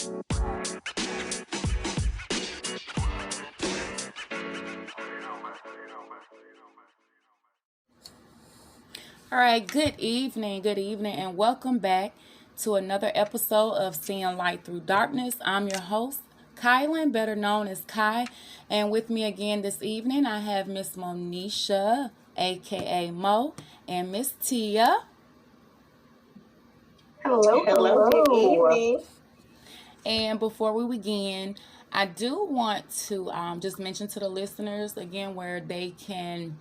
All right, good evening, and welcome back to another episode of Seeing Light Through Darkness. I'm your host, Kylan, better known as Kai, and with me again this evening, I have Miss Monisha, aka Mo, and Miss Tia. Hello, good evening. And before we begin, I do want to just mention to the listeners again where they can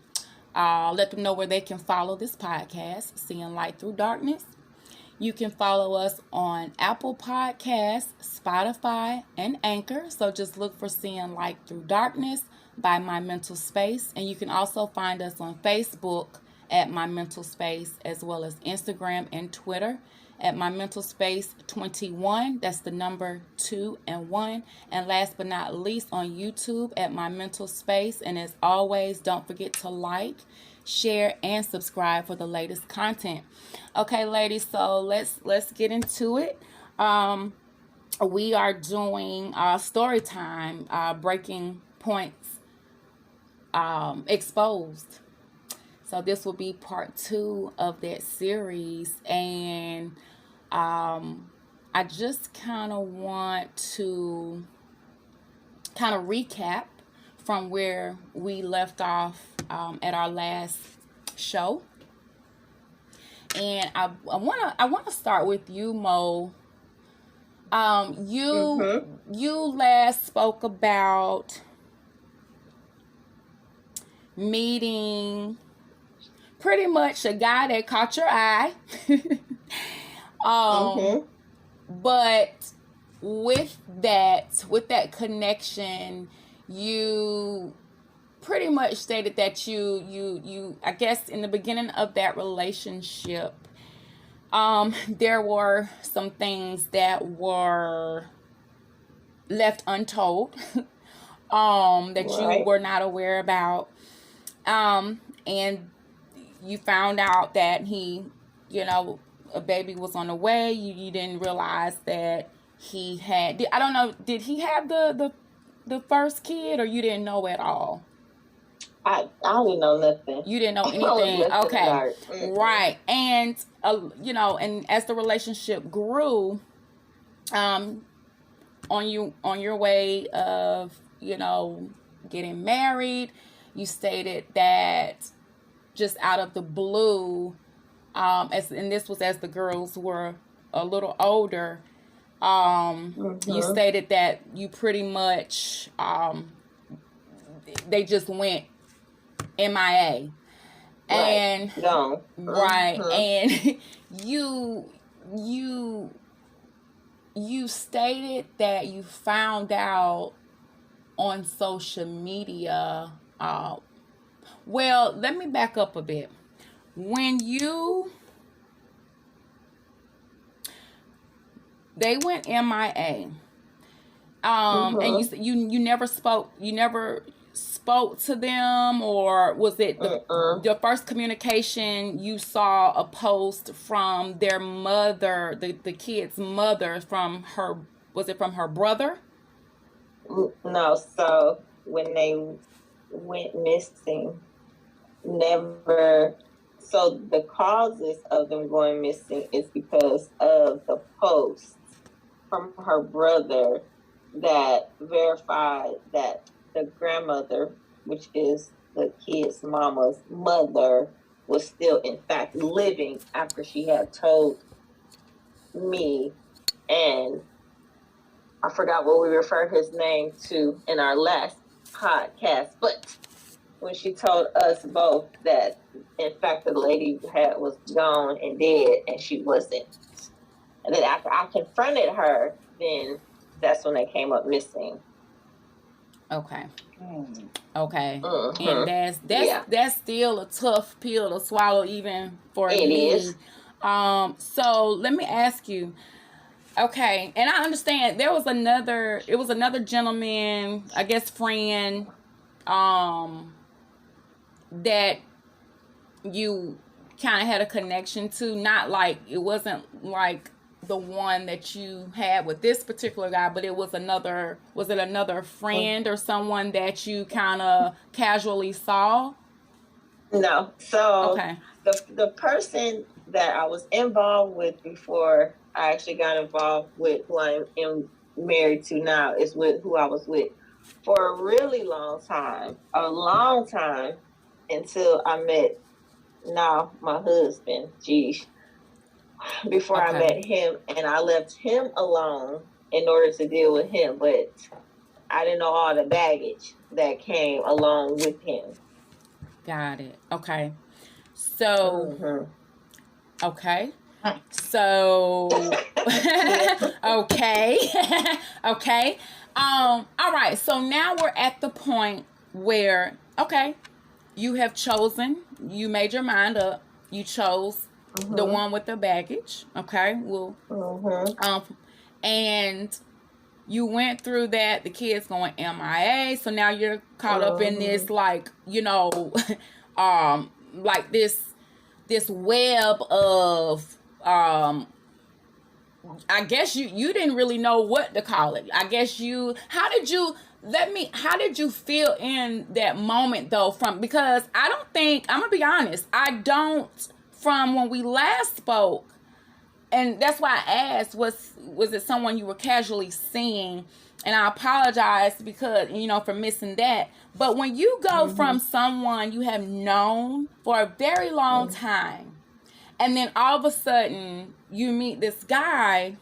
let them know where they can follow this podcast, Seeing Light Through Darkness. You can follow us on Apple Podcasts, Spotify, and Anchor. So just look for Seeing Light Through Darkness by My Mental Space. And you can also find us on Facebook at My Mental Space, as well as Instagram and Twitter at My Mental Space 21. That's the number 2 and 1. And last but not least, on YouTube at My Mental Space. And as always, don't forget to like, share, and subscribe for the latest content. Okay, ladies, so let's get into it. We are doing story time, breaking points exposed. So this will be part 2 of that series, and I just kind of want to kind of recap from where we left off at our last show. And I want to start with you, Mo. You last spoke about meeting pretty much a guy that caught your eye. But with that connection, you pretty much stated that you I guess in the beginning of that relationship, there were some things that were left untold, that you were not aware about, and you found out that he, a baby was on the way. You didn't realize that he had. I don't know. Did he have the first kid, or you didn't know at all? I didn't know nothing. You didn't know anything. Okay, right. And and as the relationship grew, on your way of getting married, you stated that just out of the blue, and this was as the girls were a little older, you stated that you pretty much they just went MIA. And no. Right. And you stated that you found out on social media. Well, let me back up a bit. When they went MIA, and you never spoke to them, or was it the first communication you saw a post from their mother, the kid's mother, from her? Was it from her brother? No. So when they went missing, never. So the causes of them going missing is because of the posts from her brother that verified that the grandmother, which is the kid's mama's mother, was still in fact living after she had told me, and I forgot what we referred his name to in our last podcast, but when she told us both that in fact the lady was gone and dead and she wasn't. And then after I confronted her, then that's when they came up missing. Okay. Okay. And that's still a tough pill to swallow even for me. It is. So let me ask you, okay, and I understand it was another gentleman, I guess friend, that you kind of had a connection to, not like, it wasn't like the one that you had with this particular guy, but it was another, was it another friend or someone that you kind of casually saw? No. So Okay. the person that I was involved with before I actually got involved with who I am married to now is with who I was with for a really long time, until I met now my husband. Geez. Before I Okay. met him, and I left him alone in order to deal with him, but I didn't know all the baggage that came along with him. Got it. Okay. So, Mm-hmm. okay. So, okay. Okay. All right. So now we're at the point where, okay, you have chosen, you made your mind up, you chose the one with the baggage. Okay. Well, and you went through that, the kids going MIA, so now you're caught up in this, like, you know, like this web of, I guess you didn't really know what to call it. I guess how did you feel in that moment though, because I don't think, I'm gonna be honest, from when we last spoke, and that's why I asked, was it someone you were casually seeing? And I apologize because, for missing that. But when you go from someone you have known for a very long time, and then all of a sudden you meet this guy,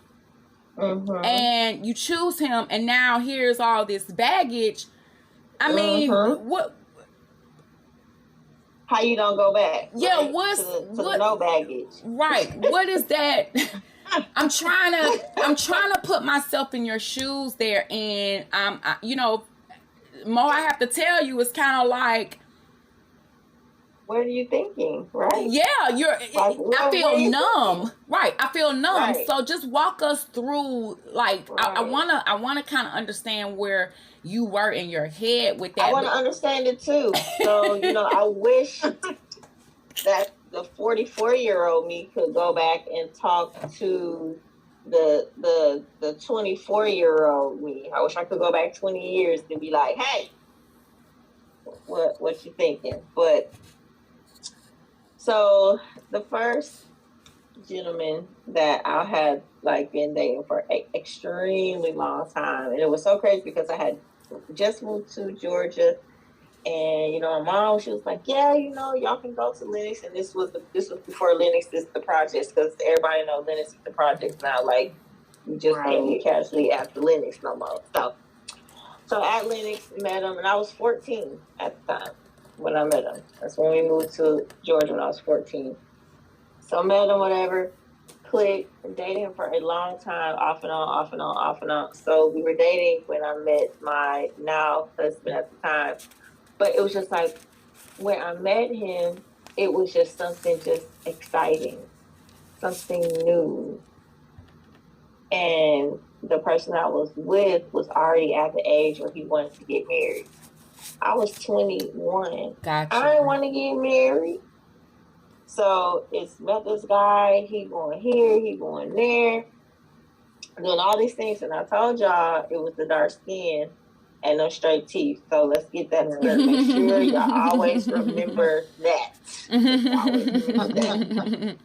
and you choose him, and now here's all this baggage. I mean, what? How you don't go back? Yeah, right? what's to no baggage? Right. What is that? I'm trying to put myself in your shoes there, and Mo, I have to tell you, it's kind of like, what are you thinking? Right? Yeah, I feel numb. Right, I feel numb. Right. So just walk us through, like, right. I wanna kind of understand where you were in your head with that. I want to understand it too. So I wish that the 44-year-old me could go back and talk to the 24-year-old me. I wish I could go back 20 years and be like, hey, what you thinking? But so the first gentleman that I had been dating for an extremely long time, and it was so crazy because I had just moved to Georgia, and my mom, she was like, yeah, y'all can go to Lenox, and this was before Lenox is the projects, because everybody knows Lenox is the projects now. Like, you just can't get casually after Lenox no more. So at Lenox, met him, and I was 14 at the time when I met him. That's when we moved to Georgia, when I was 14. So met him, whatever, clicked, and dated him for a long time, off and on. So we were dating when I met my now husband at the time. But it was just like, when I met him, it was just something just exciting, something new. And the person I was with was already at the age where he wanted to get married. I was 21. Gotcha. I didn't want to get married. So it's met this guy, he going here, he going there, doing all these things. And I told y'all it was the dark skin and no straight teeth. So let's get that together. Make sure y'all always remember that.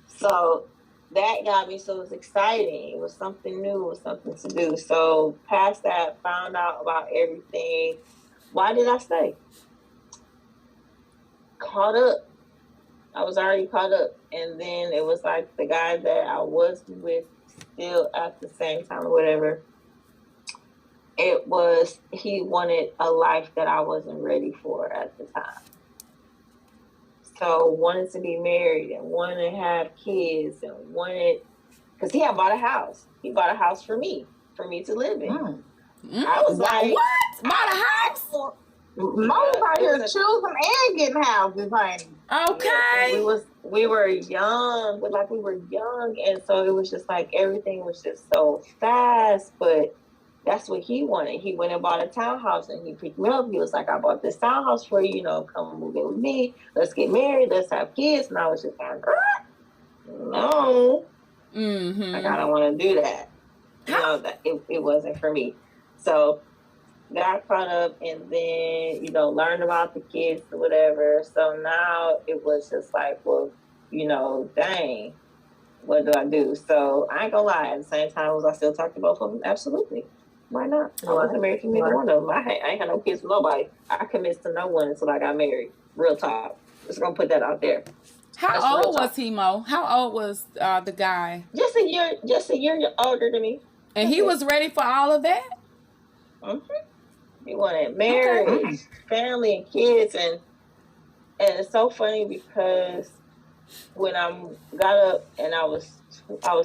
So that got me, so it was exciting. It was something new, it was something to do. So past that, found out about everything. Why did I stay? Caught up. I was already caught up. And then it was like the guy that I was with still at the same time or whatever. He wanted a life that I wasn't ready for at the time. So wanted to be married and wanted to have kids and because he had bought a house. He bought a house for me to live in. I was like, what? Bought a house? Most out here choosing and getting houses, honey. Okay. Yeah, we were young, and so it was just like everything was just so fast, but that's what he wanted. He went and bought a townhouse, and he picked me up. He was like, I bought this townhouse for you, come move in with me. Let's get married. Let's have kids. And I was just like, no. Like, I don't want to do that. You know, that it wasn't for me. So got caught up, and then, you know, learned about the kids or whatever. So now it was just like, well, you know, dang, what do I do? So I ain't gonna lie, at the same time, was I still talking to both of them? Absolutely. Why not? I wasn't married to neither one of them. I ain't had no kids with nobody. I committed to no one until I got married. Real talk. Just gonna put that out there. How old was he, Mo? How old was the guy? Just a year older than me. And he was ready for all of that? He wanted marriage, family, and kids, and it's so funny because when I got up, and I was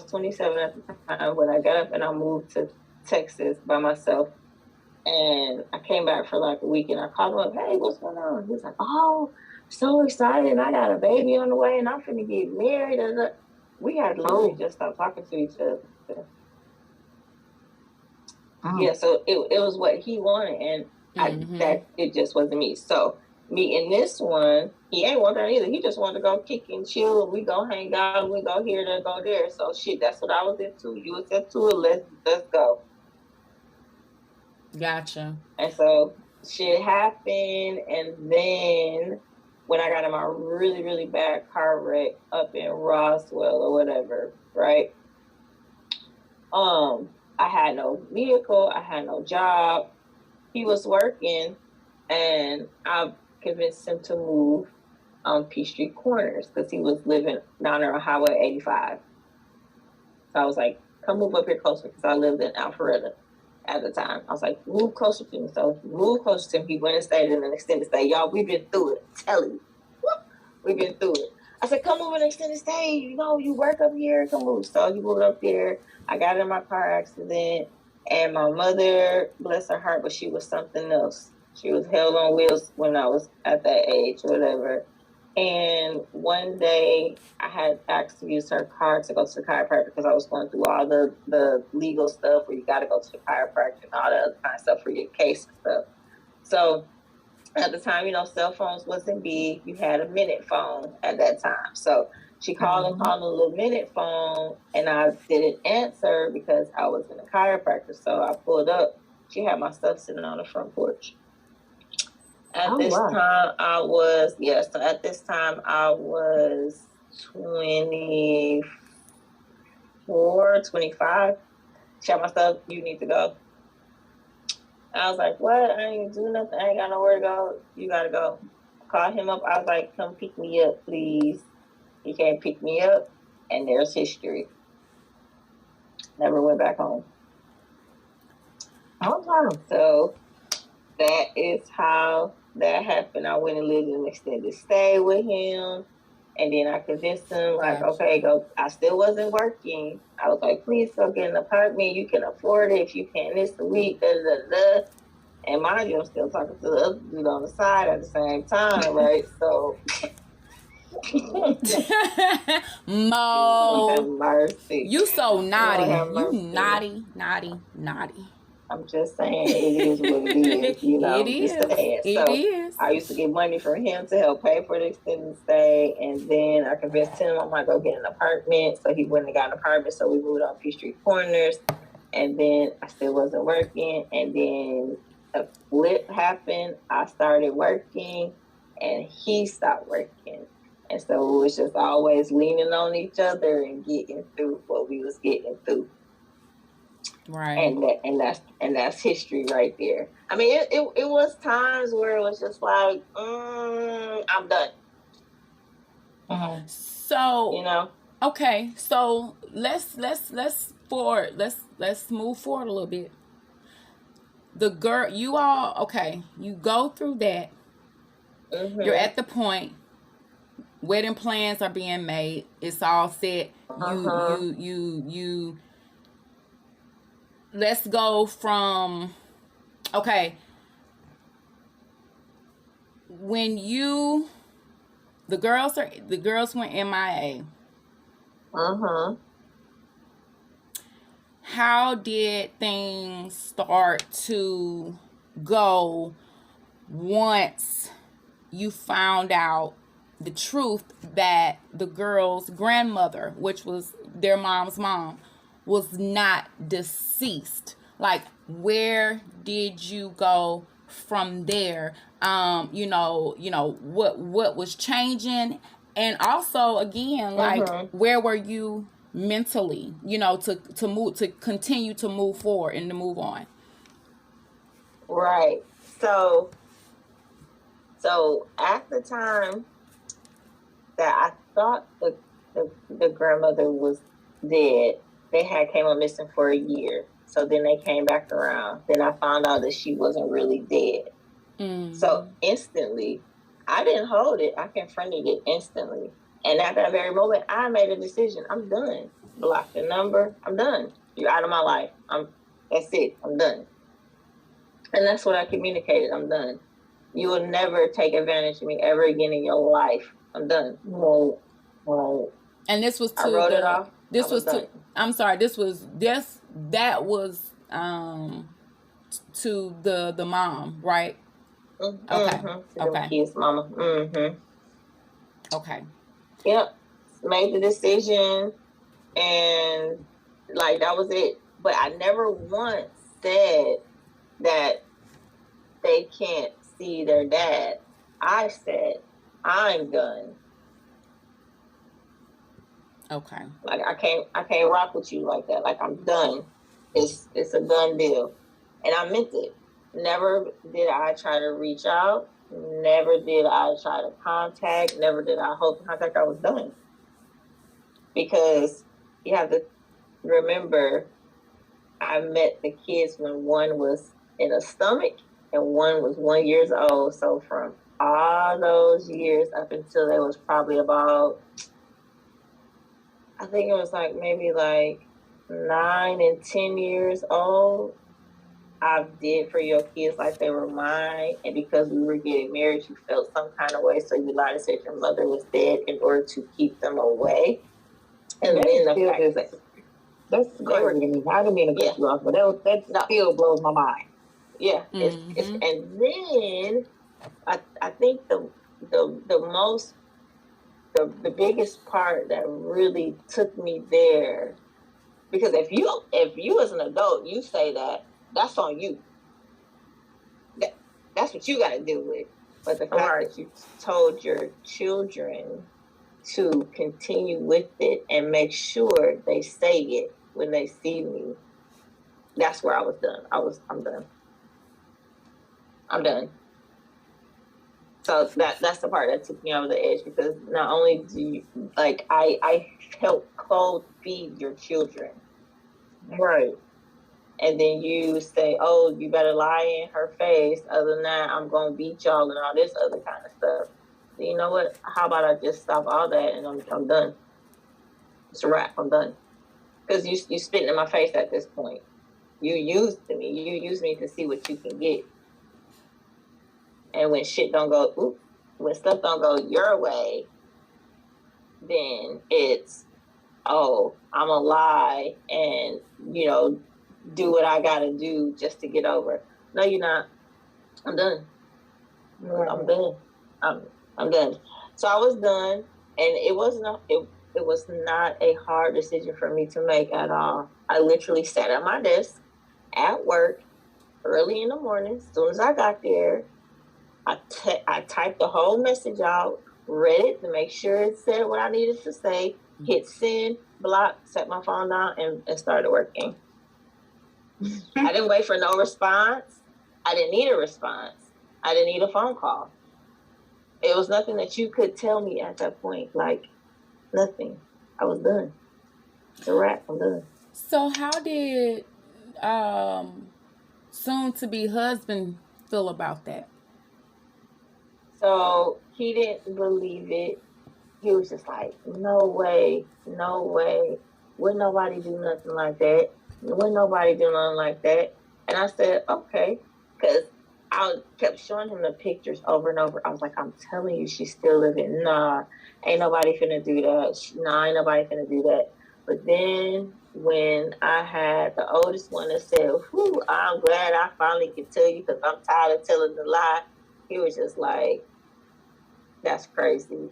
27 at the time, when I got up and I moved to Texas by myself, and I came back for like a week, and I called him up, hey, what's going on? He was like, oh, so excited, I got a baby on the way, and I'm finna get married. And we had literally just stopped talking to each other. Yeah, so it was what he wanted, and that it just wasn't me. So me and this one, he ain't want that either. He just wanted to go kick and chill. We go hang out. We go here, then go there. So shit, that's what I was into. You was into it. Let's go. Gotcha. And so shit happened, and then when I got in my really, really bad car wreck up in Roswell or whatever, right? I had no vehicle. I had no job. He was working, and I convinced him to move on Peachtree Corners because he was living down there on Highway 85. So I was like, come move up here closer, because I lived in Alpharetta at the time. I was like, move closer to me. So move closer to him. He went and stayed in an extended stay. Y'all, we've been through it. I'm telling you. We've been through it. I said, come move in an extended stay. You know, you work up here. Come move. So he moved up there. I got in my car accident. And my mother, bless her heart, but she was something else. She was hell on wheels when I was at that age or whatever. And one day I had asked to use her car to go to the chiropractor because I was going through all the legal stuff where you got to go to the chiropractor and all that other kind of stuff for your case and stuff. So at the time, you know, cell phones wasn't big. You had a minute phone at that time. So she called and called a little minute phone, and I didn't answer because I was in a chiropractor. So I pulled up. She had my stuff sitting on the front porch. At this time, I was 24, 25. She had my stuff, you need to go. I was like, what? I ain't do nothing. I ain't got nowhere to go. You got to go. Called him up. I was like, come pick me up, please. He can't pick me up, and there's history. Never went back home. So that is how that happened. I went and lived in an extended stay with him, and then I convinced him, like, okay, go. I still wasn't working. I was like, please go get an apartment. You can afford it if you can this a week, da, da, da. And mind you, I'm still talking to the other dude on the side at the same time, right? So, Mo, have mercy. You so naughty. You mercy. naughty. I'm just saying, it is what it is. You know, It is. It is. I used to get money from him to help pay for the extended stay, and then I convinced him I'm gonna go get an apartment. So he went and got an apartment. So we moved on Peachtree Corners, and then I still wasn't working, and then a flip happened. I started working, and he stopped working. And so it was just always leaning on each other and getting through what we was getting through. Right. And that's history right there. I mean, it was times where it was just like, I'm done. Mm-hmm. So, you know. Okay, so let's move forward a little bit. The girl, you go through that. Mm-hmm. You're at the point. Wedding plans are being made. It's all set. You let's go from, okay. When the girls went MIA. How did things start to go once you found out the truth that the girl's grandmother, which was their mom's mom, was not deceased. Like, where did you go from there? What was changing, and also again, like, where were you mentally, to move, to continue to move forward and to move on. Right. So at the time that I thought the grandmother was dead, they had came up missing for a year. So then they came back around. Then I found out that she wasn't really dead. Mm-hmm. So instantly, I didn't hold it. I confronted it instantly. And at that very moment, I made a decision. I'm done. Block the number. I'm done. You're out of my life. That's it. I'm done. And that's what I communicated. I'm done. You will never take advantage of me ever again in your life. I'm done. Right. And this was to I wrote it off. This was to. I'm sorry. That was to the mom, right? Mm-hmm. Okay. Okay. Kids, mama. Mm-hmm. Okay. Yep. Made the decision, and like that was it. But I never once said that they can't see their dad. I said, I'm done. Okay. Like I can't rock with you like that. Like I'm done. It's a done deal. And I meant it. Never did I try to reach out. Never did I try to contact. Never did I hope to contact. I was done. Because you have to remember, I met the kids when one was in a stomach and one was 1 year old. So from all those years up until they was probably about, I think it was maybe 9 and 10 years old, I did for your kids like they were mine. And because we were getting married, you felt some kind of way. So you lied and said your mother was dead in order to keep them away. And then the fact that that's crazy to me. I didn't mean to cut you off, but that still blows my mind. Yeah. Mm-hmm. And then I think the biggest part that really took me there, because if you as an adult, you say that's on you. That's what you got to deal with. But the fact that you told your children to continue with it and make sure they say it when they see me, that's where I was done. I'm done. I'm done. So that's the part that took me over the edge, because not only do you, I help clothe, feed your children. Right. And then you say, oh, you better lie in her face. Other than that, I'm going to beat y'all and all this other kind of stuff. So you know what? How about I just stop all that and I'm done. It's a wrap. I'm done. Because you spitting in my face at this point. You used me. You used me to see what you can get. And when shit don't go, when stuff don't go your way, then it's, oh, I'm a lie and, do what I gotta do just to get over. No, you're not. I'm done. I'm done. I'm done. So I was done, and it was not a hard decision for me to make at all. I literally sat at my desk at work early in the morning. As soon as I got there, I typed the whole message out, read it to make sure it said what I needed to say, hit send, block, set my phone down, and started working. I didn't wait for no response. I didn't need a response. I didn't need a phone call. It was nothing that you could tell me at that point. Nothing. I was done. It's a wrap. I'm done. So how did soon-to-be husband feel about that? So he didn't believe it. He was just like, no way. Would nobody do nothing like that? Would nobody do nothing like that? And I said, okay. Because I kept showing him the pictures over and over. I was like, I'm telling you, she's still living. Nah, ain't nobody finna do that. Nah, ain't nobody finna do that. But then when I had the oldest one that said, whew, I'm glad I finally could tell you because I'm tired of telling the lie, he was just like, that's crazy.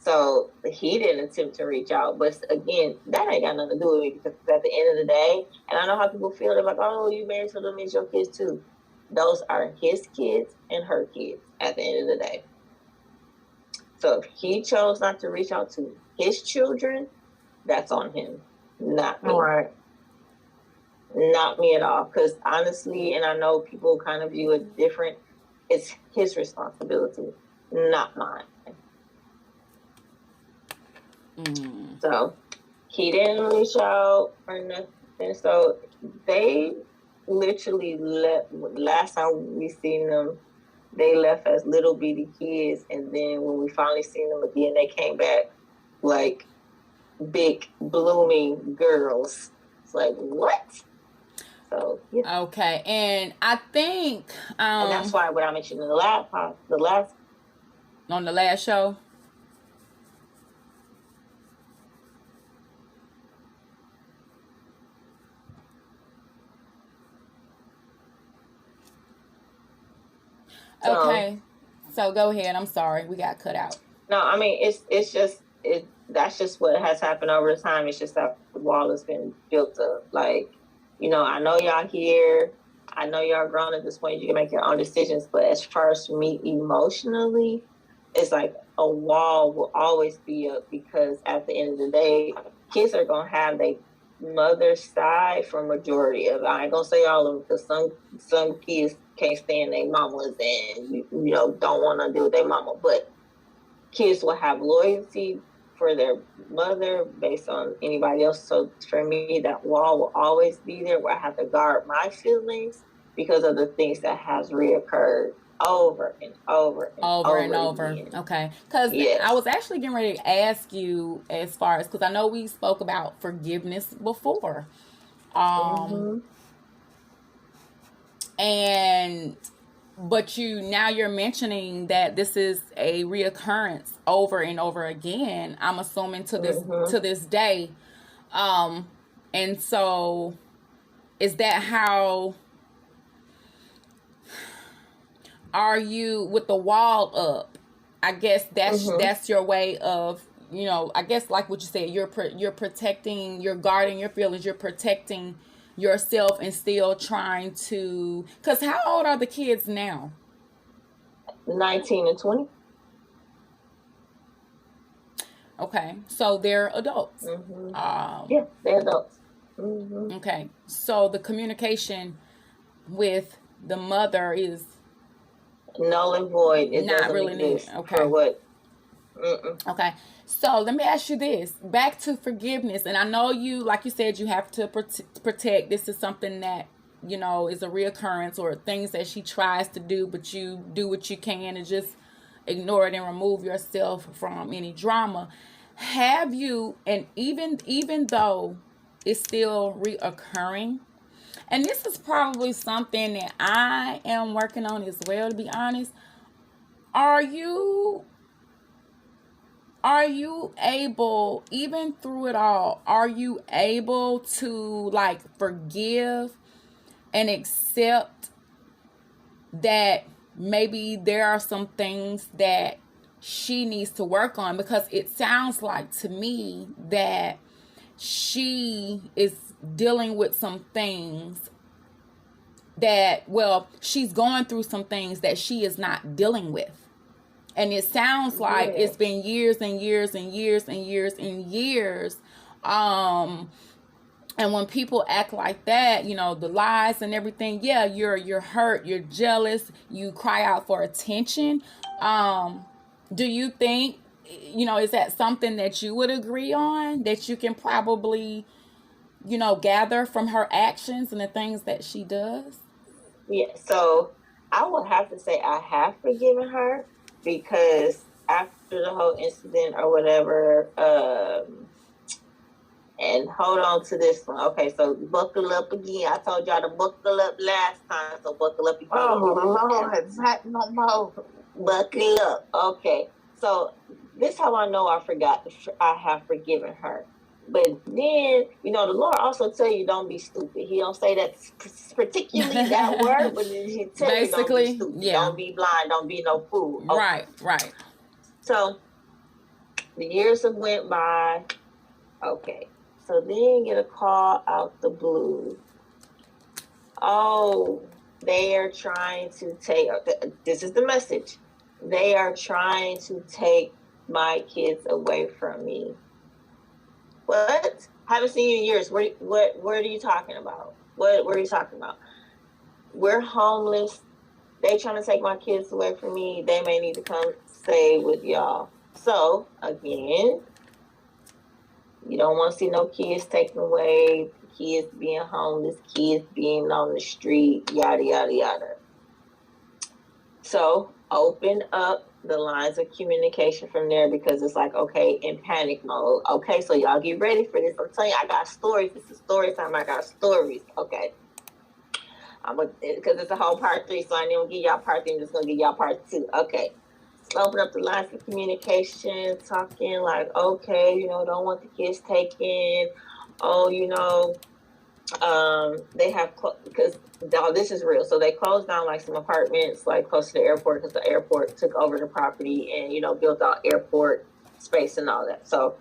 So he didn't attempt to reach out. But again, that ain't got nothing to do with me, because at the end of the day, and I know how people feel, they're like, oh, you married to them, it's your kids too. Those are his kids and her kids at the end of the day. So if he chose not to reach out to his children, that's on him, not me. All right. Not me at all. Because honestly, and I know people kind of view it different, it's his responsibility, not mine. So he didn't reach out or nothing. So they literally left. Last time we seen them, they left as little bitty kids, and then when we finally seen them again, they came back like big blooming girls. It's like, what? So yeah. Okay, and I think and that's why what I mentioned in the last on the last show. Okay, so go ahead. I'm sorry, we got cut out. No, I mean it's just that's just what has happened over the time. It's just that the wall has been built up. Like, you know, I know y'all here. I know y'all grown at this point. You can make your own decisions. But as far as for me emotionally, it's like a wall will always be up, because at the end of the day, kids are gonna have their mother's side for majority of it. I ain't gonna say all of them, because some kids can't stand their mamas and you know don't want to deal with their mama. But kids will have loyalty for their mother based on anybody else. So for me, that wall will always be there, where I have to guard my feelings because of the things that has reoccurred over and over and over again. Okay, because I was actually getting ready to ask you, as far as, because I know we spoke about forgiveness before, and but you're mentioning that this is a reoccurrence over and over again. I'm assuming to this day, and so is that how? Are you with the wall up? I guess that's your way of, you know, I guess like what you said, you're protecting, you're guarding your feelings, you're protecting yourself, and still trying to, because how old are the kids now? 19 and 20. Okay, so they're adults. Yeah, they're adults. Okay, so the communication with the mother is null and void. It not really needed. Okay. For what? Okay. So let me ask you this. Back to forgiveness. And I know you, like you said, you have to protect. This is something that, you know, is a reoccurrence, or things that she tries to do, but you do what you can and just ignore it and remove yourself from any drama. Have you, and even though it's still reoccurring, and this is probably something that I am working on as well, to be honest. Are you able, even through it all, are you able to like forgive and accept that maybe there are some things that she needs to work on? Because it sounds like to me that she is dealing with some things that, well, she's going through some things that she is not dealing with. And it sounds like it's been years and years and years and years and years. And when people act like that, you know, the lies and everything, yeah, you're hurt, you're jealous, you cry out for attention. Do you think, you know, is that something that you would agree on, that you can probably, you know, gather from her actions and the things that she does? Yeah, so I would have to say I have forgiven her, because after the whole incident or whatever, and hold on to this one. Okay, so buckle up again. I told y'all to buckle up last time, so buckle up again. Oh, Lord, not no more. Buckle up. Okay, so this is how I know I have forgiven her. But then, you know, the Lord also tell you don't be stupid. He don't say that particularly that word, but he tell you don't be stupid. Yeah. Don't be blind. Don't be no fool. Okay. Right. So The years have went by. Okay. So then get a call out the blue. Oh, they are trying to take, this is the message. They are trying to take my kids away from me. What? Haven't seen you in years. What are you talking about? What are you talking about? We're homeless. They trying to take my kids away from me. They may need to come stay with y'all. So, again, you don't want to see no kids taken away, kids being homeless, kids being on the street, yada, yada, yada. So open up the lines of communication from there, because it's like, okay, in panic mode. Okay, so y'all get ready for this. I'm telling you, I got stories. This is story time. I got stories. Okay. Because it's a whole part 3, so I ain't gonna give y'all part 3. I'm just gonna give y'all part 2. Okay. Open up the lines of communication, talking like, okay, don't want the kids taken. Oh, they have, because this is real. So they closed down like some apartments like close to the airport, because the airport took over the property and, built out airport space and all that. So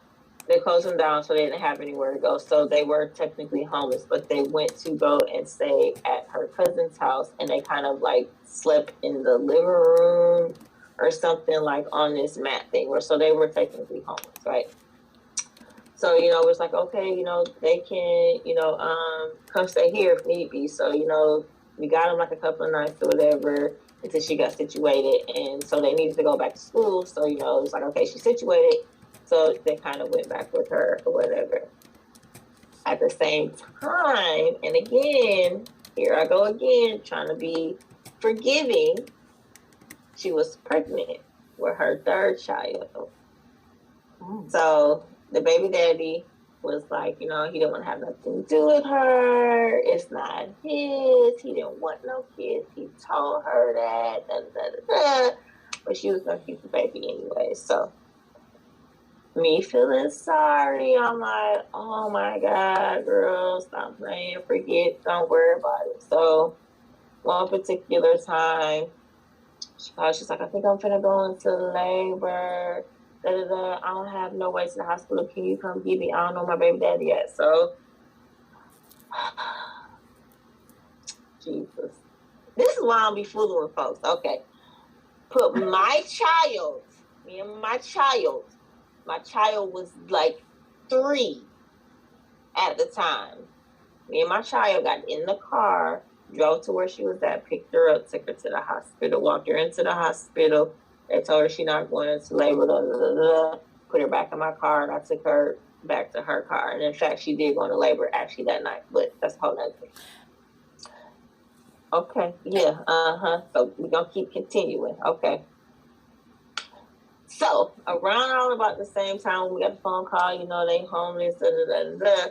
they closed them down, so they didn't have anywhere to go. So they were technically homeless, but they went to go and stay at her cousin's house, and they kind of like slept in the living room or something, like on this mat thing, so they were technically homeless, right? So, it's like, okay, they can, come stay here if need be. So, we got them like a couple of nights or whatever until she got situated. And so they needed to go back to school. So, it's like, okay, she's situated. So they kind of went back with her or whatever. At the same time, and again, here I go again, trying to be forgiving. She was pregnant with her 3rd child. So the baby daddy was like, he didn't want to have nothing to do with her. It's not his. He didn't want no kids. He told her that. Da, da, da, da. But she was going to keep the baby anyway. So me feeling sorry. I'm like, oh my God, girl, stop playing. Forget. Don't worry about it. So one particular time, she's like, I think I'm finna go into labor. I don't have no way to the hospital. Can you come get me? I don't know my baby daddy yet. So, Jesus. This is why I don't be fooling with folks. Okay. Put my child, my child was like 3 at the time. Me and my child got in the car, drove to where she was at, picked her up, took her to the hospital, walked her into the hospital. They told her she's not going into labor, blah, blah, blah, blah. Put her back in my car, and I took her back to her car. And in fact, she did go into labor actually that night, but that's a whole other thing. Okay, yeah, So we're going to keep continuing. Okay. So around all about the same time when we got the phone call, they homeless, da, da, da,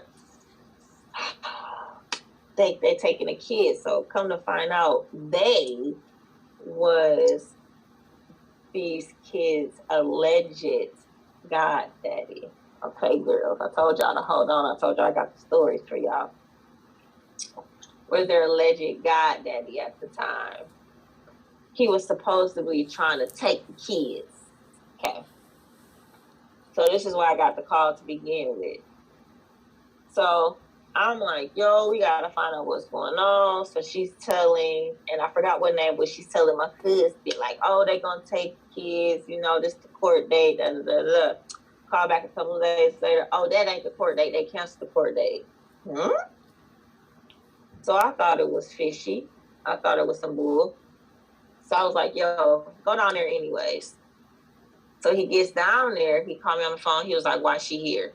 da. They taking the kids. So come to find out, they was these kids' alleged goddaddy. Okay, girls, I told y'all to hold on. I told y'all I got the stories for y'all. Was their alleged goddaddy at the time. He was supposedly trying to take the kids. Okay. So this is why I got the call to begin with. So I'm like, yo, we got to find out what's going on. So she's telling, and I forgot what name, but she's telling my husband, like, oh, they going to take kids, this the court date, da, da, da, da. Call back a couple of days later, oh, that ain't the court date. They canceled the court date. So I thought it was fishy. I thought it was some bull. So I was like, yo, go down there anyways. So he gets down there. He called me on the phone. He was like, why is she here?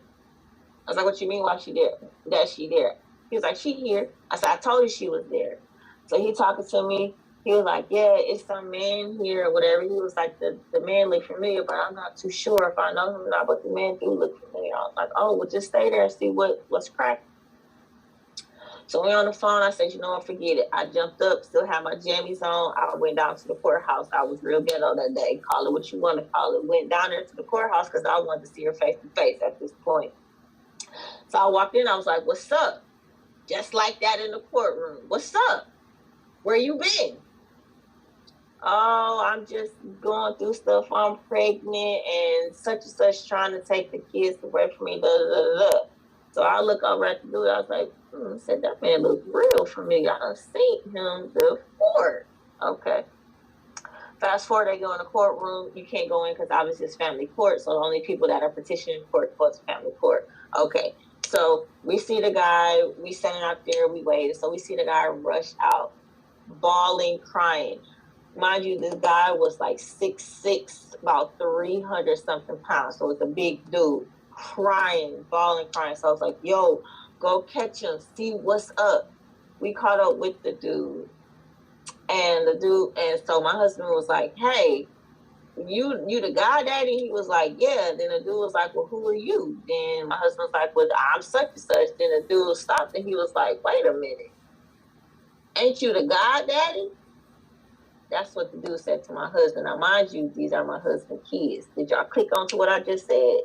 I was like, what you mean, why she there? That she there. He was like, she here. I said, I told you she was there. So he talking to me. He was like, yeah, it's some man here or whatever. He was like, the man looked familiar, but I'm not too sure if I know him or not, but the man do look familiar. I was like, oh, well, just stay there and see what's cracking. So we on the phone. I said, what, forget it. I jumped up, still had my jammies on. I went down to the courthouse. I was real ghetto that day. Call it what you want to call it. Went down there to the courthouse because I wanted to see her face to face at this point. So I walked in. I was like, what's up? Just like that in the courtroom. What's up? Where you been? oh, I'm just going through stuff. I'm pregnant and such trying to take the kids away from me. Da, da, da, da. So I look over at the dude. I was like, I said, that man looks real familiar. I done seen him before. Okay. Fast forward, they go in the courtroom. You can't go in because obviously it's family court. So the only people that are petitioning court go to family court. Okay. So we see the guy. We standing out there. We waited. So we see the guy rush out, bawling, crying. Mind you, this guy was like 6'6", about 300 something pounds. So it's a big dude, crying, bawling, crying. So I was like, yo, go catch him, see what's up. We caught up with the dude. And so my husband was like, hey, you the guy, daddy? He was like, yeah. Then the dude was like, well, who are you? Then my husband was like, well, I'm such and such. Then the dude stopped and he was like, wait a minute. Ain't you the guy, daddy? That's what the dude said to my husband. Now, mind you, these are my husband's kids. Did y'all click onto what I just said?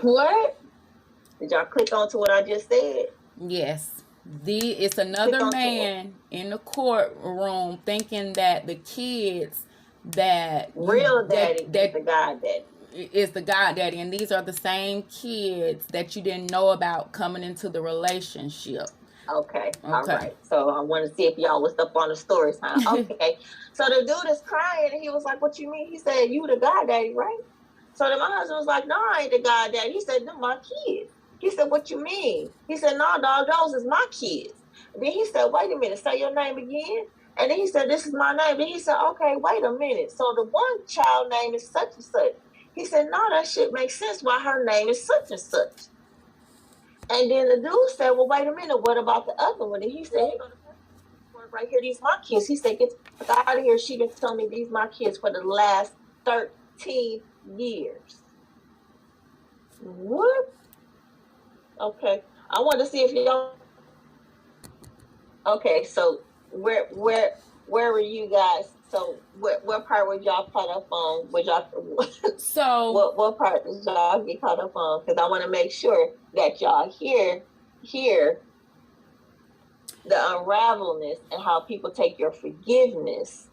What? Did y'all click onto what I just said? Yes. It's another man in the courtroom thinking that the kids that real daddy is the God daddy. Is the God daddy, and these are the same kids that you didn't know about coming into the relationship. Okay. All right. So I want to see if y'all was up on the story time. Okay. So the dude is crying, and he was like, "What you mean?" He said, "You the God daddy, right?" So then my husband was like, "No, I ain't the God daddy." He said, "Them my kids." He said, "What you mean?" He said, "No, dog, those is my kids." And then he said, "Wait a minute, say your name again." And then he said, "This is my name." Then he said, "Okay, wait a minute. So the one child name is such and such." He said, "No, that shit makes sense why her name is such and such." And then the dude said, "Well, wait a minute, what about the other one?" And he said, "Right here, these my kids." He said, "Get out of here. She been telling me these my kids for the last 13 years. What? Okay. I want to see if y'all. Okay, so where were you guys? So what part were y'all caught up on? So what part did y'all get caught up on? Because I want to make sure that y'all hear the unravelness and how people take your forgiveness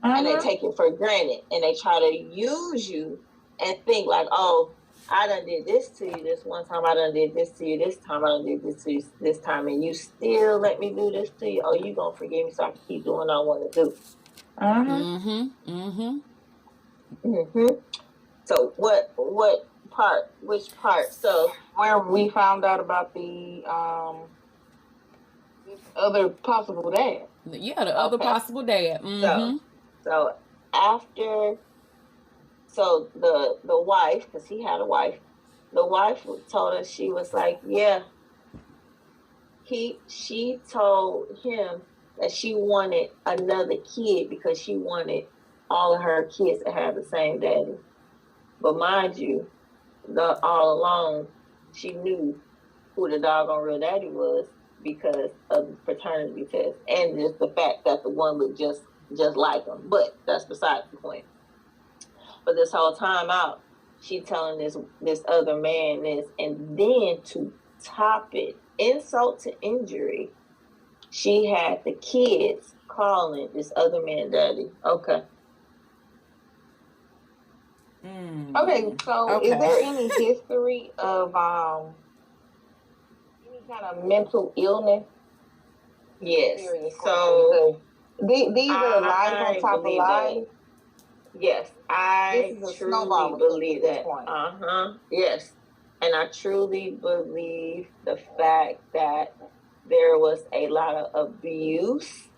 and they take it for granted and they try to use you and think like, oh, I done did this to you this one time, I done did this to you this time, I done did this to you this time, and you still let me do this to you? Oh, you gonna forgive me so I can keep doing what I want to do? So which part? So where we found out about the other possible dad. Yeah, the other possible dad. So after, so the wife, because he had a wife, the wife told us, she was like, yeah, she told him that she wanted another kid because she wanted all of her kids to have the same daddy. But mind you, all along, she knew who the doggone real daddy was because of the paternity test and just the fact that the one looked just like him. But that's beside the point. But this whole time out, she telling this other man this, and then to top it, insult to injury, she had the kids calling this other man daddy. Okay. Okay, so is there any history of any kind of mental illness? Yes. So these are lies on top of lies. Yes, I truly believe that. Yes, and I truly believe the fact that there was a lot of abuse,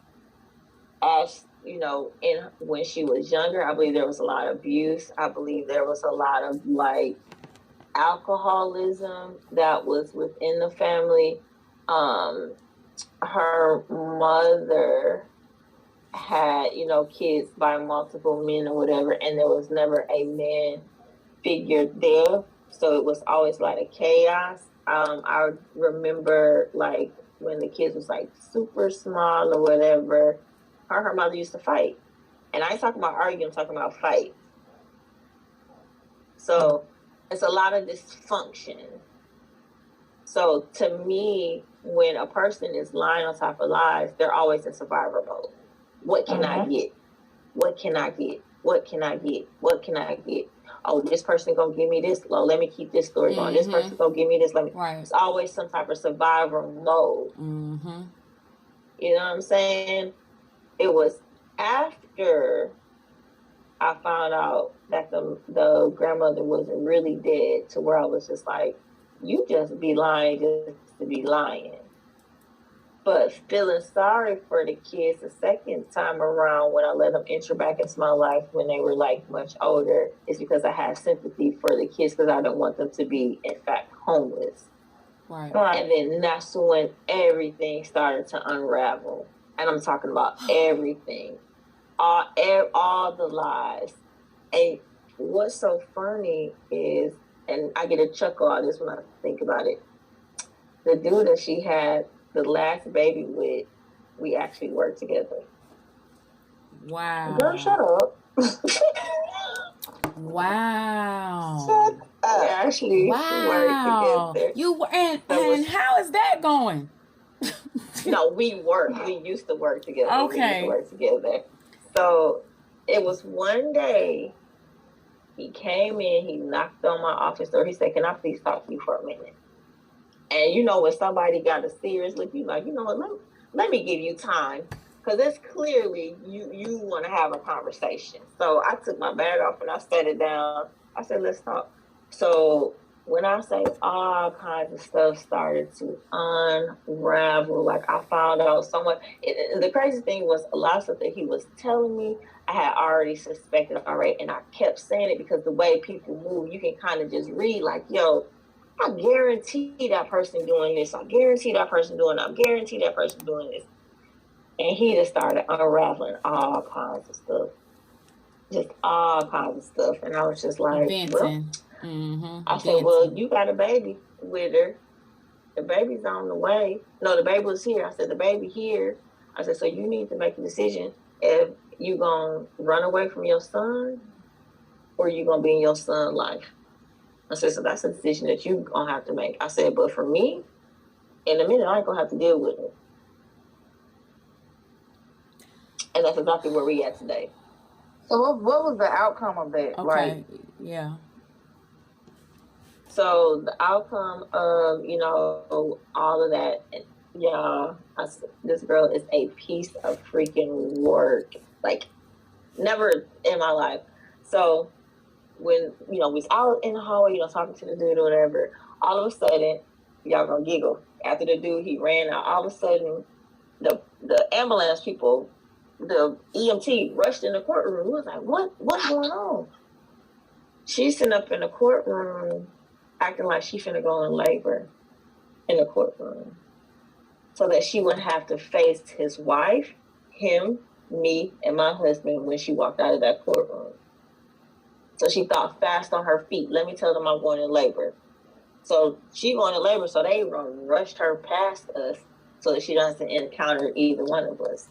as you know, when she was younger. I believe there was a lot of abuse. I believe there was a lot of like alcoholism that was within the family. Her mother had, kids by multiple men or whatever, and there was never a man figure there. So it was always like a chaos. I remember like when the kids was like super small or whatever, her mother used to fight. And I ain't talking about arguing, I'm talking about fight. So it's a lot of dysfunction. So to me, when a person is lying on top of lies, they're always in survivor mode. What can I get? what can I get? What can I get? What can I get? Oh, this person gonna give me this. Oh, let me keep this story going. This person gonna give me this. Let me. Right. It's always some type of survival mode. You know what I'm saying? It was after I found out that the grandmother wasn't really dead, to where I was just like, you just be lying just to be lying. But feeling sorry for the kids the second time around, when I let them enter back into my life when they were like much older, is because I had sympathy for the kids, because I didn't want them to be, in fact, homeless. Right. And then that's when everything started to unravel. And I'm talking about everything. All the lies. And what's so funny is, and I get a chuckle out of this when I think about it, the dude that she had the last baby with, we actually worked together. Wow. Girl, shut up. Wow. Shut up. We actually worked together. And how is that going? No, we used to work together. Okay. We used to work together. So it was one day, he came in, he knocked on my office door. He said, can I please talk to you for a minute? And you know, when somebody got a serious look, you like, you know what, let me give you time. Because it's clearly you want to have a conversation. So I took my bag off and I set it down. I said, let's talk. So when I say all kinds of stuff started to unravel, like I found out someone, and the crazy thing was, a lot of stuff that he was telling me, I had already suspected already, and I kept saying it because the way people move, you can kind of just read like, yo, I guarantee that person doing this. I guarantee that person doing that. I guarantee that person doing this. And he just started unraveling all kinds of stuff. Just all kinds of stuff. And I was just like, well, I said, well, you got a baby with her. The baby's on the way. No, the baby was here. I said, the baby here. I said, so you need to make a decision if you going to run away from your son or you going to be in your son's life. I said, so that's a decision that you're going to have to make. I said, but for me, in a minute, I ain't going to have to deal with it. And that's exactly where we at today. So what was the outcome of that? Okay, yeah. So the outcome of, you know, all of that, y'all, this girl is a piece of freaking work. Like, never in my life. So when, you know, we was out in the hallway, you know, talking to the dude or whatever, all of a sudden, y'all gonna giggle. After the dude, he ran out. All of a sudden, the ambulance people, the EMT rushed in the courtroom. We was like, what's going on? She's sitting up in the courtroom acting like she finna go in labor in the courtroom so that she wouldn't have to face his wife, him, me, and my husband when she walked out of that courtroom. So she thought fast on her feet. Let me tell them I'm going in labor. So she going in labor, so they rushed her past us so that she doesn't encounter either one of us.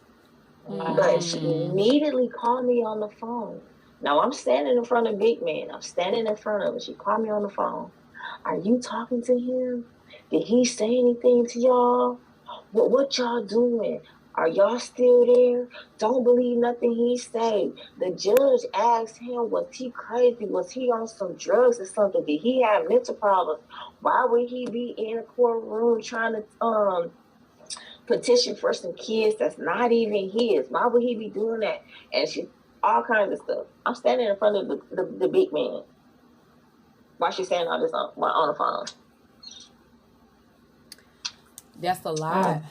But she immediately called me on the phone. Now I'm standing in front of Big Man. I'm standing in front of her. She called me on the phone. Are you talking to him? Did he say anything to y'all? What y'all doing? Are y'all still there? Don't believe nothing he say. The judge asked him, was he crazy? Was he on some drugs or something? Did he have mental problems? Why would he be in a courtroom trying to petition for some kids that's not even his? Why would he be doing that? And she, all kinds of stuff. I'm standing in front of the Big Man. Why she saying all this on the phone? That's a lot.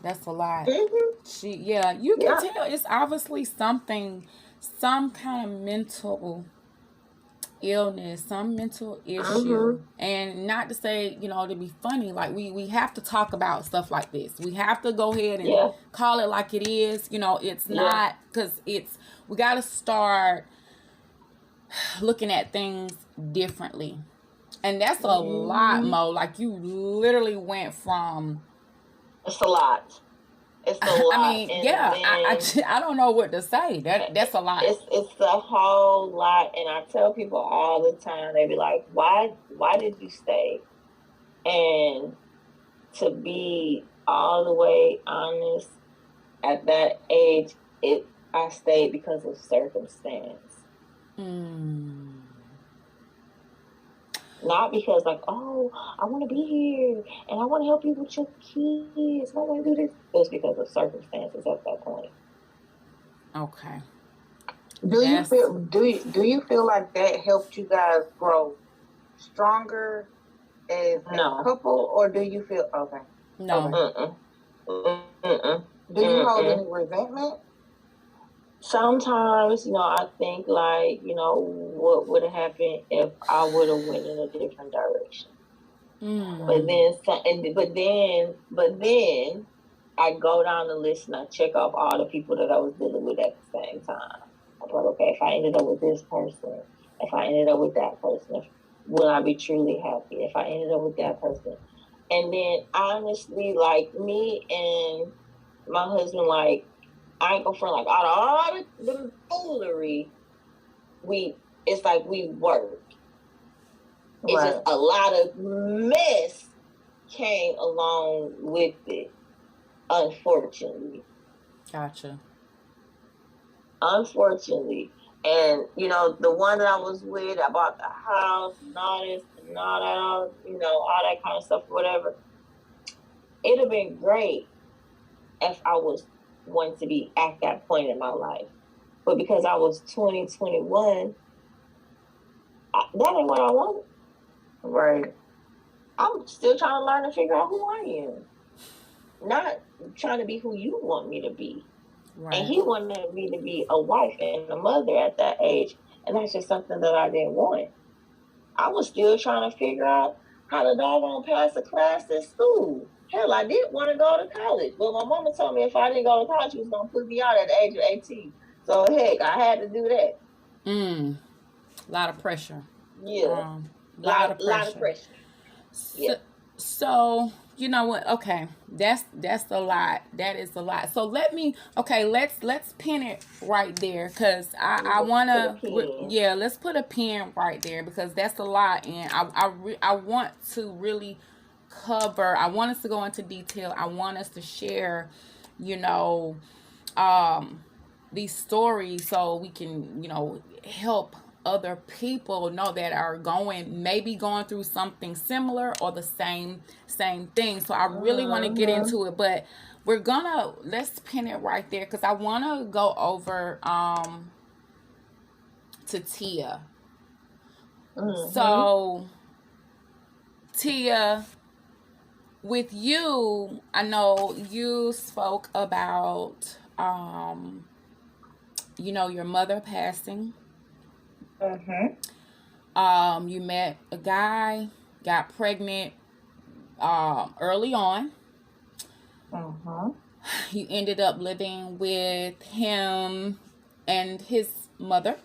That's a lot. Mm-hmm. You can tell it's obviously some kind of mental illness, some mental issue. And not to say, you know, to be funny, like we have to talk about stuff like this. We have to go ahead and call it like it is. You know, it's not, because we got to start looking at things differently. And that's a lot, Mo. Like, you literally went from... It's a lot. It's a lot. I mean, I don't know what to say. That's a lot. It's a whole lot. And I tell people all the time, they be like, why did you stay? And to be all the way honest, at that age, I stayed because of circumstance. Not because like, oh, I want to be here and I want to help you with your kids. I want to do this. It was because of circumstances at that point. Okay. Do you feel like that helped you guys grow stronger as a couple, or do you feel okay? No. Do you hold any resentment? Sometimes, I think like, what would have happened if I would have went in a different direction. But then I go down the list and I check off all the people that I was dealing with at the same time. I'm like, okay, if I ended up with this person, if I ended up with that person, will I be truly happy? If I ended up with that person. And then honestly, like me and my husband, like, I ain't gonna front, like out of all the foolery, it's like we work. Right. It's just a lot of mess came along with it, unfortunately. Gotcha. Unfortunately. And, the one that I was with, I bought the house and all this and all that, all that kind of stuff, whatever. It'd have been great if I was wanting to be at that point in my life. But because I was 20, 21, that ain't what I wanted. Right. I'm still trying to learn to figure out who I am. Not trying to be who you want me to be. Right. And he wanted me to be a wife and a mother at that age. And that's just something that I didn't want. I was still trying to figure out how to doggone pass a class at school. Hell, I did want to go to college. But my mama told me if I didn't go to college, she was going to put me out at the age of 18. So, heck, I had to do that. A lot of pressure. Yeah. Lot of pressure. Yeah. So, you know what? Okay, that's a lot. That is a lot. So let's pin it right there, because I wanna let's put a pin right there, because that's a lot, and I want to really cover. I want us to go into detail. I want us to share, these stories so we can help other people know that are maybe going through something similar or the same thing. So I really want to get into it, but let's pin it right there, because I want to go over to Tia. So Tia, with you, I know you spoke about your mother passing. You met a guy, got pregnant early on. You ended up living with him and his mother.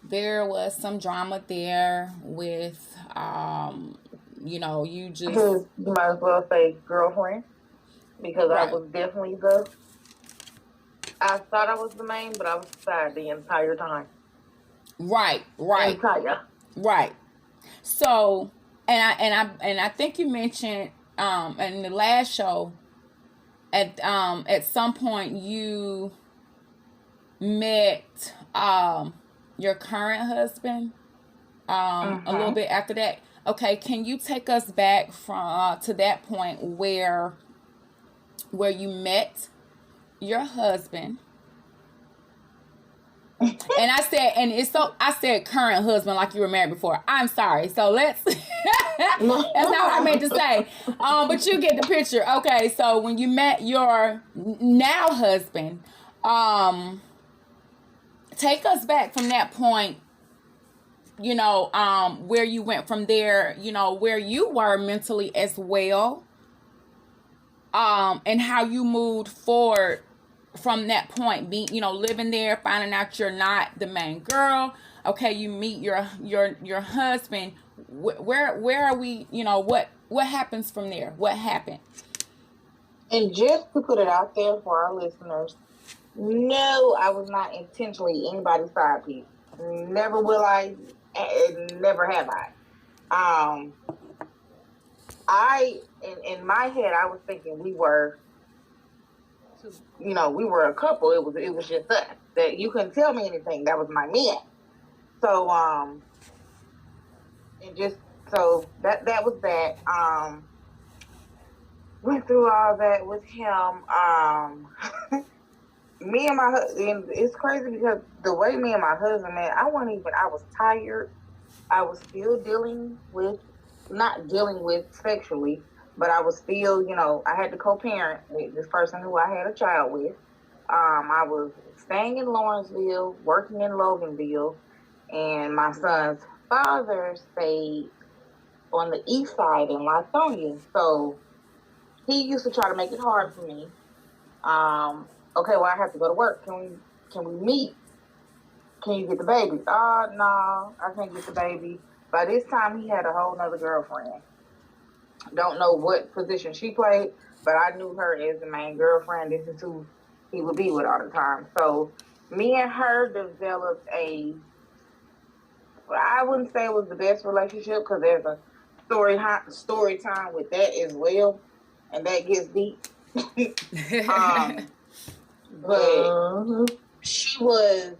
There was some drama there with you just... You might as well say girlfriend, because right. I was definitely I thought I was the main, but I was sad the entire time. Right. Right. So, and I think you mentioned in the last show at some point you met your current husband a little bit after that. Okay, can you take us back from to that point where you met your husband? And I said current husband like you were married before. I'm sorry. So let's that's not what I meant to say. But you get the picture. Okay, so when you met your now husband, take us back from that point, where you went from there, where you were mentally as well, and how you moved forward from that point, being, living there, finding out you're not the main girl. Okay, you meet your husband. Where are we? What happens from there? What happened? And just to put it out there for our listeners, no, I was not intentionally anybody's side piece. Never will I. Never have I. In my head, I was thinking we were we were a couple. It was just us. That you couldn't tell me anything. That was my man. So and just so that was that. Went through all that with him. Me and my husband, it's crazy because the way me and my husband met, I was tired. I was still not dealing with sexually, but I was still, I had to co-parent with this person who I had a child with. I was staying in Lawrenceville, working in Loganville, and my son's father stayed on the east side in Lithonia. So he used to try to make it hard for me. Okay, well, I have to go to work. Can we meet? Can you get the baby? No, I can't get the baby. By this time, he had a whole nother girlfriend. Don't know what position she played, but I knew her as the main girlfriend. This is who he would be with all the time. So me and her developed I wouldn't say it was the best relationship because there's a story time with that as well, and that gets deep. But she was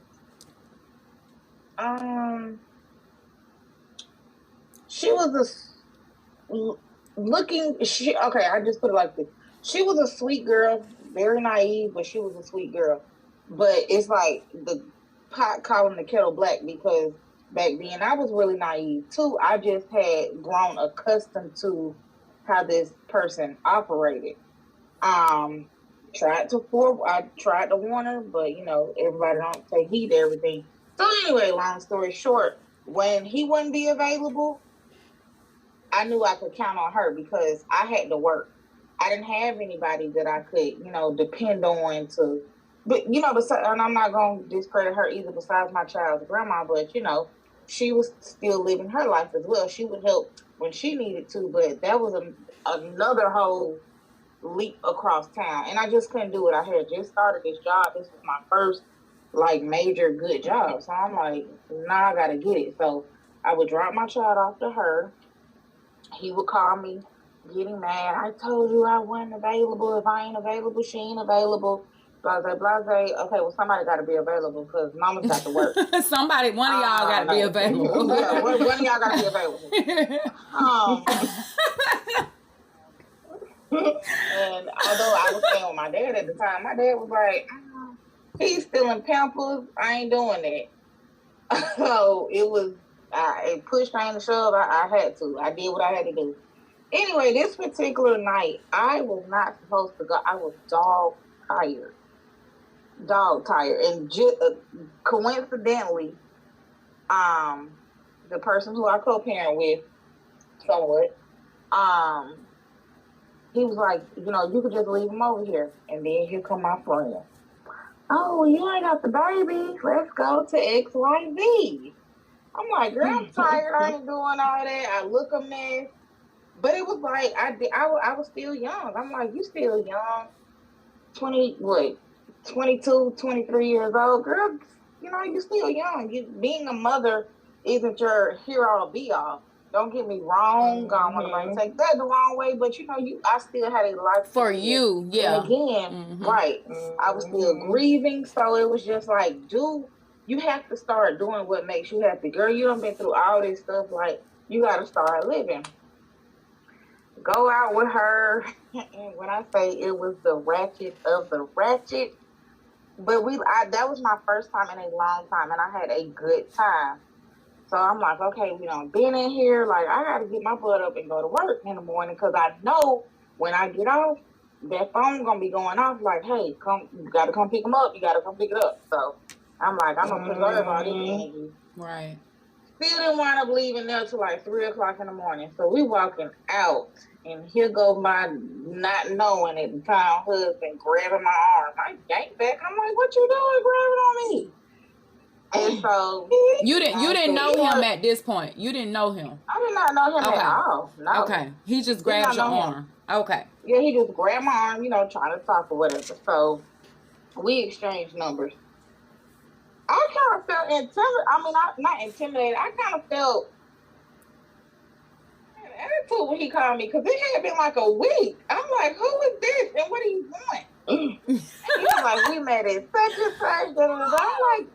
I just put it like this. She was a sweet girl, very naive, but she was a sweet girl. But it's like the pot calling the kettle black because back then I was really naive too. I just had grown accustomed to how this person operated. I tried to warn her, but everybody don't take heed to everything. So anyway, long story short, when he wouldn't be available, I knew I could count on her because I had to work. I didn't have anybody that I could, depend on to. But and I'm not gonna discredit her either. Besides my child's grandma, but she was still living her life as well. She would help when she needed to, but that was another whole leap across town, and I just couldn't do it. I had just started this job. This was my first major good job, so I'm like, I gotta get it. So I would drop my child off to her. He would call me getting mad. I told you I wasn't available. If I ain't available, she ain't available. Blase, blase. Okay, well, somebody got to be available because mama's got to work. One of y'all got to be available. Yeah, one of y'all got to be available. And although I was staying with my dad at the time, my dad was like, he's still in Pampers. I ain't doing that. So it was, it pushed me in the shove. I had to. I did what I had to do. Anyway, this particular night, I was not supposed to go. I was dog tired. And coincidentally, the person who I co-parent with, somewhat, he was like, you could just leave him over here. And then here come my friend. Oh, you ain't got the baby. Let's go to XYZ. I'm like, girl, I'm tired. I ain't doing all that. I look a mess. But it was like, I was still young. I'm like, you still young. 22, 23 years old. Girl, you still young. Being a mother isn't your hero be all. Don't get me wrong. I don't want to take that the wrong way, but I still had a life for you. Yeah. And again, right. I was still grieving, so it was just like, you have to start doing what makes you happy. Girl, you done been through all this stuff. Like, you got to start living. Go out with her. And when I say it was the ratchet of the ratchet, but that was my first time in a long time, and I had a good time. So I'm like, okay, we done been in here. Like, I got to get my butt up and go to work in the morning because I know when I get off, that phone going to be going off like, hey, you got to come pick them up. You got to come pick it up. So I'm like, I'm going to preserve all these energy. Right. Still didn't wind up leaving there till 3 o'clock in the morning. So we walking out, and here goes my not knowing at the time husband grabbing my arm. I yanked back. I'm like, what you doing grabbing on me? And so you didn't know him at this point. You didn't know him. I did not know him at all. No. Okay. He just grabbed your arm. Okay. Yeah, he just grabbed my arm, trying to talk or whatever. So we exchanged numbers. I kind of felt intimidated. I mean, not intimidated. I kind of felt attitude when he called me because it had been like a week. I'm like, who is this and what do you want? like, we met at such and such. Da, da, da, da. I'm like,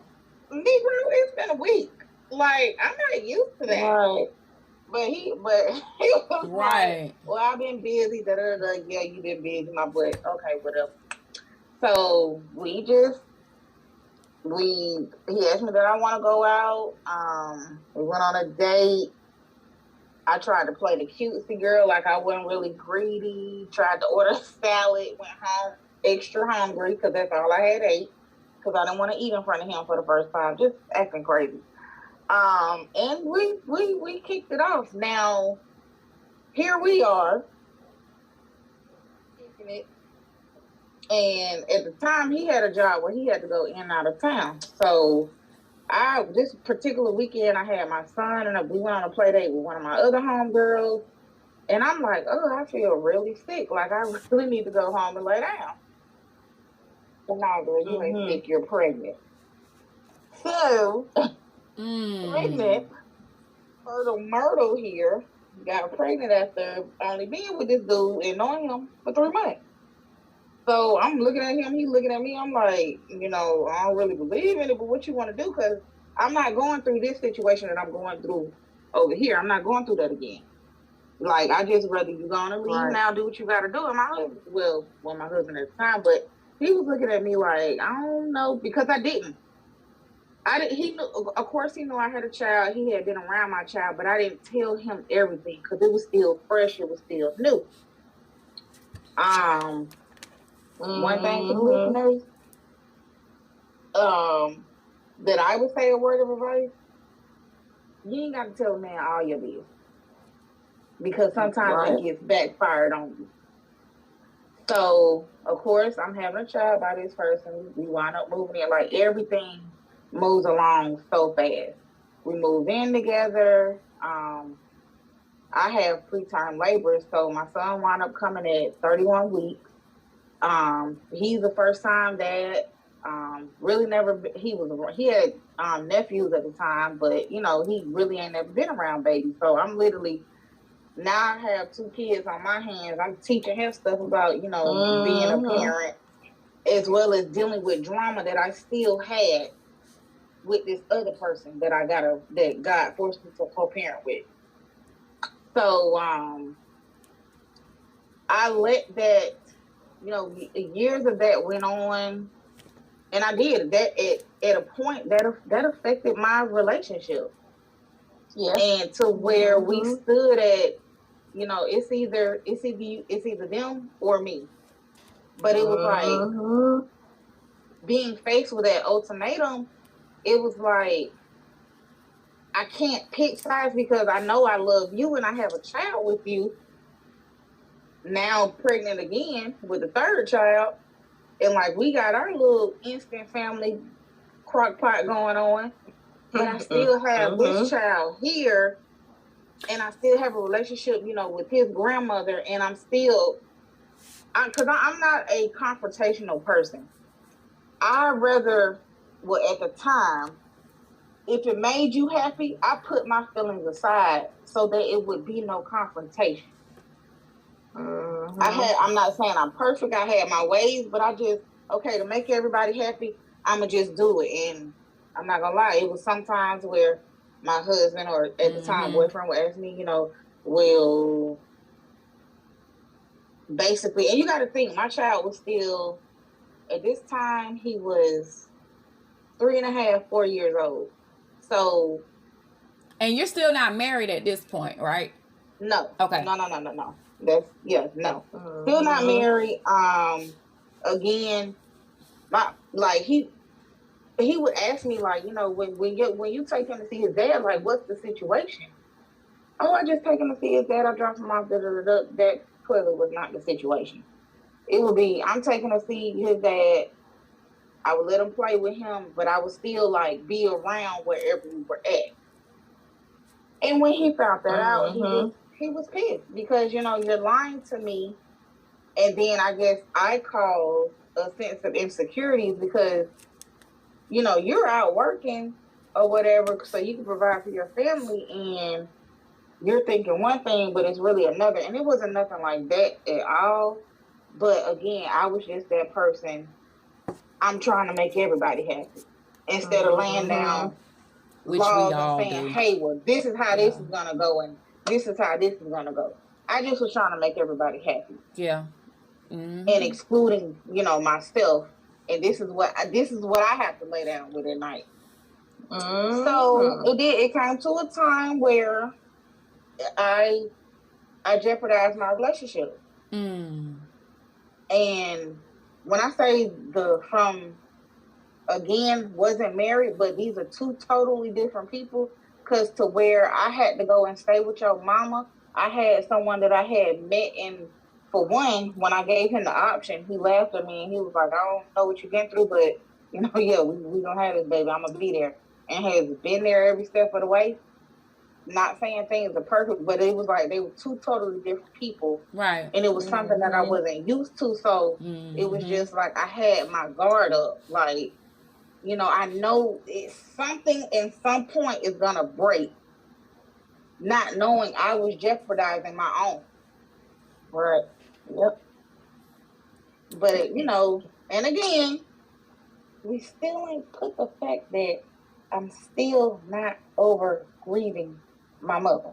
Negro, it's been a week. Like, I'm not used to that. Right. But he was Right. like, well, I've been busy. Da, da, da. Yeah, you been busy, my boy. Okay, whatever. So he asked me that I want to go out. We went on a date. I tried to play the cutesy girl, like I wasn't really greedy. Tried to order salad, went home extra hungry because that's all I had ate. Because I didn't want to eat in front of him for the first time, just acting crazy. And we kicked it off. Now, here we are, kicking it. And at the time, he had a job where he had to go in and out of town. So this particular weekend, I had my son, and we went on a play date with one of my other homegirls. And I'm like, oh, I feel really sick. Like, I really need to go home and lay down. But no, girl, you ain't sick. You're pregnant. So, pregnant, Myrtle Myrtle here got pregnant after only being with this dude and knowing him for 3 months. So I'm looking at him, he's looking at me. I'm like, I don't really believe in it, but what you want to do? Because I'm not going through this situation that I'm going through over here. I'm not going through that again. Like, I just rather you gonna leave now, do what you got to do. And my husband, my husband at the time, but he was looking at me like, I don't know, because I didn't. He knew, of course, he knew I had a child. He had been around my child, but I didn't tell him everything because it was still fresh. It was still new. One thing for the listeners, that I would say a word of advice: you ain't got to tell a man all your business because sometimes it gets backfired on you. So, of course, I'm having a child by this person. We wind up moving in. Like, everything moves along so fast. We move in together. I have preterm labor, so my son wound up coming at 31 weeks. He's the first time dad. Really never. He had nephews at the time, but he really ain't never been around babies. So I'm literally now I have 2 kids on my hands. I'm teaching him stuff about being a parent, as well as dealing with drama that I still had with this other person that God forced me to co-parent with. So I let that, years of that went on, and I did that at a point that affected my relationship. Yeah, and to where we stood at, it's either them or me. But it was like being faced with that ultimatum. It was like, I can't pick sides because I know I love you and I have a child with you. Now pregnant again with a 3rd child. And like, we got our little instant family crock pot going on. But I still have this child here. And I still have a relationship, with his grandmother. And I'm still, because I'm not a confrontational person. I'd rather, at the time, if it made you happy, I put my feelings aside so that it would be no confrontation. I'm not saying I'm perfect. I had my ways, but I just, to make everybody happy, I'ma just do it. And I'm not gonna lie, it was sometimes where my husband, or at the time boyfriend, would ask me, will basically, and you got to think, my child was still, at this time, he was 3.5, 4 years old. So, and you're still not married at this point, right? No. Okay. No. That's no. Still not married. Again, he would ask me, like, when you take him to see his dad, like, what's the situation? Oh, I just take him to see his dad. I dropped him off. That clearly was not the situation. It would be, I'm taking to see his dad. I would let him play with him, but I would still, like, be around wherever we were at. And when he found that out, he was pissed because, you're lying to me. And then I guess I caused a sense of insecurity because, you're out working or whatever so you can provide for your family, and you're thinking one thing, but it's really another. And it wasn't nothing like that at all. But again, I was just that person I'm trying to make everybody happy instead of laying down Which laws we all and saying, do. hey, well, this is how this is going to go and this is how this is going to go. I just was trying to make everybody happy. Yeah. And excluding, myself. And this is what I have to lay down with at night. So it came to a time where I jeopardized my relationship. And when I say wasn't married, but these are two totally different people, because to where I had to go and stay with your mama, I had someone that I had met, and for one, when I gave him the option, he laughed at me and he was like, I don't know what you've been through, but yeah, we gonna have this, baby. I'm gonna be there. And has been there every step of the way. Not saying things are perfect, but it was like they were two totally different people. Right. And it was something that I wasn't used to. So it was just like I had my guard up. Like, I know it's something in some point is going to break. Not knowing I was jeopardizing my own. Right. Yep. But, and again, we still ain't put the fact that I'm still not over grieving my mother.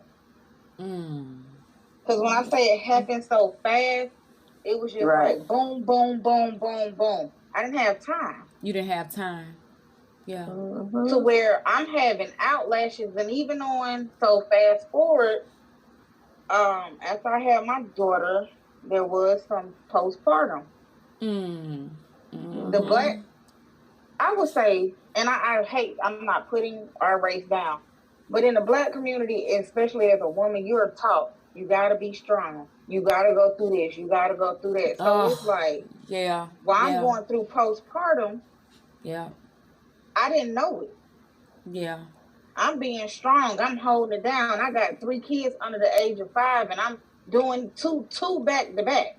Because when I say it happened so fast, it was just like boom, boom, boom, boom, boom. I didn't have time. You didn't have time. Yeah. To where I'm having outlashes, and even so fast forward, after I had my daughter, there was some postpartum. The black, I would say, and I'm not putting our race down, but in the black community, especially as a woman, you're taught you gotta be strong. You gotta go through this. You gotta go through that. So it's like, while I'm going through postpartum, I didn't know it. Yeah. I'm being strong. I'm holding it down. I got 3 kids under the age of 5, and I'm doing two back to back.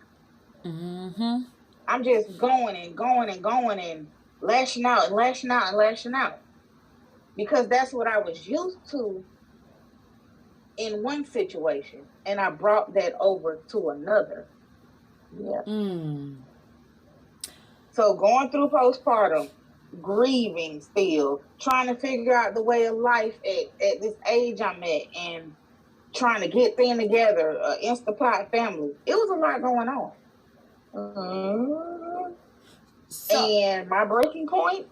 I'm just going and going and going and lashing out and lashing out and lashing out. Because that's what I was used to in one situation, and I brought that over to another. Yeah. So going through postpartum, grieving still, trying to figure out the way of life at this age I'm at, and trying to get things together, Instapot family. It was a lot going on. And my breaking point?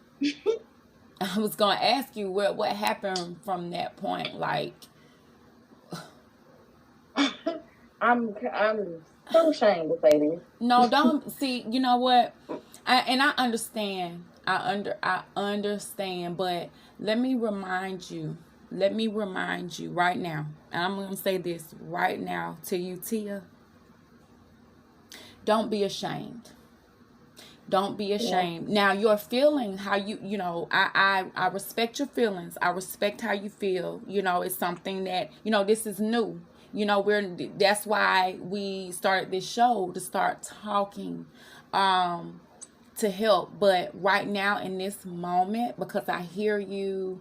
I was going to ask you what happened from that point. Like, I'm so ashamed to say this. No, don't. See, you know what? I understand. I understand, but let me remind you right now. And I'm going to say this right now to you, Tia. Don't be ashamed. Don't be ashamed. Now, your feeling, how I respect your feelings. I respect how you feel. It's something that, this is new. That's why we started this show, to start talking, to help. But right now in this moment, because I hear you're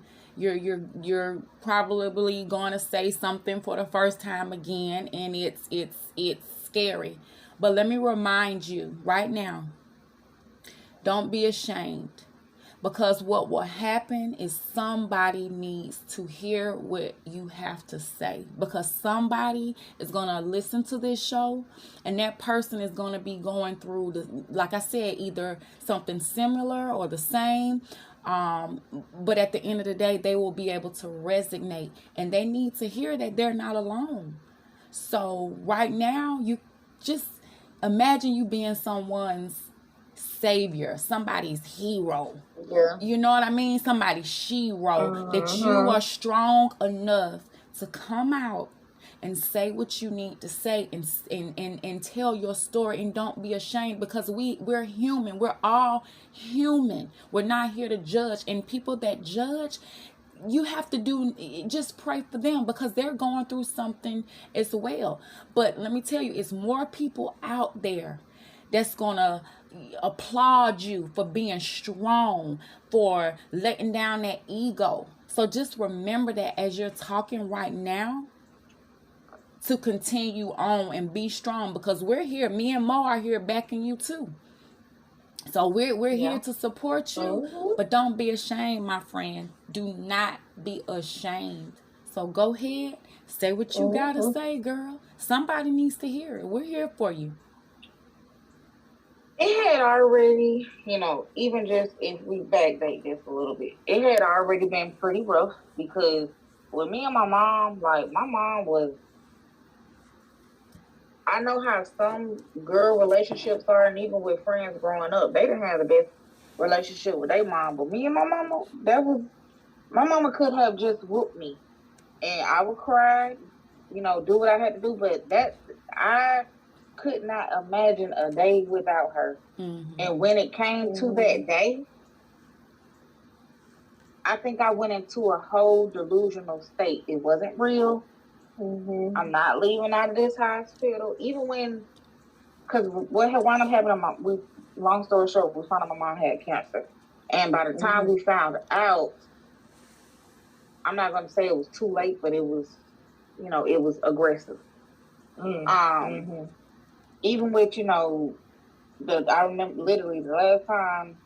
probably going to say something for the first time again, and it's scary. But let me remind you right now, don't be ashamed, because what will happen is somebody needs to hear what you have to say, because somebody is going to listen to this show, and that person is going to be going through, like I said, either something similar or the same. But at the end of the day, they will be able to resonate, and they need to hear that they're not alone. So right now, you just imagine you being someone's savior, somebody's hero. Yeah. You know what I mean? Somebody's shero. That you are strong enough to come out and say what you need to say, and tell your story, and don't be ashamed, because we're human. We're all human. We're not here to judge, and people that judge, you have to just pray for them, because they're going through something as well. But let me tell you, it's more people out there that's gonna applaud you for being strong, for letting down that ego. So just remember that as you're talking right now, to continue on and be strong, because we're here. Me and Mo are here backing you too. So we're Yeah. here to support you, Mhm. but don't be ashamed, my friend. Do not be ashamed. So go ahead, say what you gotta Mhm. say, girl. Somebody needs to hear it. We're here for you. It had already, even just if we backdate this a little bit, it had already been pretty rough because with me and my mom, like my mom was, I know how some girl relationships are, and even with friends growing up, they didn't have the best relationship with their mom. But me and my mama, my mama could have just whooped me, and I would cry, do what I had to do. But I could not imagine a day without her. Mm-hmm. And when it came to that day, I think I went into a whole delusional state. It wasn't real. Mhm. I'm not leaving out of this hospital. Even when, because what had wound up happening, long story short, we found out my mom had cancer. And by the time we found out, I'm not going to say it was too late, but it was, it was aggressive. Mhm. Even with, I remember literally the last time,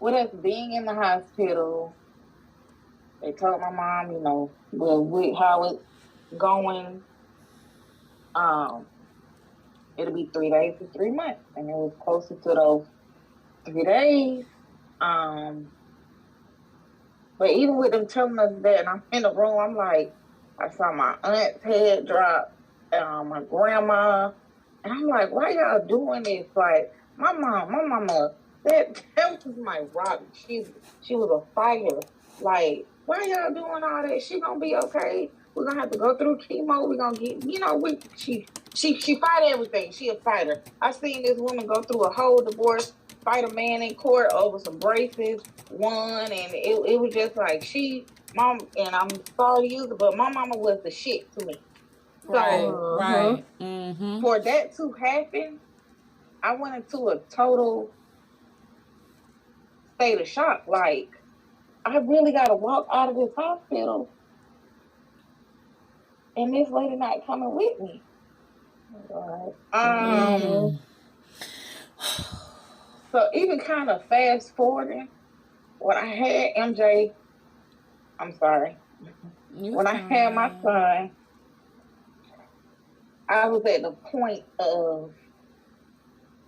with us being in the hospital, they told my mom, how it's going. Um, it'll be 3 days to 3 months, and it was closer to those 3 days. But even with them telling us that, and I'm in the room, I'm like, I saw my aunt's head drop, my grandma, and I'm like, why y'all doing this? Like, my mama, that was my rock. She was a fighter. Like, why y'all doing all that? She gonna be okay. We're gonna have to go through chemo. We're gonna get, she fight everything. She a fighter. I seen this woman go through a whole divorce, fight a man in court over some braces, won, and it was just like mom, and I'm sorry to use it, but my mama was the shit to me. Right, So right. Mm-hmm. for that to happen, I went into a total state of shock. Like, I really got to walk out of this hospital, and this lady not coming with me. Mm. So even kind of fast forwarding, when I had MJ, I'm sorry, when I had my son, I was at the point of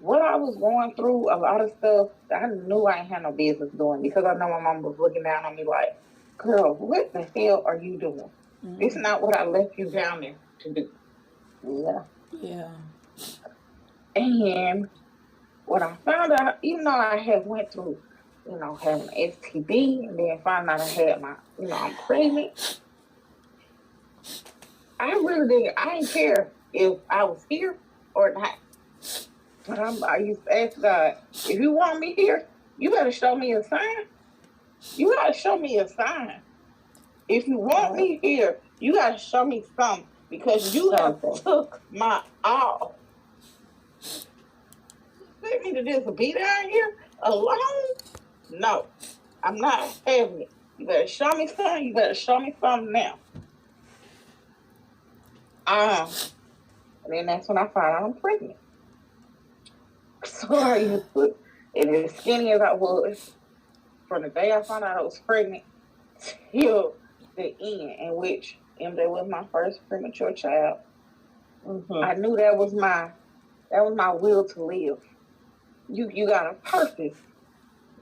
what I was going through, a lot of stuff I knew I ain't had no business doing because I know my mom was looking down on me like, girl, what the hell are you doing? It's not what I left you down there to do. Yeah. Yeah. And when I found out, even though I had went through, having an STD and then found out I had I'm pregnant, I didn't care if I was here or not. But I used to ask God, if you want me here, you better show me a sign. You gotta show me a sign. If you want me here, you gotta show me something because you have took my all. Expect me to just be down here alone? No, I'm not having it. You better show me something. You better show me something now. And then that's when I found out I'm pregnant. So I used to, and as skinny as I was, from the day I found out I was pregnant till the end, in which MJ was my first premature child. I knew that was my will to live. You got a purpose.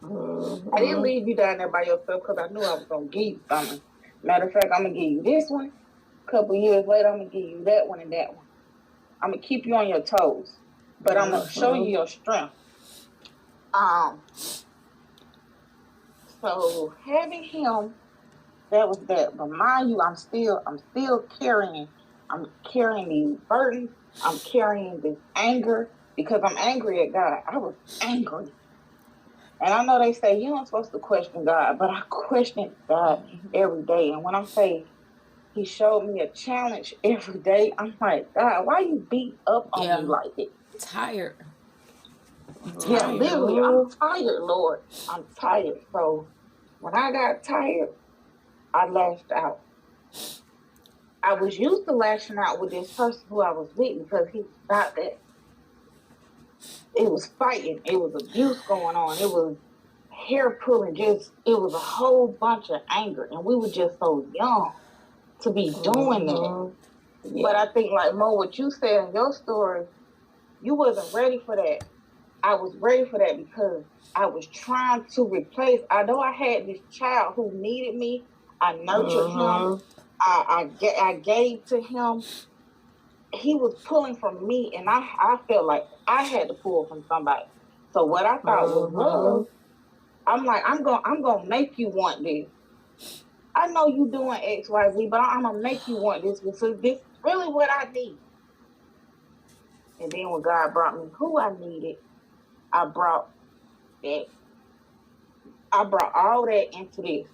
I didn't leave you down there by yourself because I knew I was gonna give you something. Matter of fact, I'm gonna give you this one. A couple years later, I'm gonna give you that one and that one. I'm gonna keep you on your toes, but I'm gonna show you your strength. So having him, that was that. But mind you, I'm still carrying. I'm carrying these burdens. I'm carrying this anger because I'm angry at God. I was angry. And I know they say you're not supposed to question God, but I question God every day. And when I say He showed me a challenge every day, I'm like, God, why you beat up on me like it? Tired. Yeah, literally, I'm tired, Lord. I'm tired. So when I got tired, I lashed out. I was used to lashing out with this person who I was with because he was not that. It was fighting. It was abuse going on. It was hair pulling. Just it was a whole bunch of anger, and we were just so young to be doing that. Yeah. But I think, like Mo, what you said in your story, you wasn't ready for that. I was ready for that because I was trying to replace. I know I had this child who needed me. I nurtured him. I gave to him. He was pulling from me, and I felt like I had to pull from somebody. So what I thought was love, I'm like, I'm gonna make you want this. I know you doing X, Y, Z, but I'm gonna make you want this because this is really what I need. And then when God brought me who I needed, I brought that. I brought all that into this,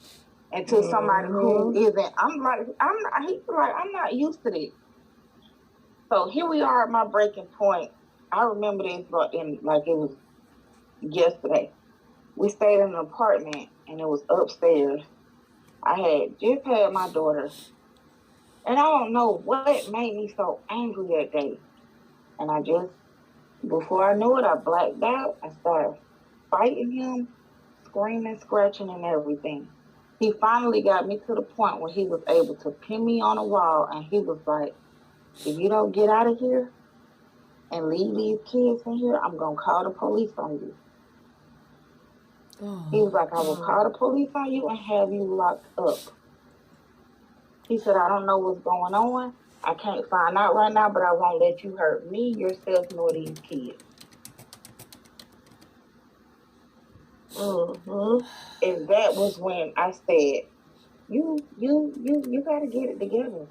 into somebody who isn't. I'm not used to this. So here we are at my breaking point. I remember this like it was yesterday. We stayed in an apartment and it was upstairs. I had just had my daughter, and I don't know what made me so angry that day. And I just, before I knew it, I blacked out. I started fighting him, screaming, scratching, and everything. He finally got me to the point where he was able to pin me on a wall, and he was like, if you don't get out of here and leave these kids in here, I'm going to call the police on you. He was like, I will call the police on you and have you locked up. He said, I don't know what's going on. I can't find out right now, but I won't let you hurt me, yourself, nor these kids. And that was when I said, you got to get it together.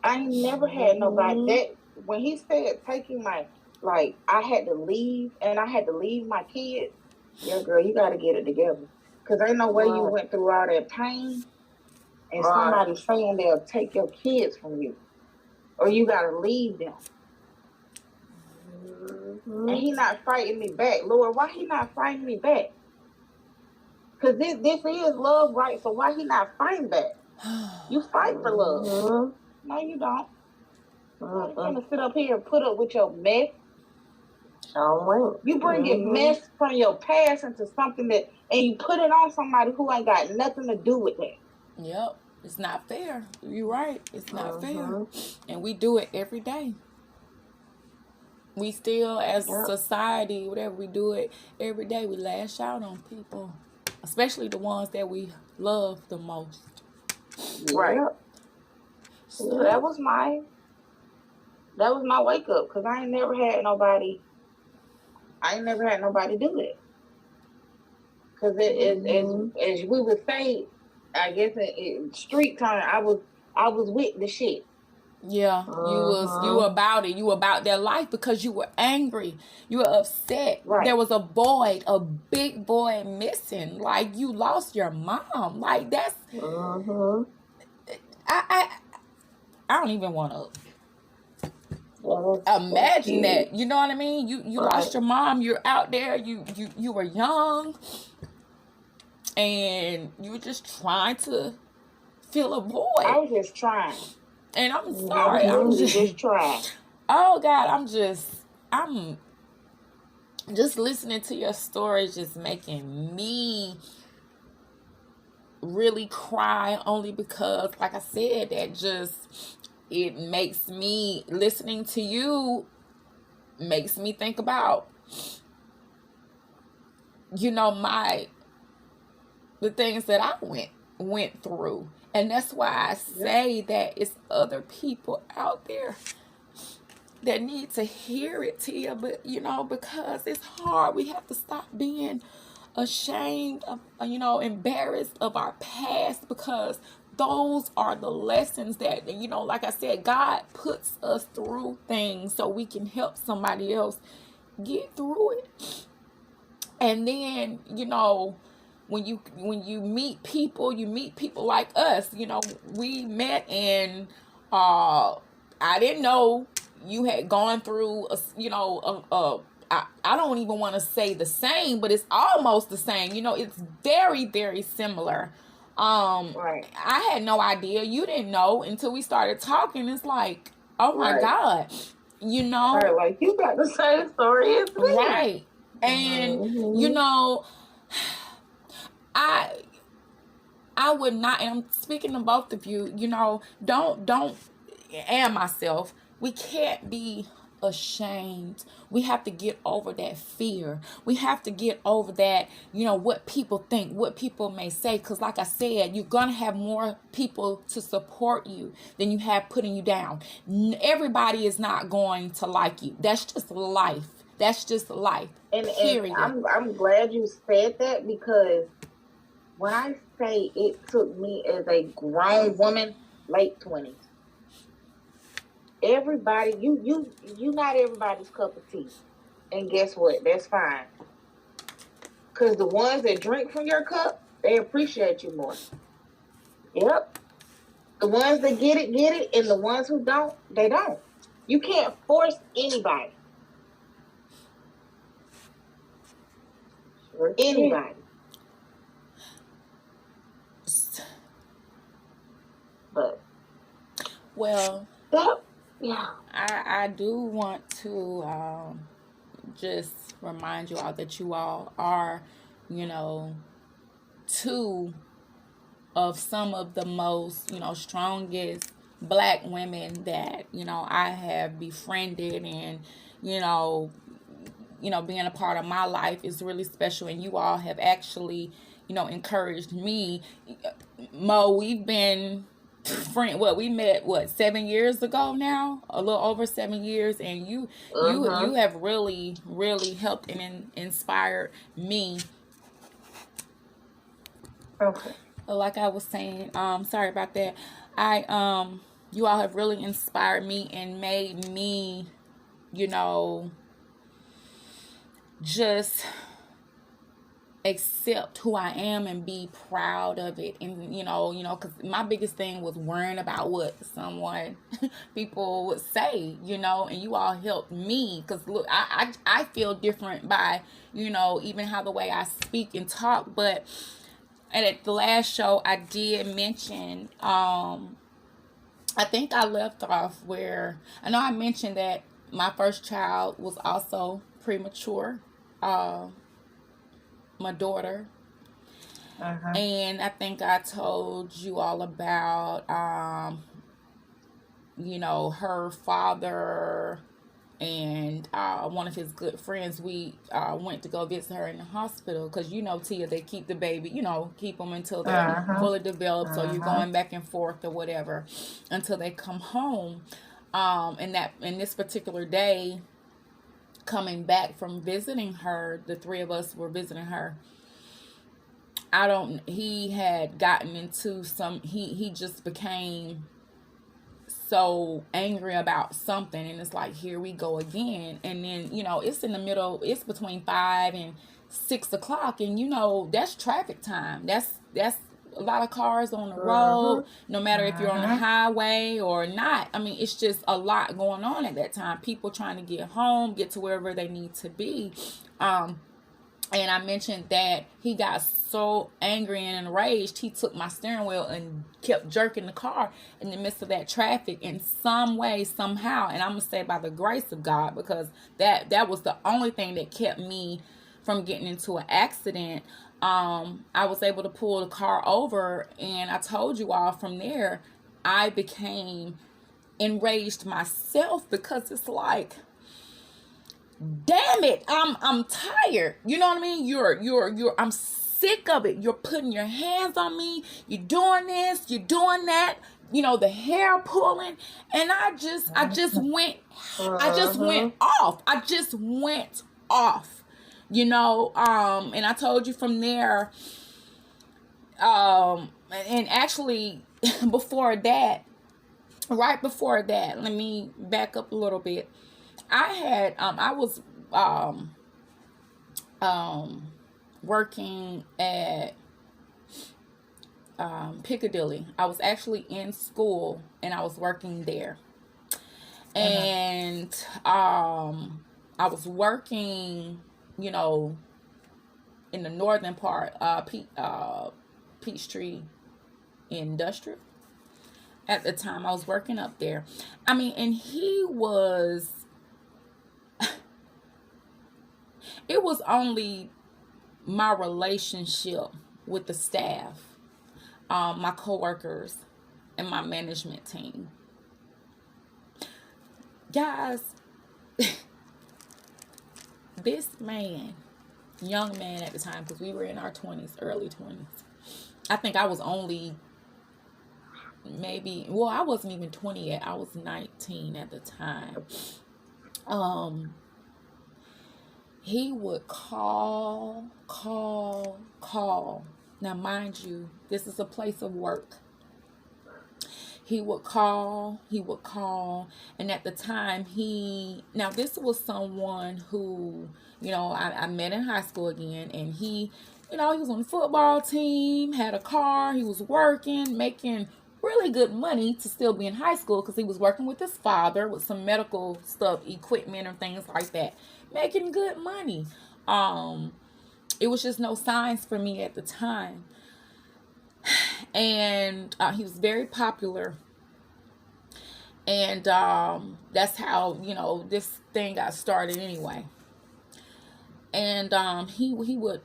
I ain't never had nobody that when he said taking my, like, I had to leave and I had to leave my kids. Yeah, girl, you got to get it together. Because ain't no way you went through all that pain and somebody saying they'll take your kids from you. Or you got to leave them. And he not fighting me back. Lord, why he not fighting me back? Because this is love, right? So why he not fighting back? You fight for love. No, you don't. You're going to sit up here and put up with your mess. You bring your mess from your past into something that, and you put it on somebody who ain't got nothing to do with it. Yep. It's not fair. You're right. It's not fair. And we do it every day. We still, as society, whatever, we do it every day. We lash out on people, especially the ones that we love the most. Right. So that was my wake up, because I ain't never had nobody do it. Because as we would say, I guess in street time, I was with the shit. Yeah, you were about it. You were about their life because you were angry. You were upset. Right. There was a big void missing. Like, you lost your mom. Like, that's I don't even want to imagine that. You know what I mean? You lost your mom. You're out there. You were young, and you were just trying to fill a void. I was just trying. And I'm sorry. I'm just trying. Oh God, I'm just listening to your story, just making me really cry, only because, like I said, it makes me, listening to you makes me think about, the things that I went through. And that's why I say that it's other people out there that need to hear it, Tia. But, because it's hard. We have to stop being ashamed of, embarrassed of our past, because those are the lessons that, like I said, God puts us through things so we can help somebody else get through it. And then, when you meet people like us, we met, and I didn't know you had gone through I don't even want to say the same, but it's almost the same. It's very, very similar. Right. I had no idea. You didn't know until we started talking. It's like, oh my God, you know, Right, like you got the same story as me. right. And you know, I would not, and I'm speaking to both of you, you know, don't, and myself, we can't be ashamed. We have to get over that fear. We have to get over that, you know, what people think, what people may say. Because like I said, you're going to have more people to support you than you have putting you down. Everybody is not going to like you. That's just life. That's just life. And Period. I'm glad you said that, because when I say it took me as a grown woman, late 20s, everybody, you not everybody's cup of tea. And guess what? That's fine. Because the ones that drink from your cup, they appreciate you more. Yep. The ones that get it, and the ones who don't, they don't. You can't force anybody. Anybody. But well, yeah. I do want to just remind you all that you all are, you know, two of some of the most, you know, strongest Black women that, you know, I have befriended, and, you know, being a part of my life is really special, and you all have actually, you know, encouraged me. Mo, we've been we met 7 years ago now, a little over 7 years, and you have really helped and inspired me. Okay. Like I was saying, sorry about that. You all have really inspired me and made me, you know, just accept who I am and be proud of it. And you know, because my biggest thing was worrying about what people would say, you know, and you all helped me, because look, I feel different by, you know, even how the way I speak and talk. But at the last show I did mention, I think I left off where I know I mentioned that my first child was also premature. My daughter. And I think I told you all about, you know, her father and one of his good friends. We went to go visit her in the hospital, because, you know, Tia, they keep the baby, you know, keep them until they're fully developed. So you're going back and forth or whatever until they come home. And this particular day, coming back from visiting her, the three of us were visiting her. He had gotten into he just became so angry about something, and it's like, here we go again. And then, you know, it's in the middle, it's between 5 and 6 o'clock, and you know, that's traffic time. That's a lot of cars on the road, no matter if you're on the highway or not. I mean, it's just a lot going on at that time. People trying to get home, get to wherever they need to be. And I mentioned that he got so angry and enraged, he took my steering wheel and kept jerking the car in the midst of that traffic in some way, somehow. And I'm going to say by the grace of God, because that was the only thing that kept me from getting into an accident. I was able to pull the car over, and I told you all from there, I became enraged myself, because it's like, damn it, I'm tired. You know what I mean? I'm sick of it. You're putting your hands on me. You're doing this, you're doing that. You know, the hair pulling, and I just went off. I just went off. You know, and I told you from there, and actually before that, right before that, let me back up a little bit. I was working at Piccadilly. I was actually in school, and I was working there. And I was working, you know, in the northern part, Peachtree Industrial. At the time, I was working up there. I mean, and he was it was only my relationship with the staff, my coworkers, and my management team. Guys, this man, young man at the time, because we were in our 20s, early 20s. I think I was only maybe, well, I wasn't even 20 yet. I was 19 at the time. He would call. Now, mind you, this is a place of work. He would call, and at the time now this was someone who, I met in high school again, and he was on the football team, had a car, he was working, making really good money to still be in high school, because he was working with his father with some medical stuff, equipment and things like that, making good money. It was just no signs for me at the time. And he was very popular, and that's how this thing got started anyway. And he would,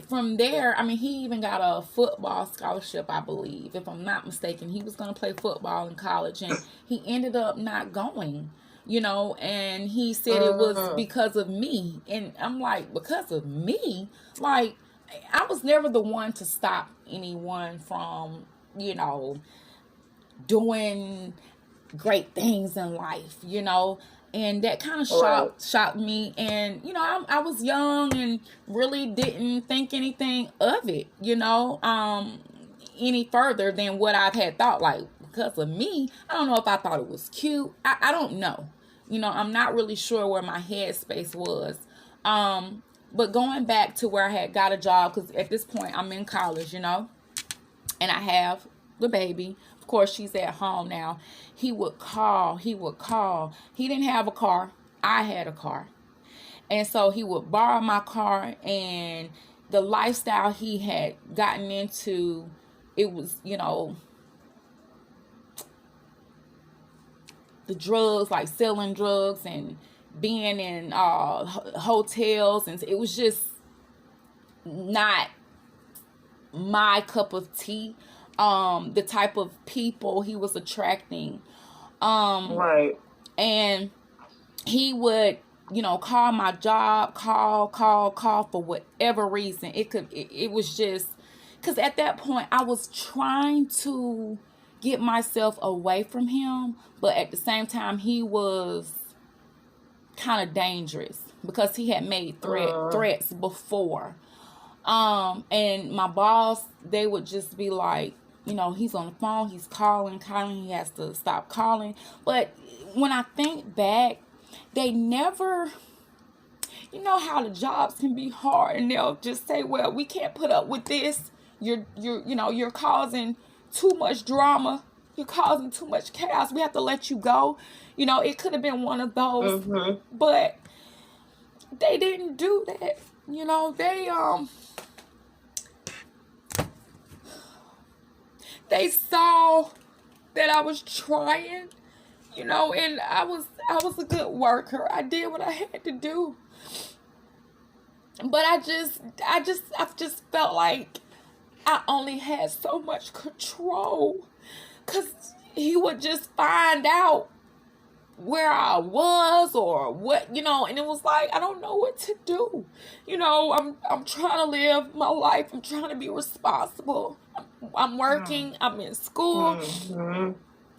from there, I mean, he even got a football scholarship, I believe, if I'm not mistaken. He was going to play football in college, and he ended up not going, and he said it was because of me. And I'm like, because of me? Like, I was never the one to stop anyone from, doing great things in life, and that kind of shocked me. And, I was young and really didn't think anything of it, any further than what I've had thought. Like, because of me, I don't know if I thought it was cute. I don't know. I'm not really sure where my headspace was. But going back to where I had got a job, because at this point I'm in college, and I have the baby. Of course, she's at home now. He would call. He didn't have a car. I had a car. And so he would borrow my car, and the lifestyle he had gotten into, it was, the drugs, like selling drugs and being in hotels, and it was just not my cup of tea. The type of people he was attracting, right. And he would, call my job, call for whatever reason. It was just because at that point I was trying to get myself away from him, but at the same time he was kind of dangerous because he had made threats before. And my boss, they would just be like, he's on the phone, he's calling, he has to stop calling. But when I think back, they never, how the jobs can be hard, and they'll just say, well, we can't put up with this. You're causing too much drama. You're causing too much chaos. We have to let you go. It could have been one of those, but they didn't do that. They saw that I was trying, and I was a good worker. I did what I had to do. But I just felt like I only had so much control, because he would just find out where I was or what, and it was like, I don't know what to do. I'm trying to live my life. I'm trying to be responsible. I'm working. I'm in school.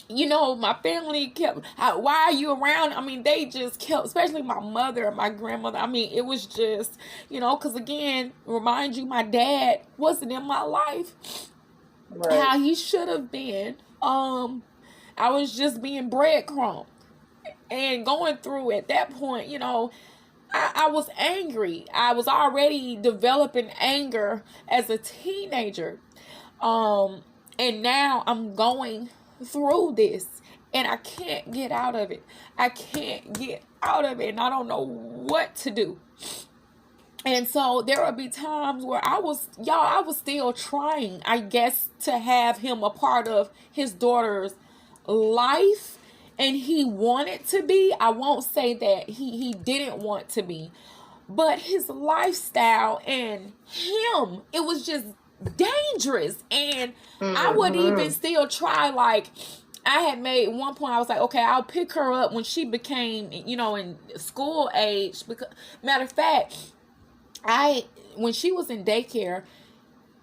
My family kept, why are you around? I mean, they just kept, especially my mother and my grandmother. I mean, it was just, because again, remind you, my dad wasn't in my life how he should have been. I was just being breadcrumbed and going through at that point, I was angry. I was already developing anger as a teenager. And now I'm going through this, and I can't get out of it. And I don't know what to do. And so there would be times where I was still trying, I guess, to have him a part of his daughter's life. And he wanted to be. I won't say that he didn't want to be. But his lifestyle and him, it was just dangerous. And I would even still try, like, I had made one point, I was like, okay, I'll pick her up when she became, in school age. Because, matter of fact, when she was in daycare,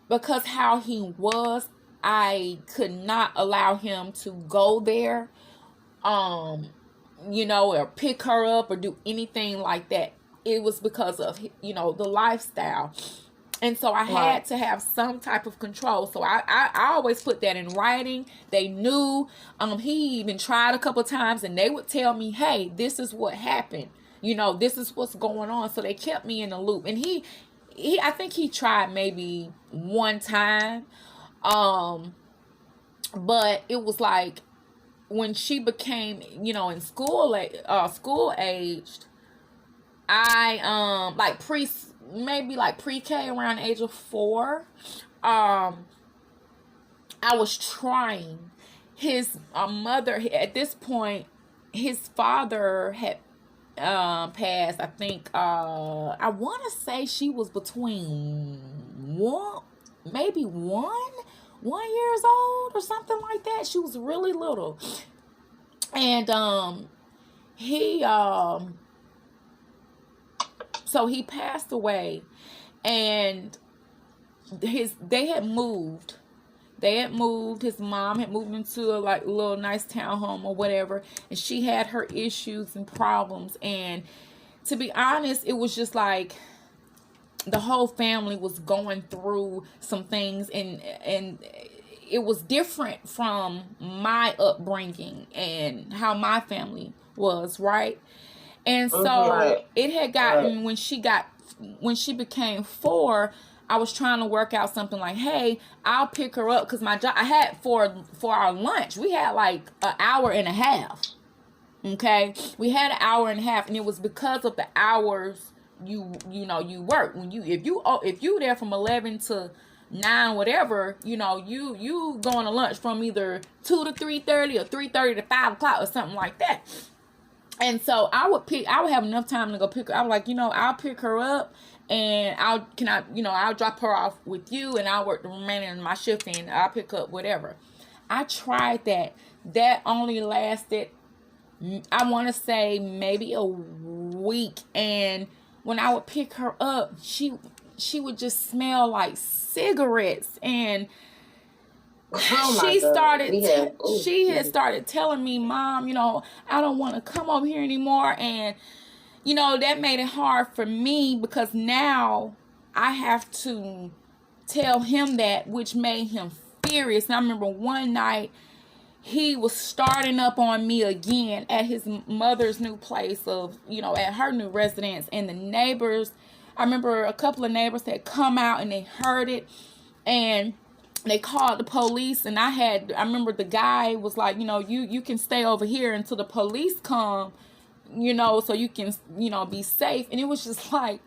because how he was, I could not allow him to go there, or pick her up or do anything like that. It was because of, the lifestyle. And so I had to have some type of control. So I always put that in writing. They knew. He even tried a couple times, and they would tell me, hey, this is what happened. This is what's going on. So they kept me in the loop. And he I think he tried maybe one time. But it was like when she became, in school aged, I like pre-K around the age of 4. I was trying. His mother, at this point, his father had passed. I think I want to say she was between 1 years old or something like that. She was really little. And he so he passed away, and they had moved. His mom had moved into a little nice townhome or whatever, and she had her issues and problems. And to be honest, it was just like the whole family was going through some things, and it was different from my upbringing and how my family was, right? And so it had gotten, when she became 4, I was trying to work out something like, hey, I'll pick her up, because my job, I had for our lunch, we had like an hour and a half. Okay, we had an hour and a half, and it was because of the hours you work. If you there from 11 to 9, whatever, you going to lunch from either 2 to 3:30 or 3:30 to 5 o'clock or something like that. And so I would have enough time to go pick her. I was like, I'll pick her up, and I'll drop her off with you, and I'll work the remaining of my shift, and I'll pick up whatever. I tried that. That only lasted, I want to say, maybe a week. And when I would pick her up, she would just smell like cigarettes. And she had started telling me, Mom, I don't want to come over here anymore. And that made it hard for me, because now I have to tell him that, which made him furious. And I remember one night he was starting up on me again at his mother's new place at her new residence. And the neighbors, I remember a couple of neighbors had come out and they heard it, and they called the police. And I remember the guy was like, you can stay over here until the police come, so you can, be safe. And it was just like,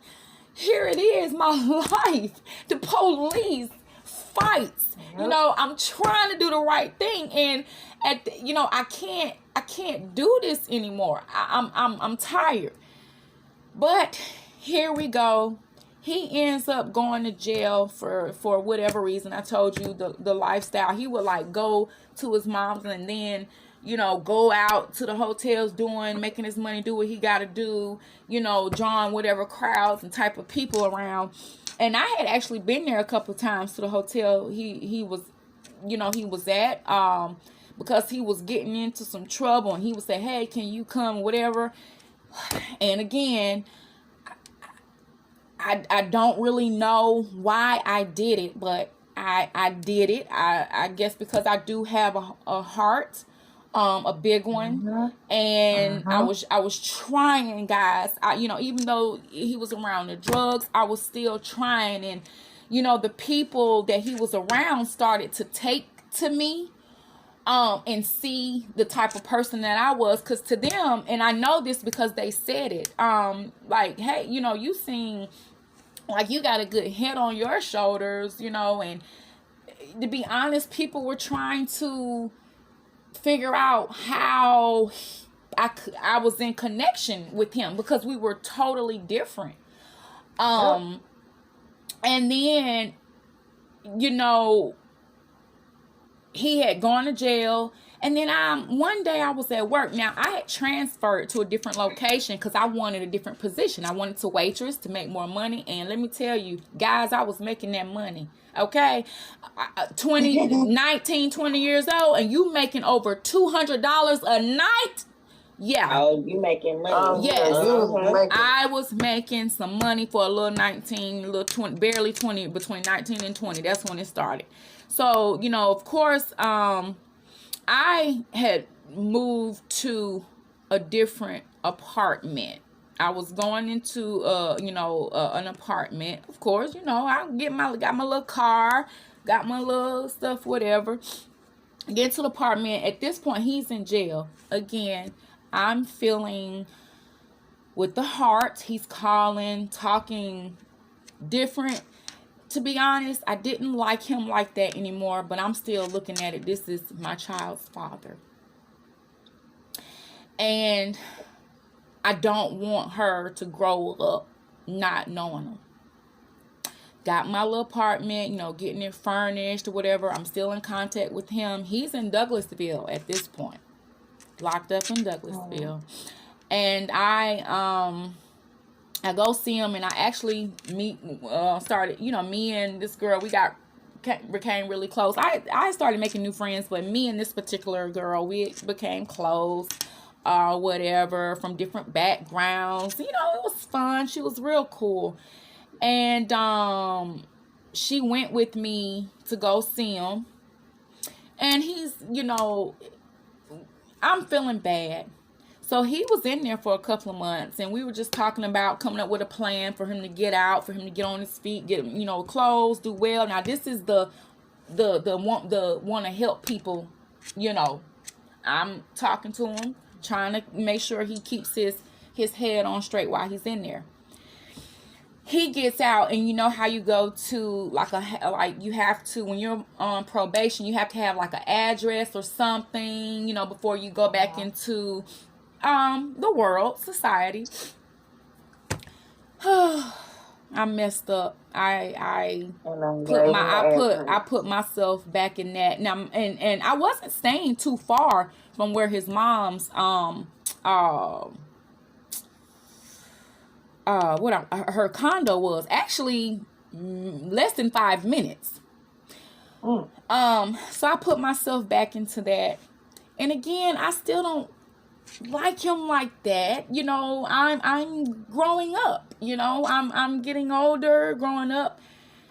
here it is, my life. The police fights. Yep. I'm trying to do the right thing, and I can't do this anymore. I'm tired. But here we go. He ends up going to jail for whatever reason. I told you the lifestyle. He would go to his mom's, and then go out to the hotels making his money, do what he got to do, drawing whatever crowds and type of people around. And I had actually been there a couple of times to the hotel he was at, because he was getting into some trouble, and he would say, hey, can you come, whatever. And again, I don't really know why I did it, but I did it. I guess because I do have a heart, a big one. And I was trying, guys. Even though he was around the drugs, I was still trying. And the people that he was around started to take to me, and see the type of person that I was. Because to them, and I know this because they said it, like, hey, you seem like you got a good head on your shoulders, and to be honest, people were trying to figure out how I was in connection with him, because we were totally different. And then, you know, he had gone to jail. And then one day I was at work. Now, I had transferred to a different location because I wanted a different position. I wanted to waitress to make more money. And let me tell you, guys, I was making that money. Okay? 19, 20 years old, and you making over $200 a night? Yeah. Oh, you making money. Yes. I was making some money for a little 19, little 20, barely 20, between 19 and 20. That's when it started. So, you know, of course, I had moved to a different apartment. I was going into, an apartment. Of course, you know, got my little car, got my little stuff, whatever. Get to the apartment. At this point, he's in jail. Again, I'm feeling with the heart. He's calling, talking different. To be honest, I didn't like him like that anymore, but I'm still looking at it. This is my child's father. And I don't want her to grow up not knowing him. Got my little apartment, you know, getting it furnished or whatever. I'm still in contact with him. He's in Douglasville at this point. Locked up in Douglasville. And I go see him, and I actually started, you know, me and this girl, became really close. I started making new friends, but me and this particular girl, we became close, whatever, from different backgrounds. You know, it was fun. She was real cool. And she went with me to go see him. And he's, you know, I'm feeling bad. So he was in there for a couple of months, and we were just talking about coming up with a plan for him to get out, for him to get on his feet, get, you know, clothes, do well. Now this is the want to help people, you know. I'm talking to him, trying to make sure he keeps his head on straight while he's in there. He gets out, and you know how you go to you have to, when you're on probation, you have to have like an address or something, you know, before you go back into the world, society. I messed up. I put myself back in that. Now, and I wasn't staying too far from where his mom's her condo was. Actually, less than 5 minutes. So I put myself back into that. And again, I still don't like him like that. You know, I'm growing up. You know, I'm getting older, growing up.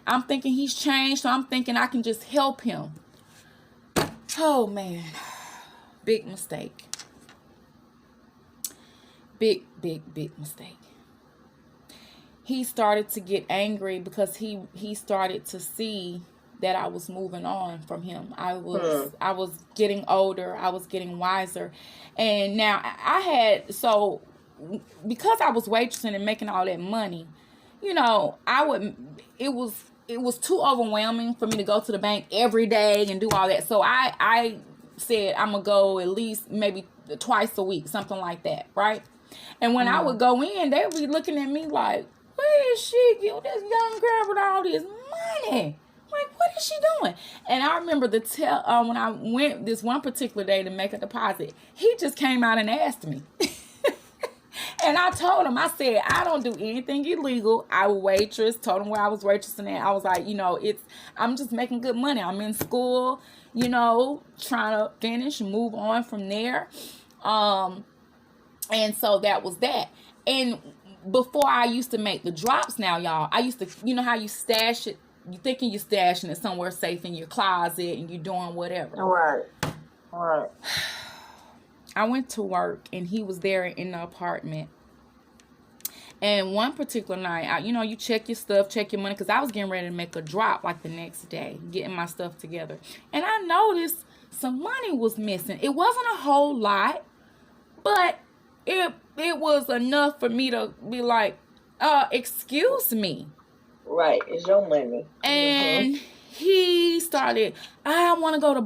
I'm thinking he's changed, so I'm thinking I can just help him. Oh man, big mistake. Big mistake. He started to get angry because he started to see that I was moving on from him. I was getting older. I was getting wiser. And now because I was waitressing and making all that money, you know, it was too overwhelming for me to go to the bank every day and do all that. So I said I'm going to go at least maybe twice a week, something like that, right? And when I would go in, they would be looking at me like, where is she? You this young girl with all this money. Like, what is she doing? And I remember when I went this one particular day to make a deposit, he just came out and asked me. And I told him, I said, I don't do anything illegal. I waitress, told him where I was waitressing at. I was like, you know, I'm just making good money. I'm in school, you know, trying to finish and move on from there. And so that was that. And before I used to make the drops now, y'all, I used to, you know how you stash it? You thinking you're stashing it somewhere safe in your closet and you're doing whatever. All right. I went to work and he was there in the apartment. And one particular night, you check your stuff, check your money, because I was getting ready to make a drop like the next day, getting my stuff together. And I noticed some money was missing. It wasn't a whole lot, but it was enough for me to be like, excuse me. Right, it's your money. And he started, I want to go to,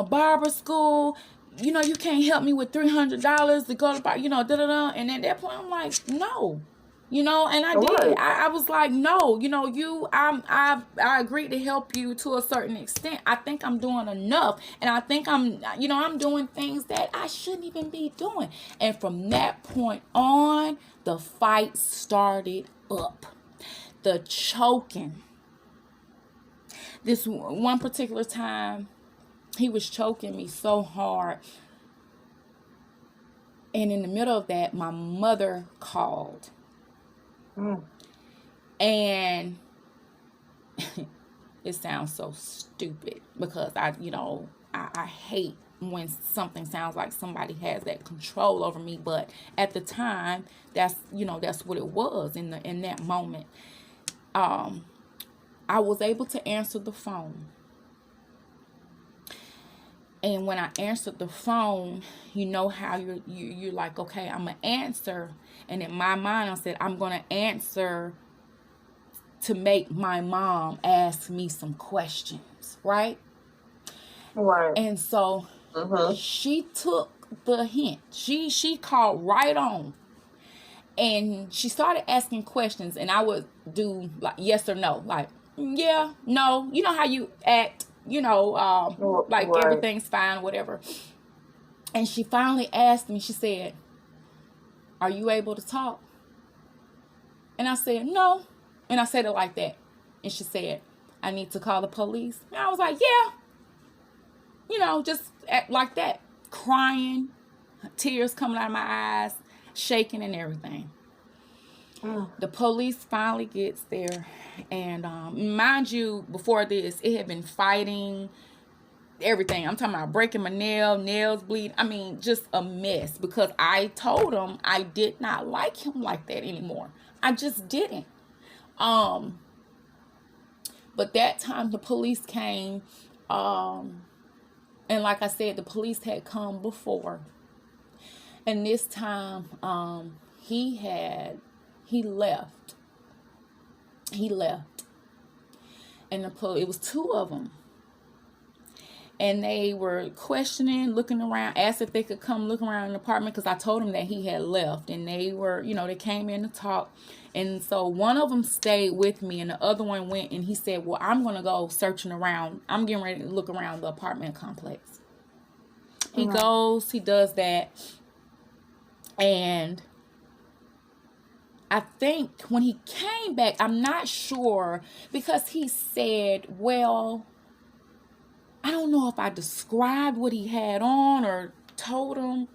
barber school. You can't help me with $300 to go to, and at that point I'm like, no, You know, and I did. Right. I was like, no, you know, I agreed to help you to a certain extent. I think I'm doing enough, and I think I'm doing things that I shouldn't even be doing. And from that point on, the fight started up, the choking. This one particular time, he was choking me so hard, and in the middle of that, my mother called. And it sounds so stupid because I hate when something sounds like somebody has that control over me, but at the time, that's what it was in that moment. I was able to answer the phone. And when I answered the phone, you know how you're like, okay, I'm gonna answer. And in my mind, I said, I'm gonna answer to make my mom ask me some questions, right? Right. And so she took the hint. She called right on, and she started asking questions, and I would do like yes or no, like yeah, no. You know how you act, like Right. everything's fine, whatever. And she finally asked me. She said, "Are you able to talk?" And I said, "No." And I said it like that. And she said, "I need to call the police." And I was like, "Yeah." Just act like that. Crying, tears coming out of my eyes, shaking and everything. The police finally gets there. And mind you, before this, it had been fighting, everything. I'm talking about breaking my nails bleed. I mean, just a mess. Because I told him I did not like him like that anymore. I just didn't. But that time the police came, and like I said, the police had come before. And this time, he left. He left. And it was two of them. And they were questioning, looking around, asked if they could come look around the apartment because I told them that he had left. And they were, they came in to talk. And so one of them stayed with me and the other one went and he said, well, I'm going to go searching around. I'm getting ready to look around the apartment complex. He goes, he does that. And I think when he came back, I'm not sure because he said, well, I don't know if I described what he had on or told him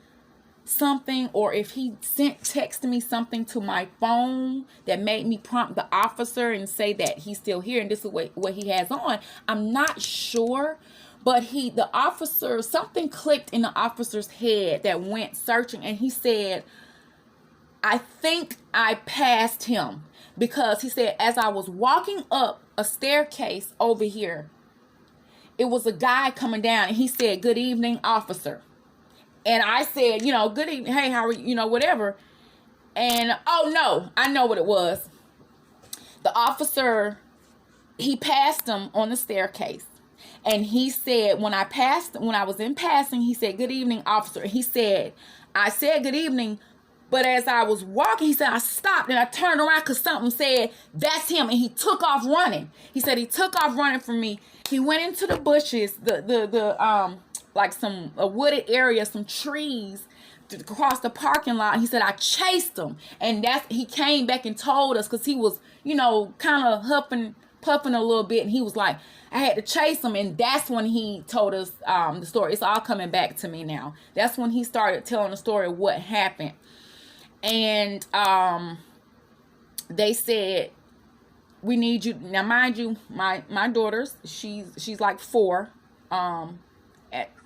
something, or if he texted me something to my phone that made me prompt the officer and say that he's still here and this is what he has on. I'm not sure, but the officer, something clicked in the officer's head that went searching, and he said, I think I passed him, because he said, as I was walking up a staircase over here, it was a guy coming down and he said, good evening, officer. And I said, good evening. Hey, how are you? Whatever. And, oh no, I know what it was. The officer, he passed him on the staircase. And he said, when I was in passing, he said, good evening, officer. He said, I said good evening. But as I was walking, he said, I stopped and I turned around because something said, that's him. And he took off running. He said he took off running from me. He went into the bushes, like a wooded area, some trees across the parking lot. He said, I chased him. And he came back and told us because he was, kind of puffing a little bit. And he was like, I had to chase him. And that's when he told us the story. It's all coming back to me now. That's when he started telling the story of what happened. And they said, we need you. Now, mind you, my daughter's, she's like 4.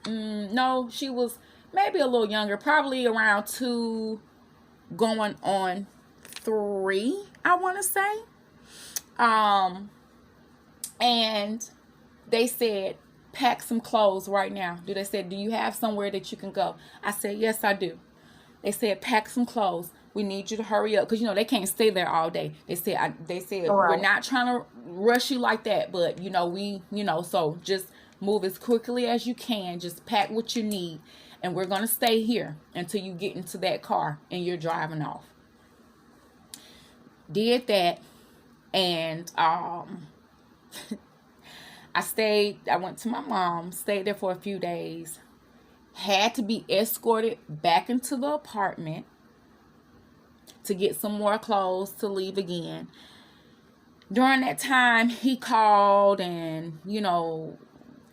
No, she was maybe a little younger, probably around 2 going on 3, I want to say. And they said, pack some clothes right now. They said, do you have somewhere that you can go? I said, yes, I do. They said, pack some clothes. We need you to hurry up. Because, they can't stay there all day. They said, right. We're not trying to rush you like that. But, so just move as quickly as you can. Just pack what you need. And we're going to stay here until you get into that car and you're driving off. Did that, and I went to my mom, stayed there for a few days, had to be escorted back into the apartment to get some more clothes to leave again. During that time, he called, and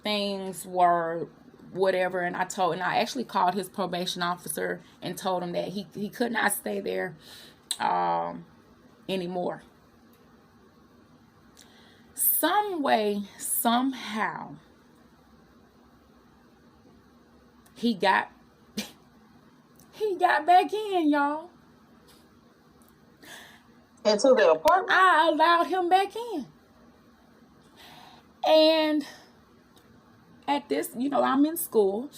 things were whatever, and I actually called his probation officer and told him that he could not stay there anymore. Some way, somehow, he got back in, y'all. Into the apartment? I allowed him back in. And at this, I'm in school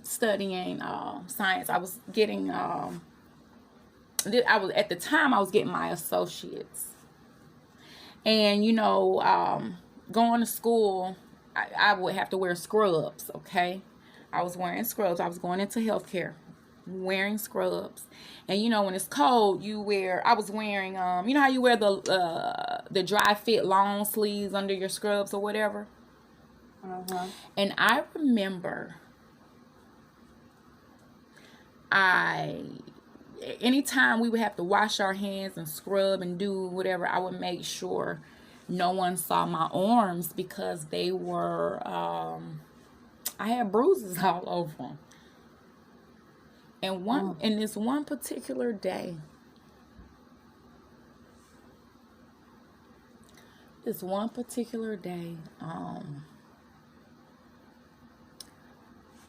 studying science. I was getting at the time I was getting my associates. And going to school, I would have to wear scrubs, okay? I was wearing scrubs. I was going into healthcare, wearing scrubs. And when it's cold, I was wearing how you wear the dry fit long sleeves under your scrubs or whatever. Uh-huh. And I remember anytime we would have to wash our hands and scrub and do whatever, I would make sure no one saw my arms, because they were I had bruises all over them. And in this one particular day,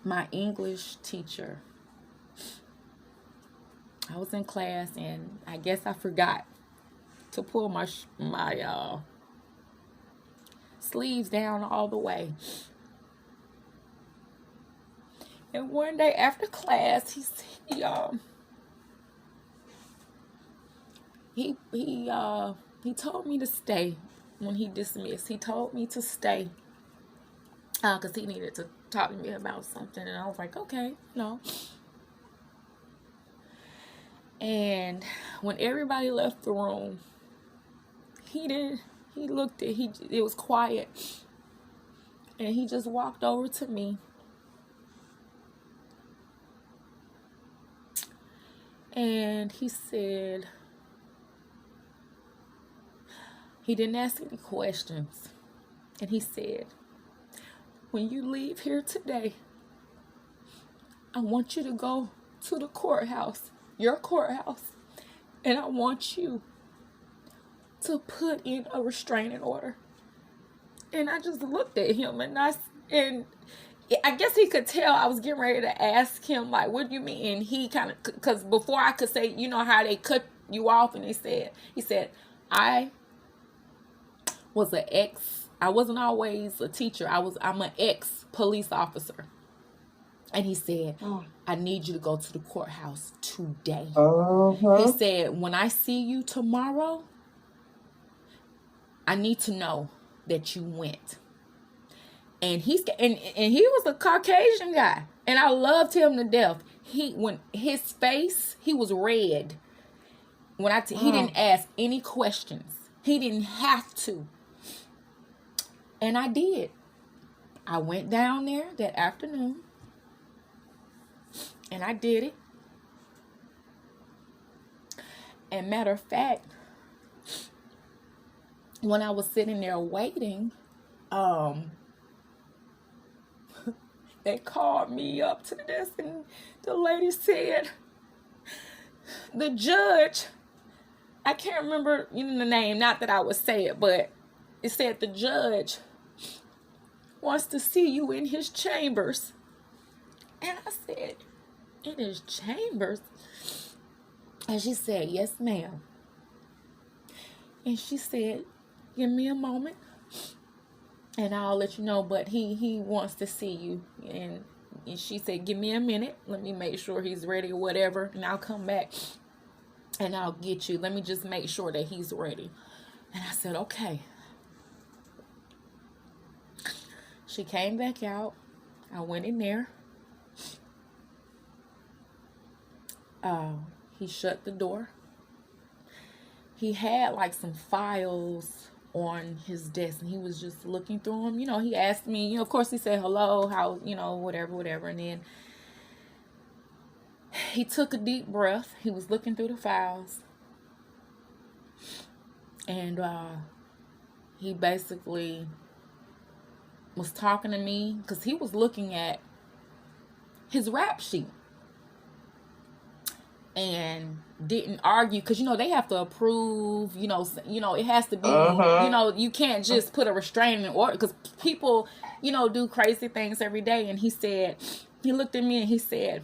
my English teacher, I was in class, and I guess I forgot to pull my sleeves down all the way. And one day after class, he told me to stay when he dismissed. He told me to stay because he needed to talk to me about something, and I was like, okay, no. And when everybody left the room, it was quiet, and he just walked over to me. And he said, he didn't ask any questions. And he said, when you leave here today, I want you to go to the courthouse, your courthouse, and I want you to put in a restraining order. And I just looked at him, and I guess he could tell I was getting ready to ask him, like, what do you mean? And he kind of, because before I could say, how they cut you off, and he said, I wasn't always a teacher. I'm an ex-police officer. And he said, I need you to go to the courthouse today. Uh-huh. He said, when I see you tomorrow, I need to know that you went. And he was a Caucasian guy, and I loved him to death. When his face, he was red. He didn't ask any questions. He didn't have to. And I did. I went down there that afternoon, and I did it. And matter of fact, when I was sitting there waiting, they called me up to the desk, and the lady said, the judge, I can't remember the name, not that I would say it, but it said the judge wants to see you in his chambers. And I said, in his chambers? And she said, yes, ma'am. And she said, give me a moment, and I'll let you know, but he wants to see you. And she said, give me a minute. Let me make sure he's ready or whatever, and I'll come back and I'll get you. Let me just make sure that he's ready. And I said, okay. She came back out. I went in there. He shut the door. He had like some files on his desk and he was just looking through them. He asked me, of course he said hello, how, whatever. And then he took a deep breath. He was looking through the files. And he basically was talking to me because he was looking at his rap sheet. And didn't argue because they have to approve. It has to be. You can't just put a restraining order because people, do crazy things every day. And he looked at me and he said,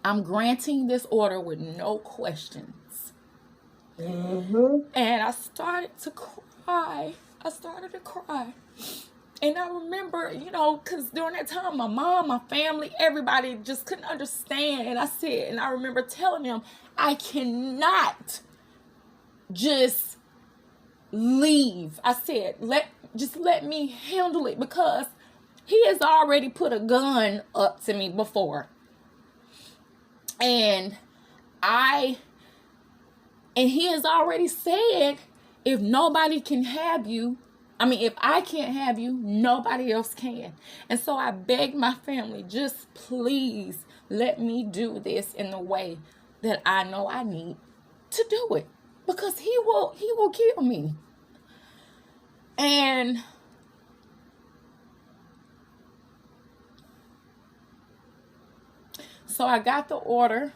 "I'm granting this order with no questions." And I started to cry. And I remember, because during that time, my mom, my family, everybody just couldn't understand. And I remember telling them, I cannot just leave. I said, let me handle it because he has already put a gun up to me before. And he has already said, if nobody can have you, if I can't have you, nobody else can. And so I begged my family, just please let me do this in the way that I know I need to do it. Because he will kill me. And so I got the order.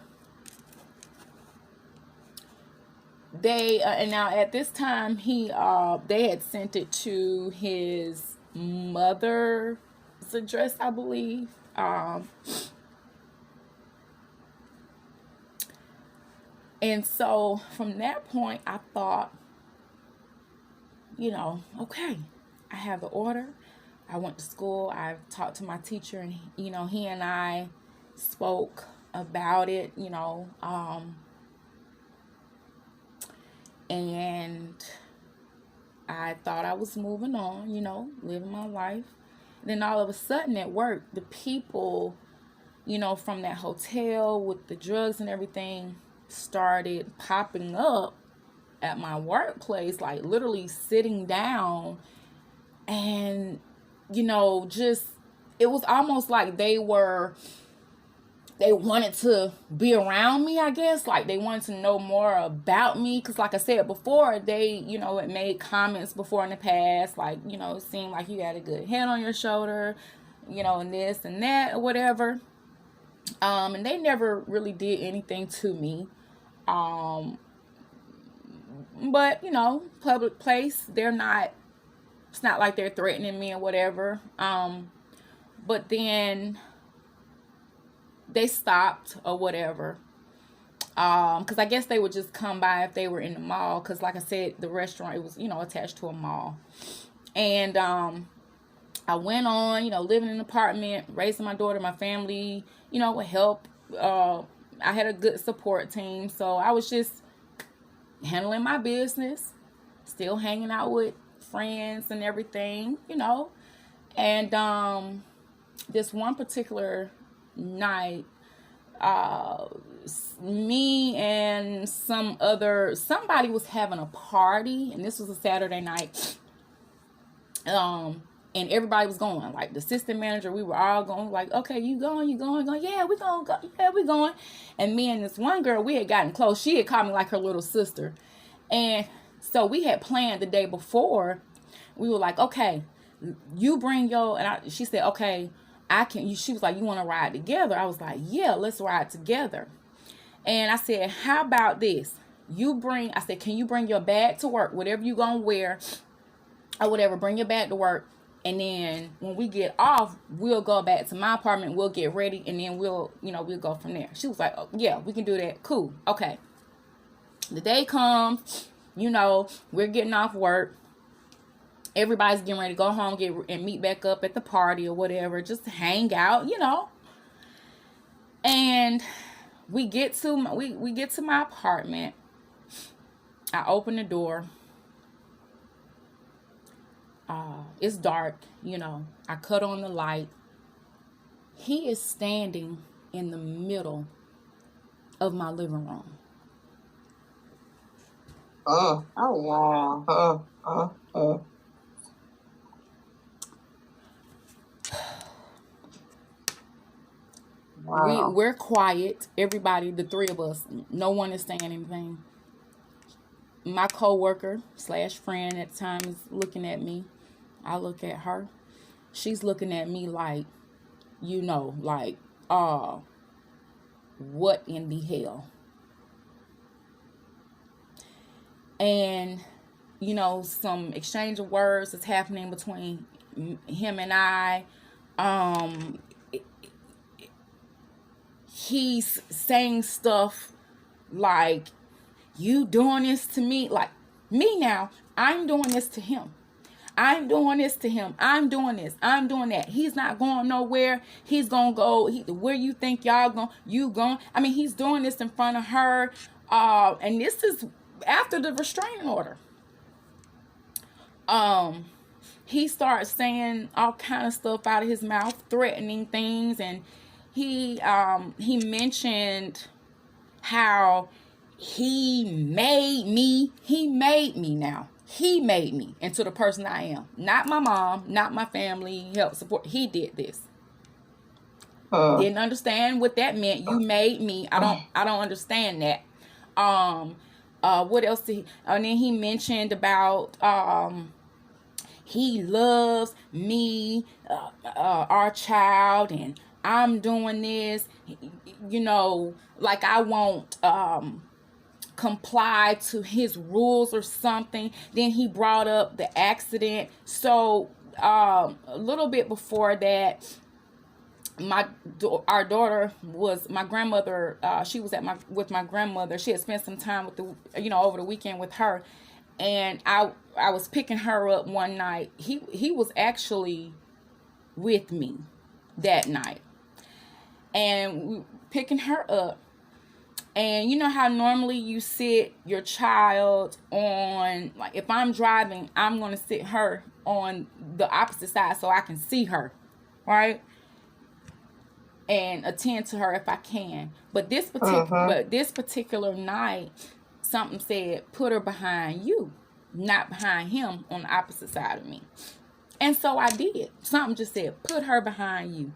They and now at this time they had sent it to his mother's address, I believe. And so from that point, I thought, okay, I have the order. I went to school. I talked to my teacher, and he and I spoke about it. And I thought I was moving on, living my life. And then all of a sudden at work, the people, from that hotel with the drugs and everything started popping up at my workplace, like literally sitting down. And, it was almost like they wanted to be around me, I guess. Like, they wanted to know more about me. Because, like I said before, they, had made comments before in the past. Like, it seemed like you had a good head on your shoulder, and this and that or whatever. And they never really did anything to me. But, public place, it's not like they're threatening me or whatever. But then they stopped or whatever. Because I guess they would just come by if they were in the mall. Because like I said, the restaurant, it was, attached to a mall. And I went on, living in an apartment, raising my daughter, my family, with help. I had a good support team. So I was just handling my business, still hanging out with friends and everything, And this one particular night, me and somebody was having a party, and this was a Saturday night, and everybody was going, like the assistant manager, we were all going, like, okay, you going, yeah, we gonna go, yeah, we going. And me and this one girl, we had gotten close. She had called me like her little sister. And so we had planned the day before. We were like, okay, you bring she said, okay, she was like, you want to ride together? I was like, yeah, let's ride together. And I said, how about this? I said, can you bring your bag to work? Whatever you gonna wear or whatever, bring your bag to work. And then when we get off, we'll go back to my apartment. We'll get ready. And then we'll go from there. She was like, oh, yeah, we can do that. Cool. Okay. The day comes, we're getting off work. Everybody's getting ready to go home, and meet back up at the party or whatever, just hang out, And we get to my apartment. I open the door. It's dark, I cut on the light. He is standing in the middle of my living room. Oh wow. Wow. We're quiet. Everybody, the three of us, no one is saying anything. My coworker / friend at the time is looking at me. I look at her. She's looking at me like, like, what in the hell? And, some exchange of words is happening between him and I. He's saying stuff like, you doing this to me? Like, me now, I'm doing this to him. I'm doing this to him. I'm doing this. I'm doing that. He's not going nowhere. He's going to go where you think y'all going. You going. I mean, he's doing this in front of her. And this is after the restraining order. He starts saying all kind of stuff out of his mouth, threatening things. And he mentioned how he made me now. He made me into the person I am. Not my mom, not my family, help support. He did this. Didn't understand what that meant. You made me. I don't understand that. What else did he? And then he mentioned about he loves me, our child, and I'm doing this. Like I won't comply to his rules or something. Then he brought up the accident. So a little bit before that, our daughter was my grandmother. She was with my grandmother. She had spent some time with over the weekend with her, and I was picking her up one night. He was actually with me that night, and we picking her up. And you know how normally you sit your child on, like if I'm driving, I'm going to sit her on the opposite side so I can see her, right? And attend to her if I can. But this particular night, something said, put her behind you, not behind him on the opposite side of me. And so I did. Something just said, put her behind you.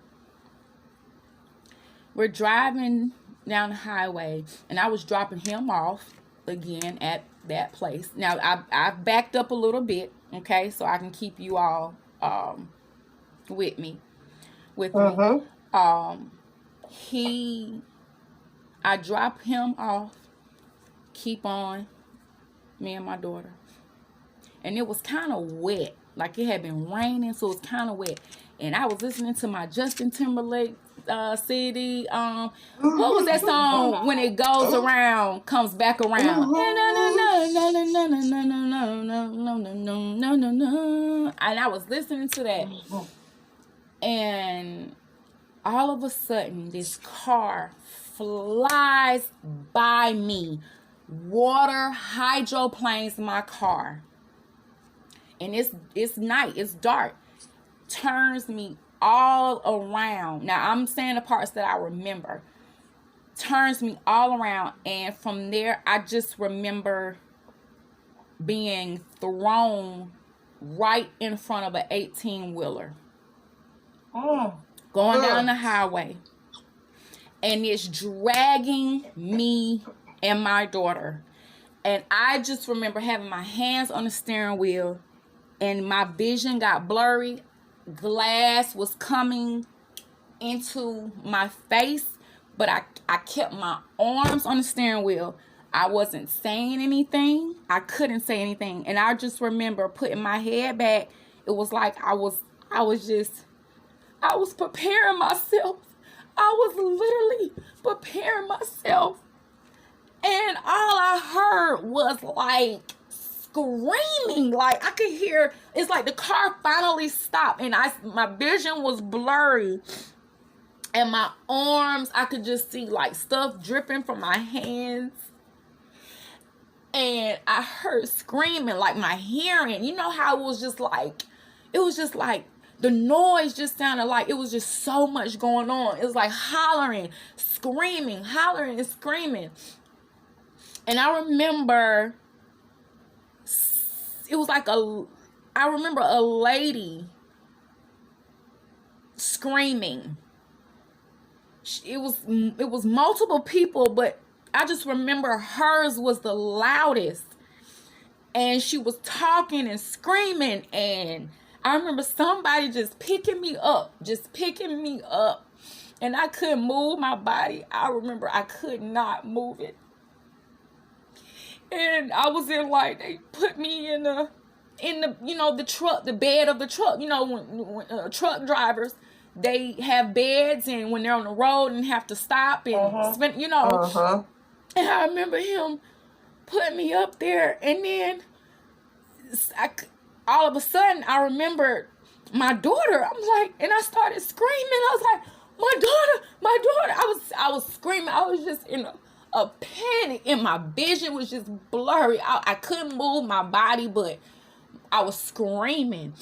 We're driving down the highway, and I was dropping him off again at that place. Now I backed up a little bit, okay, so I can keep you all with me. I drop him off, keep on, me and my daughter, and it was kind of wet, like it had been raining, so it was kind of wet. And I was listening to my Justin Timberlake CD. What was that song? When it goes around, comes back around. And I was listening to that. And all of a sudden, this car flies by me. Water hydroplanes my car. And it's night. It's dark. Turns me all around. Now I'm saying the parts that I remember. Turns me all around, and from there I just remember being thrown right in front of an 18-wheeler. Going down the highway, and it's dragging me and my daughter. And I just remember having my hands on the steering wheel, and my vision got blurry. Glass was coming into my face, but I kept my arms on the steering wheel. I wasn't saying anything. I couldn't say anything. And I just remember putting my head back. It was like I was preparing myself. I was literally preparing myself. And all I heard was like screaming. Like I could hear, it's like the car finally stopped, and my vision was blurry, and my arms, I could just see like stuff dripping from my hands, and I heard screaming, like my hearing, you know how it was just like the noise just sounded like it was just so much going on. It was like hollering, screaming, hollering and screaming. And I remember it was like I remember a lady screaming. It was multiple people, but I just remember hers was the loudest. And she was talking and screaming, and I remember somebody just picking me up, and I couldn't move my body. I remember I could not move it. And I was in, like, they put me in the the truck, the bed of the truck. When truck drivers, they have beds, and when they're on the road and have to stop and spend, And I remember him putting me up there, and then all of a sudden I remembered my daughter. I'm like, and I started screaming. I was like, my daughter. I was screaming. I was just in a panic, and my vision was just blurry. I couldn't move my body, but I was screaming.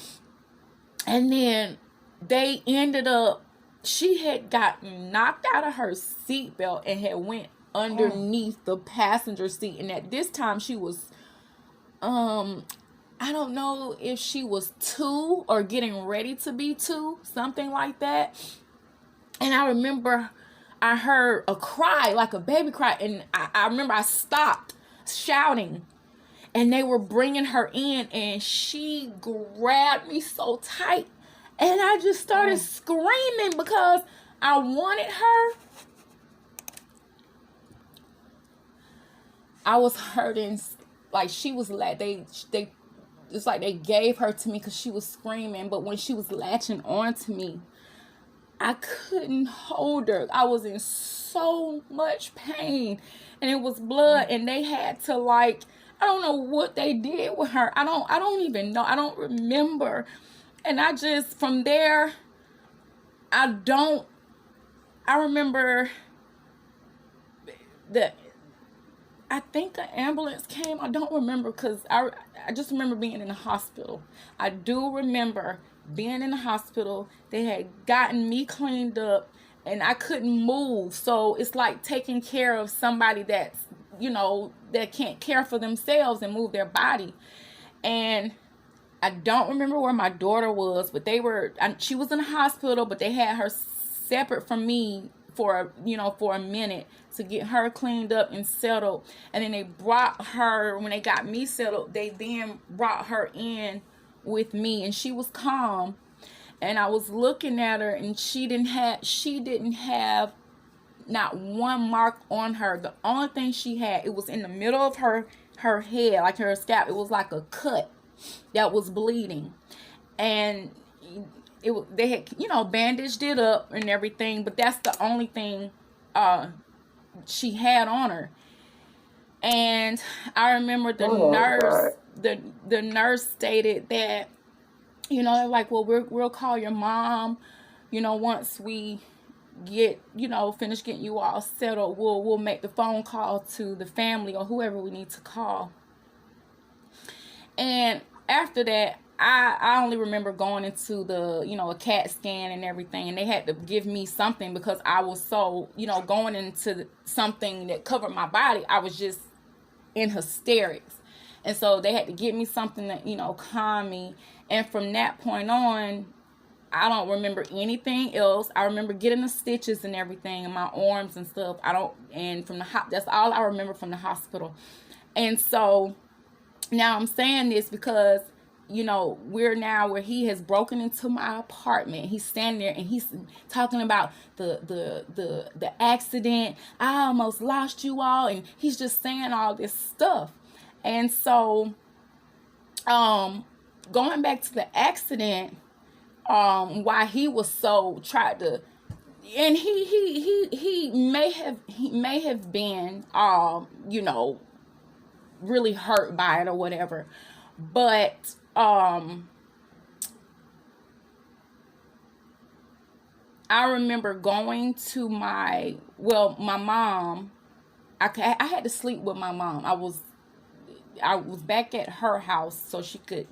And then they ended up, she had gotten knocked out of her seatbelt and had went underneath the passenger seat. And at this time she was, I don't know if she was 2 or getting ready to be 2, something like that. And I remember I heard a cry, like a baby cry. And I remember I stopped shouting, and they were bringing her in, and she grabbed me so tight. And I just started screaming because I wanted her. I was hurting, like she was it's like they gave her to me because she was screaming. But when she was latching on to me, I couldn't hold her. I was in so much pain, and it was blood, and they had to, like, I don't know what they did with her. I don't even know. I don't remember. And I just, from there, I remember that I think an ambulance came. I don't remember, because I just remember being in the hospital. I do remember being in the hospital. They had gotten me cleaned up, and I couldn't move. So it's like taking care of somebody that's, that can't care for themselves and move their body. And I don't remember where my daughter was, but she was in the hospital, but they had her separate from me for a minute to get her cleaned up and settled. And then they brought her, when they got me settled, they then brought her in with me, and she was calm. And I was looking at her, and she didn't have not one mark on her. The only thing she had, it was in the middle of her head, like her scalp. It was like a cut that was bleeding, and they had bandaged it up and everything, but that's the only thing she had on her. And I remember the nurse stated that, they're like, well, we'll call your mom, once we get, finish getting you all settled. We'll make the phone call to the family or whoever we need to call. And after that, I only remember going into the, a CAT scan and everything, and they had to give me something because I was so, going into something that covered my body. I was just in hysterics. And so they had to give me something that, calm me. And from that point on, I don't remember anything else. I remember getting the stitches and everything in my arms and stuff. That's all I remember from the hospital. And so now I'm saying this because, we're now where he has broken into my apartment. He's standing there and he's talking about the accident. I almost lost you all. And he's just saying all this stuff. And so, going back to the accident, why he was so tried to, and he may have been, really hurt by it or whatever. But, I remember going to my mom. I had to sleep with my mom. I was back at her house so she could,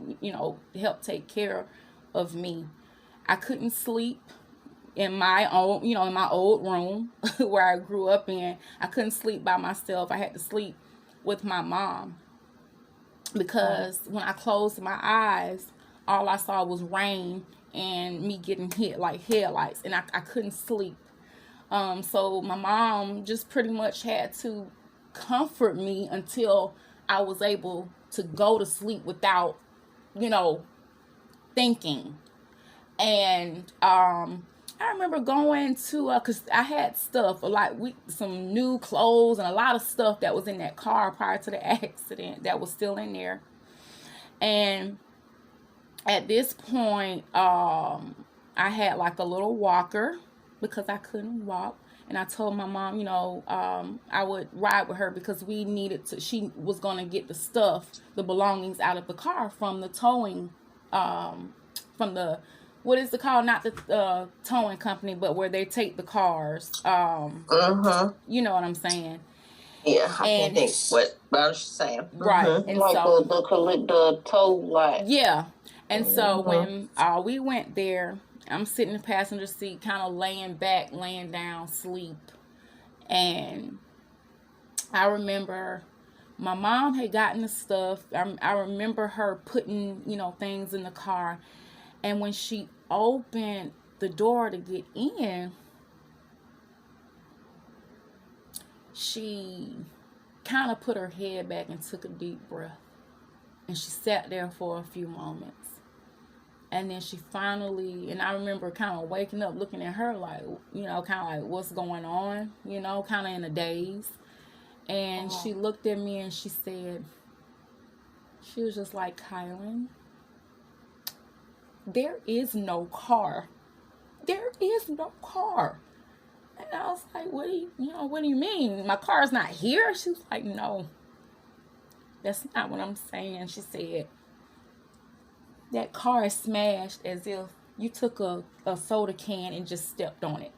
help take care of me. I couldn't sleep in my own, in my old room where I grew up in. I couldn't sleep by myself. I had to sleep with my mom because when I closed my eyes, all I saw was rain and me getting hit like headlights, and I couldn't sleep. So my mom just pretty much had to comfort me until I was able to go to sleep without, thinking. And I remember going to, cause I had stuff like some new clothes and a lot of stuff that was in that car prior to the accident that was still in there. And at this point, I had like a little walker because I couldn't walk. And I told my mom, I would ride with her because we needed to, she was going to get the stuff, the belongings out of the car from the towing, from the, what is it called? Not the towing company, but where they take the cars. You know what I'm saying? Yeah, I can't think what I was saying. Right. And like so the tow lot. Yeah. And so when we went there, I'm sitting in the passenger seat, kind of laying back, laying down, sleep. And I remember my mom had gotten the stuff. I remember her putting, things in the car. And when she opened the door to get in, she kind of put her head back and took a deep breath. And she sat there for a few moments. And then she finally, and I remember kind of waking up looking at her like, kind of like, what's going on? Kind of in a daze. And she looked at me and she said, she was just like, Kylan, there is no car. There is no car. And I was like, what do you mean? My car's not here? She was like, no, that's not what I'm saying. She said, that car is smashed as if you took a soda can and just stepped on it.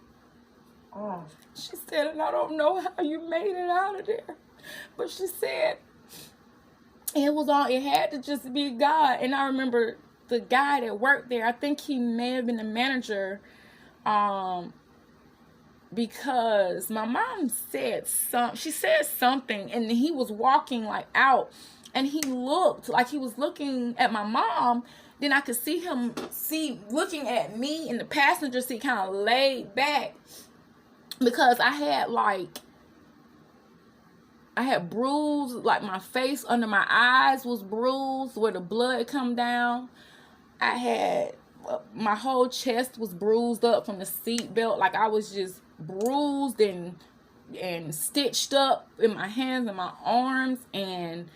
She said, and I don't know how you made it out of there. But she said, it had to just be God. And I remember the guy that worked there, I think he may have been the manager, because my mom said something, and he was walking like out, and he looked like he was looking at my mom. Then I could see him looking at me in the passenger seat, kind of laid back, because I had bruised, like my face under my eyes was bruised where the blood come down. I had, my whole chest was bruised up from the seat belt. Like I was just bruised and stitched up in my hands and my arms. And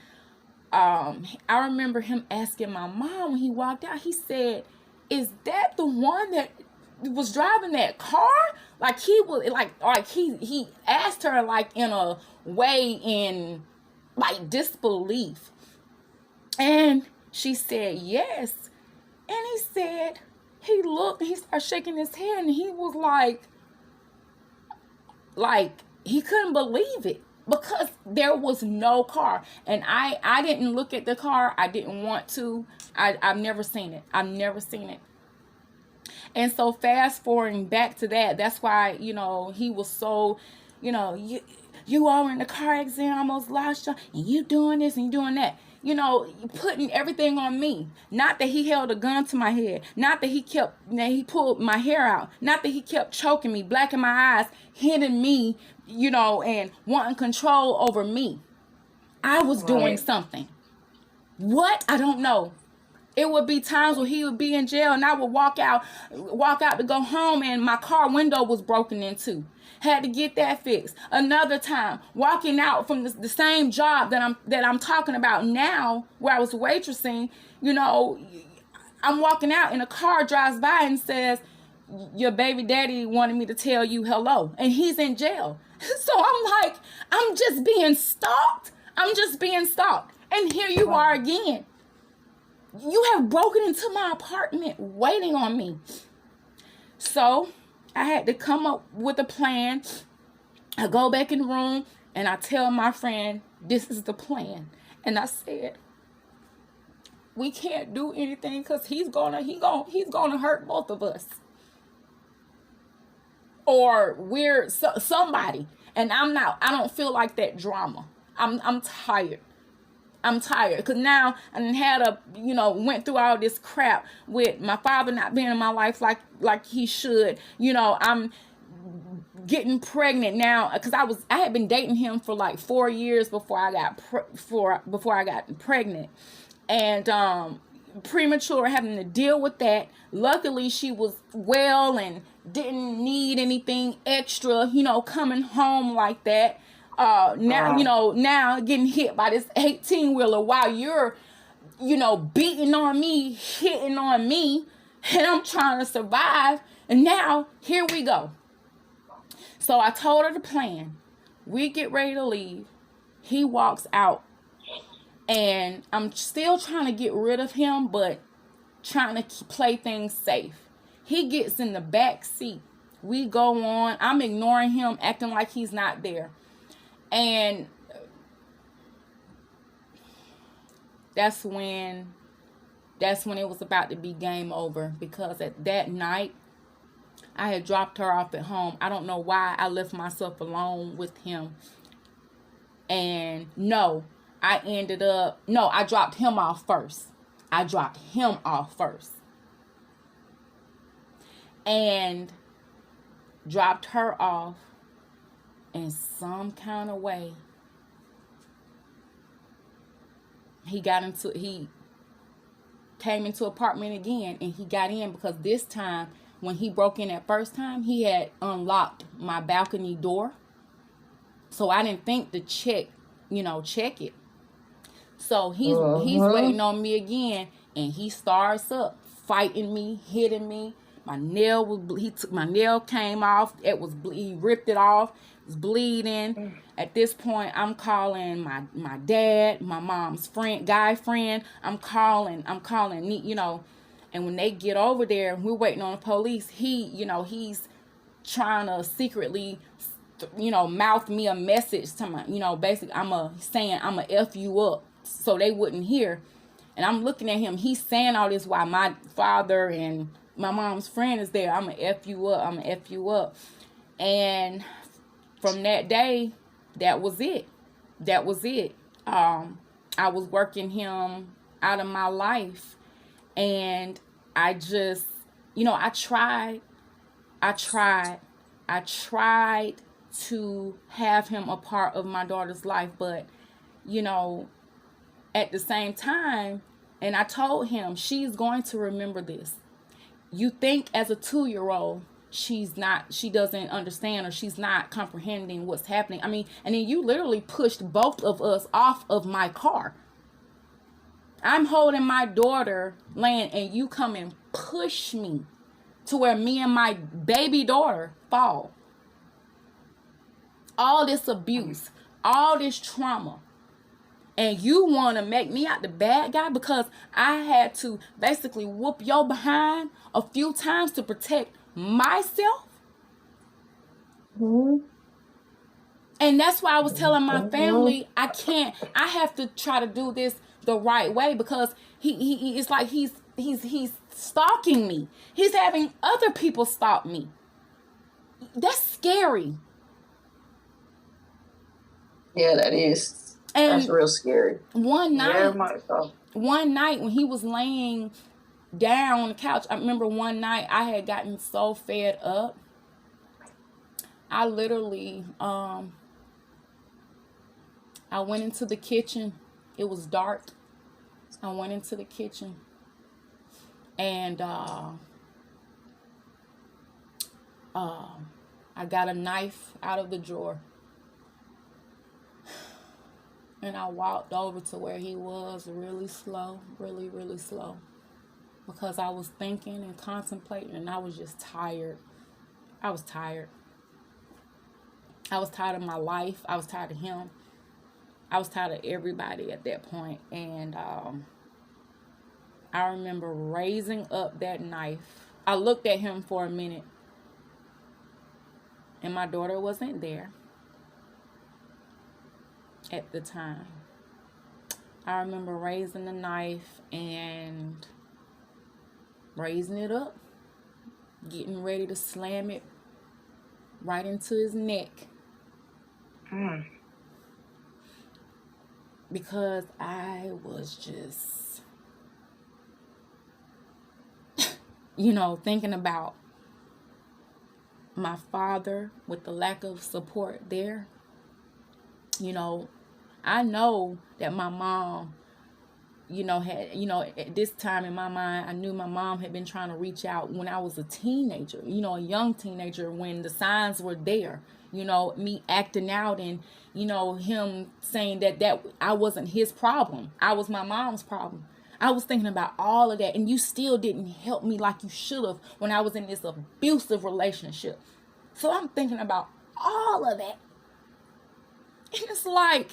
I remember him asking my mom when he walked out, he said, is that the one that was driving that car? Like he was like he asked her like in a way in like disbelief. And she said yes. And he said, he looked and he started shaking his head, and he was like he couldn't believe it because there was no car. And I didn't look at the car. I didn't want to. I've never seen it. And so fast forwarding back to that's why, he was so, you all in the car accident, almost lost you, and you doing this and you doing that. Putting everything on me. Not that he held a gun to my head. Not that he pulled my hair out. Not that he kept choking me, blacking my eyes, hitting me, and wanting control over me. I was doing something. What? I don't know. It would be times where he would be in jail and I would walk out to go home, and my car window was broken into. Had to get that fixed. Another time, walking out from the same job that I'm talking about now, where I was waitressing, I'm walking out and a car drives by and says, your baby daddy wanted me to tell you hello, and he's in jail. So I'm like, I'm just being stalked. And here you are again. You have broken into my apartment waiting on me. So I had to come up with a plan. I go back in the room and I tell my friend, this is the plan. And I said, we can't do anything because he's gonna hurt both of us, or we're somebody. And I don't feel like that drama. I'm tired. I'm tired because now I had went through all this crap with my father not being in my life like he should. I'm getting pregnant now because I had been dating him for like 4 years before I got pregnant, and premature, having to deal with that. Luckily she was well and didn't need anything extra, coming home like that. Now getting hit by this 18-wheeler while you're, beating on me, hitting on me, and I'm trying to survive. And now here we go. So I told her the plan. We get ready to leave. He walks out. And I'm still trying to get rid of him, but trying to play things safe. He gets in the back seat. We go on. I'm ignoring him, acting like he's not there. And that's when it was about to be game over, because at that night I had dropped her off at home. I don't know why I left myself alone with him. And I dropped him off first. And dropped her off in some kind of way. He came into apartment again, and he got in because this time, when he broke in that first time, he had unlocked my balcony door. So I didn't think to check it. So he's waiting on me again, and he starts up fighting me, hitting me. My nail came off. He ripped it off. It was bleeding. At this point, I'm calling my dad, my mom's guy friend. I'm calling, and when they get over there, we're waiting on the police. He's trying to secretly, mouth me a message to my, basically saying I'm a F you up, so they wouldn't hear. And I'm looking at him. He's saying all this while my father and my mom's friend is there. I'm going to F you up. And from that day, that was it. I was working him out of my life. And I just, I tried to have him a part of my daughter's life. But, at the same time, and I told him, she's going to remember this. You think as a 2-year-old, she doesn't understand, or she's not comprehending what's happening. I mean, and then you literally pushed both of us off of my car. I'm holding my daughter laying, and you come and push me to where me and my baby daughter fall. All this abuse, all this trauma. And you want to make me out the bad guy because I had to basically whoop your behind a few times to protect myself? Mm-hmm. And that's why I was telling my family, I have to try to do this the right way, because he it's like he's stalking me. He's having other people stalk me. That's scary. Yeah, that is. And that's real scary. One night Yeah, when he was laying down on the couch, I remember one night I had gotten so fed up. I literally, I went into the kitchen. It was dark. I went into the kitchen, and I got a knife out of the drawer. And I walked over to where he was really slow, really, really slow. Because I was thinking and contemplating, and I was just tired. I was tired. I was tired of my life. I was tired of him. I was tired of everybody at that point. And I remember raising up that knife. I looked at him for a minute, and my daughter wasn't there at the time. I remember raising the knife and raising it up, getting ready to slam it right into his neck. Because I was just, thinking about my father with the lack of support there. I know that my mom, had, at this time in my mind, I knew my mom had been trying to reach out when I was a teenager, a young teenager, when the signs were there, me acting out and, him saying that I wasn't his problem. I was my mom's problem. I was thinking about all of that, and you still didn't help me like you should have when I was in this abusive relationship. So I'm thinking about all of that. And it's like,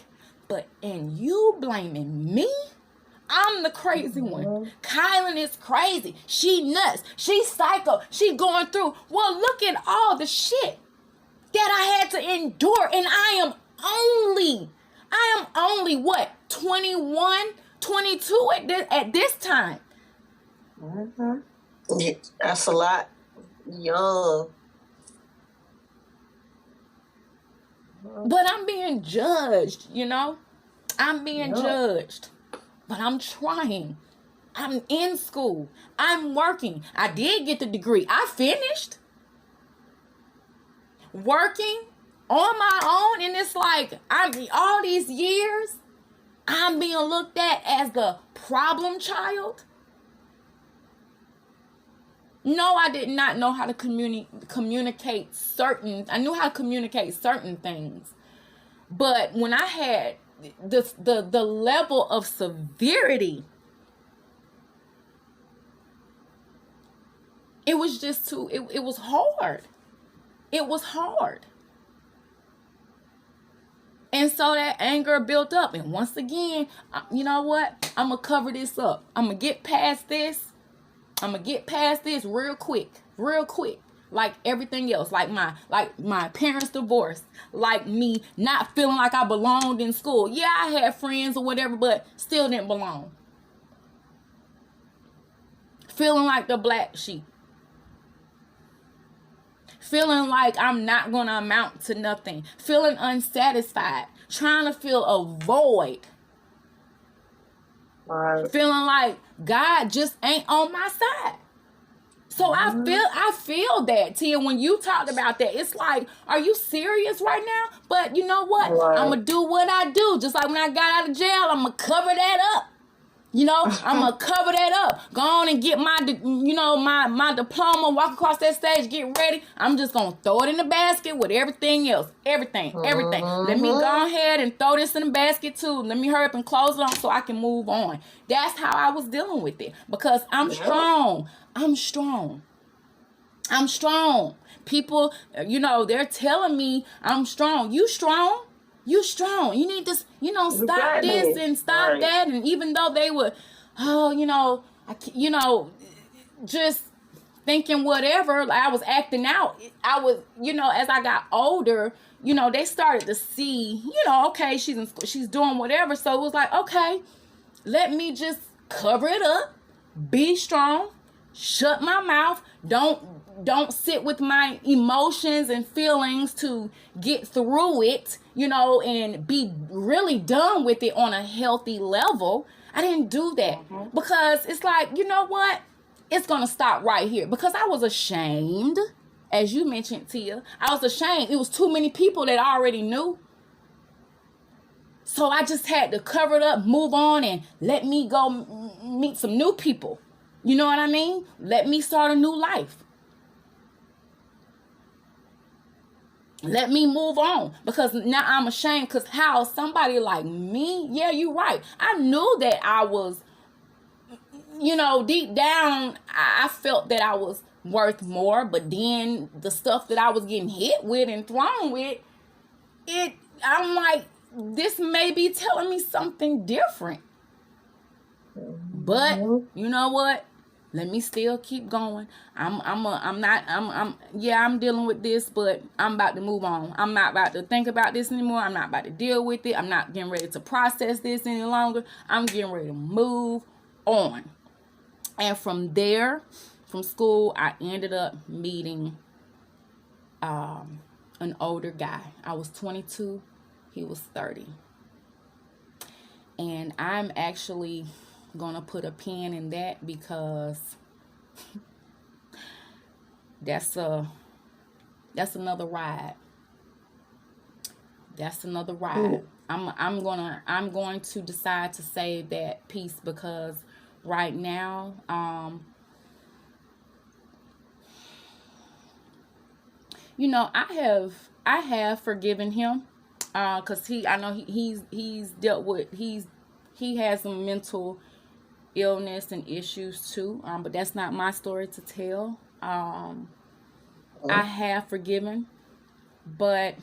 and you blaming me? I'm the crazy one. Kylan is crazy. She nuts. She psycho. She going through. Well, look at all the shit that I had to endure. And I am only what, 21, 22 at this time. Yeah, that's a lot. Young. But I'm being judged, I'm being judged. But I'm trying. I'm in school. I'm working. I did get the degree. I finished. Working on my own. And it's like, all these years, I'm being looked at as the problem child. No, I did not know how to communicate I knew how to communicate certain things. But when I had the level of severity, it was just it was hard. It was hard. And so that anger built up. And once again, you know what? I'm going to cover this up. I'm going to get past this. Real quick. Like everything else. Like my parents' divorce. Like me not feeling like I belonged in school. Yeah, I had friends or whatever, but still didn't belong. Feeling like the black sheep. Feeling like I'm not going to amount to nothing. Feeling unsatisfied. Trying to fill a void. Right. Feeling like God just ain't on my side. So I feel that, Tia, when you talked about that. It's like, are you serious right now? But you know what? Right. I'm going to do what I do. Just like when I got out of jail, I'm going to cover that up. I'm going to cover that up. Go on and get my diploma, walk across that stage, get ready. I'm just going to throw it in the basket with everything else. Everything. Let me go ahead and throw this in the basket too. Let me hurry up and close it on so I can move on. That's how I was dealing with it. Because I'm strong. People, they're telling me I'm strong. You strong? You strong. You need to, stop this and stop that. And even though they were, just thinking whatever, like I was acting out. I was, as I got older, they started to see, okay, she's in school, she's doing whatever. So it was like, okay, let me just cover it up, be strong, shut my mouth, don't sit with my emotions and feelings to get through it, and be really done with it on a healthy level. I didn't do that because it's like, you know what? It's going to stop right here because I was ashamed, as you mentioned, Tia. I was ashamed. It was too many people that I already knew. So I just had to cover it up, move on, and let me go meet some new people. You know what I mean? Let me start a new life. Let me move on because now I'm ashamed because how somebody like me, yeah, you're right. I knew that I was, deep down, I felt that I was worth more. But then the stuff that I was getting hit with and thrown with, I'm like, this may be telling me something different. But you know what? Let me still keep going. I'm dealing with this, but I'm about to move on. I'm not about to think about this anymore. I'm not about to deal with it. I'm not getting ready to process this any longer. I'm getting ready to move on. And from there, from school, I ended up meeting an older guy. I was 22. He was 30. And I'm actually going to put a pin in that because that's another ride. That's another ride. I'm going to decide to save that piece because right now, I have forgiven him, cause he's dealt with, he has some mental illness and issues too. But that's not my story to tell. I have forgiven, but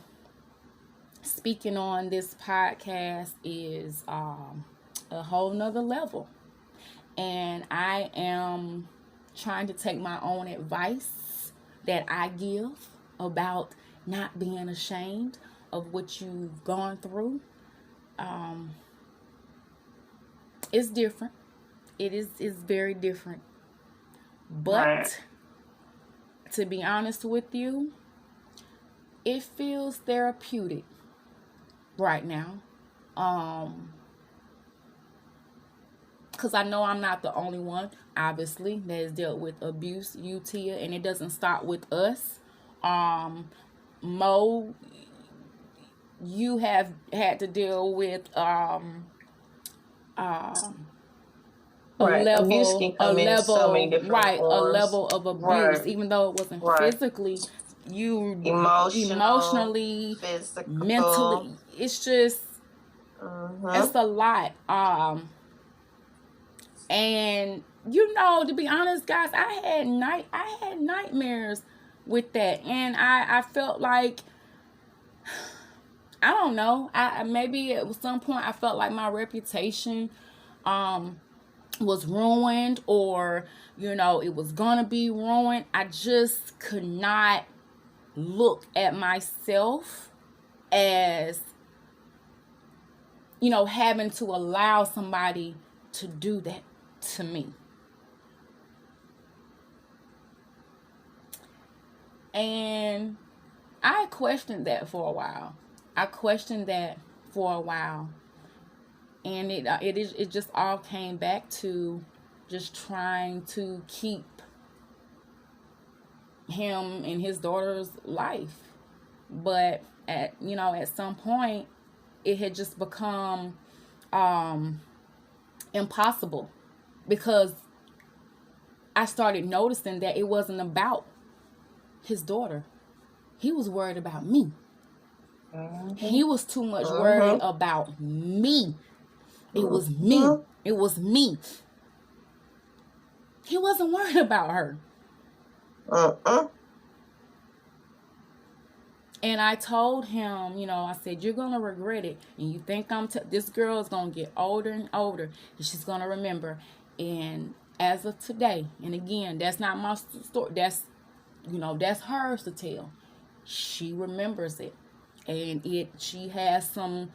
speaking on this podcast is a whole nother level. And I am trying to take my own advice that I give about not being ashamed of what you've gone through. It's different. It's very different. But to be honest with you, it feels therapeutic right now. Because I know I'm not the only one, obviously, that has dealt with abuse, Tia, and it doesn't stop with us. Mo, you have had to deal with a level of abuse, even though it wasn't physically, you emotionally, physical, mentally. It's just it's a lot. And to be honest, guys, I had nightmares with that, and I felt like, I don't know, maybe at some point I felt like my reputation was ruined, or it was gonna be ruined. I just could not look at myself as having to allow somebody to do that to me. And I questioned that for a while. And it just all came back to just trying to keep him and his daughter's life. But at some point it had just become impossible, because I started noticing that it wasn't about his daughter. He was worried about me. He was too much worried about me. It was me. It was me. He wasn't worried about her. And I told him, I said, you're going to regret it. And you think this girl is going to get older and older, and she's going to remember. And as of today, and again, that's not my story. That's hers to tell. She remembers it. And she has some,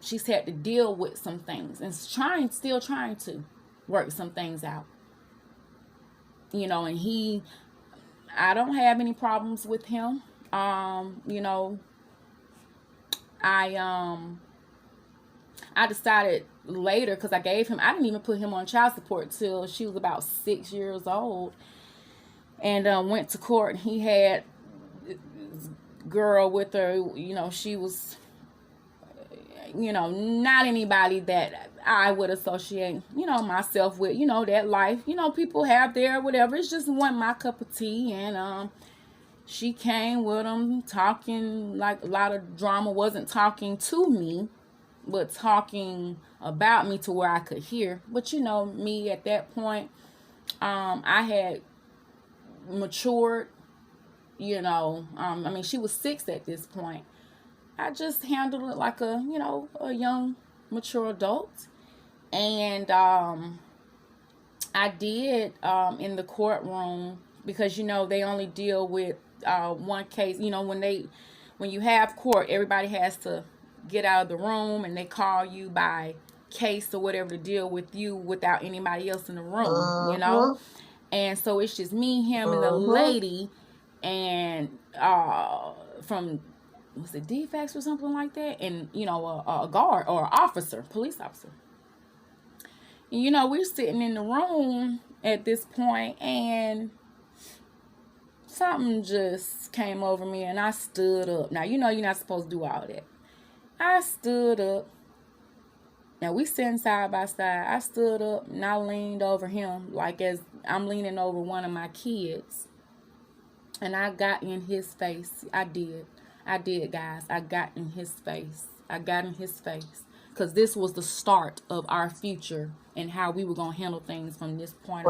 she's had to deal with some things, and still trying to work some things out. And I don't have any problems with him. I decided later, because I didn't even put him on child support till she was about 6 years old, and went to court. He had girl with her, she was, not anybody that I would associate, myself with, that life, people have their whatever. It's just wasn't my cup of tea. And she came with him talking like a lot of drama, wasn't talking to me, but talking about me to where I could hear. But me at that point, I had matured. She was 6 at this point. I just handled it like a young, mature adult. And I did in the courtroom, because they only deal with one case. When you have court, everybody has to get out of the room, and they call you by case or whatever to deal with you without anybody else in the room. And so it's just me, him, and the lady, and from, was it DFAX or something like that, and a guard or officer, police officer. We're sitting in the room at this point, and something just came over me, and I stood up. Now, you're not supposed to do all that. I stood up. Now, we sitting side by side. I stood up, and I leaned over him like as I'm leaning over one of my kids. And I got in his face. I did, guys. I got in his face. Because this was the start of our future and how we were going to handle things from this point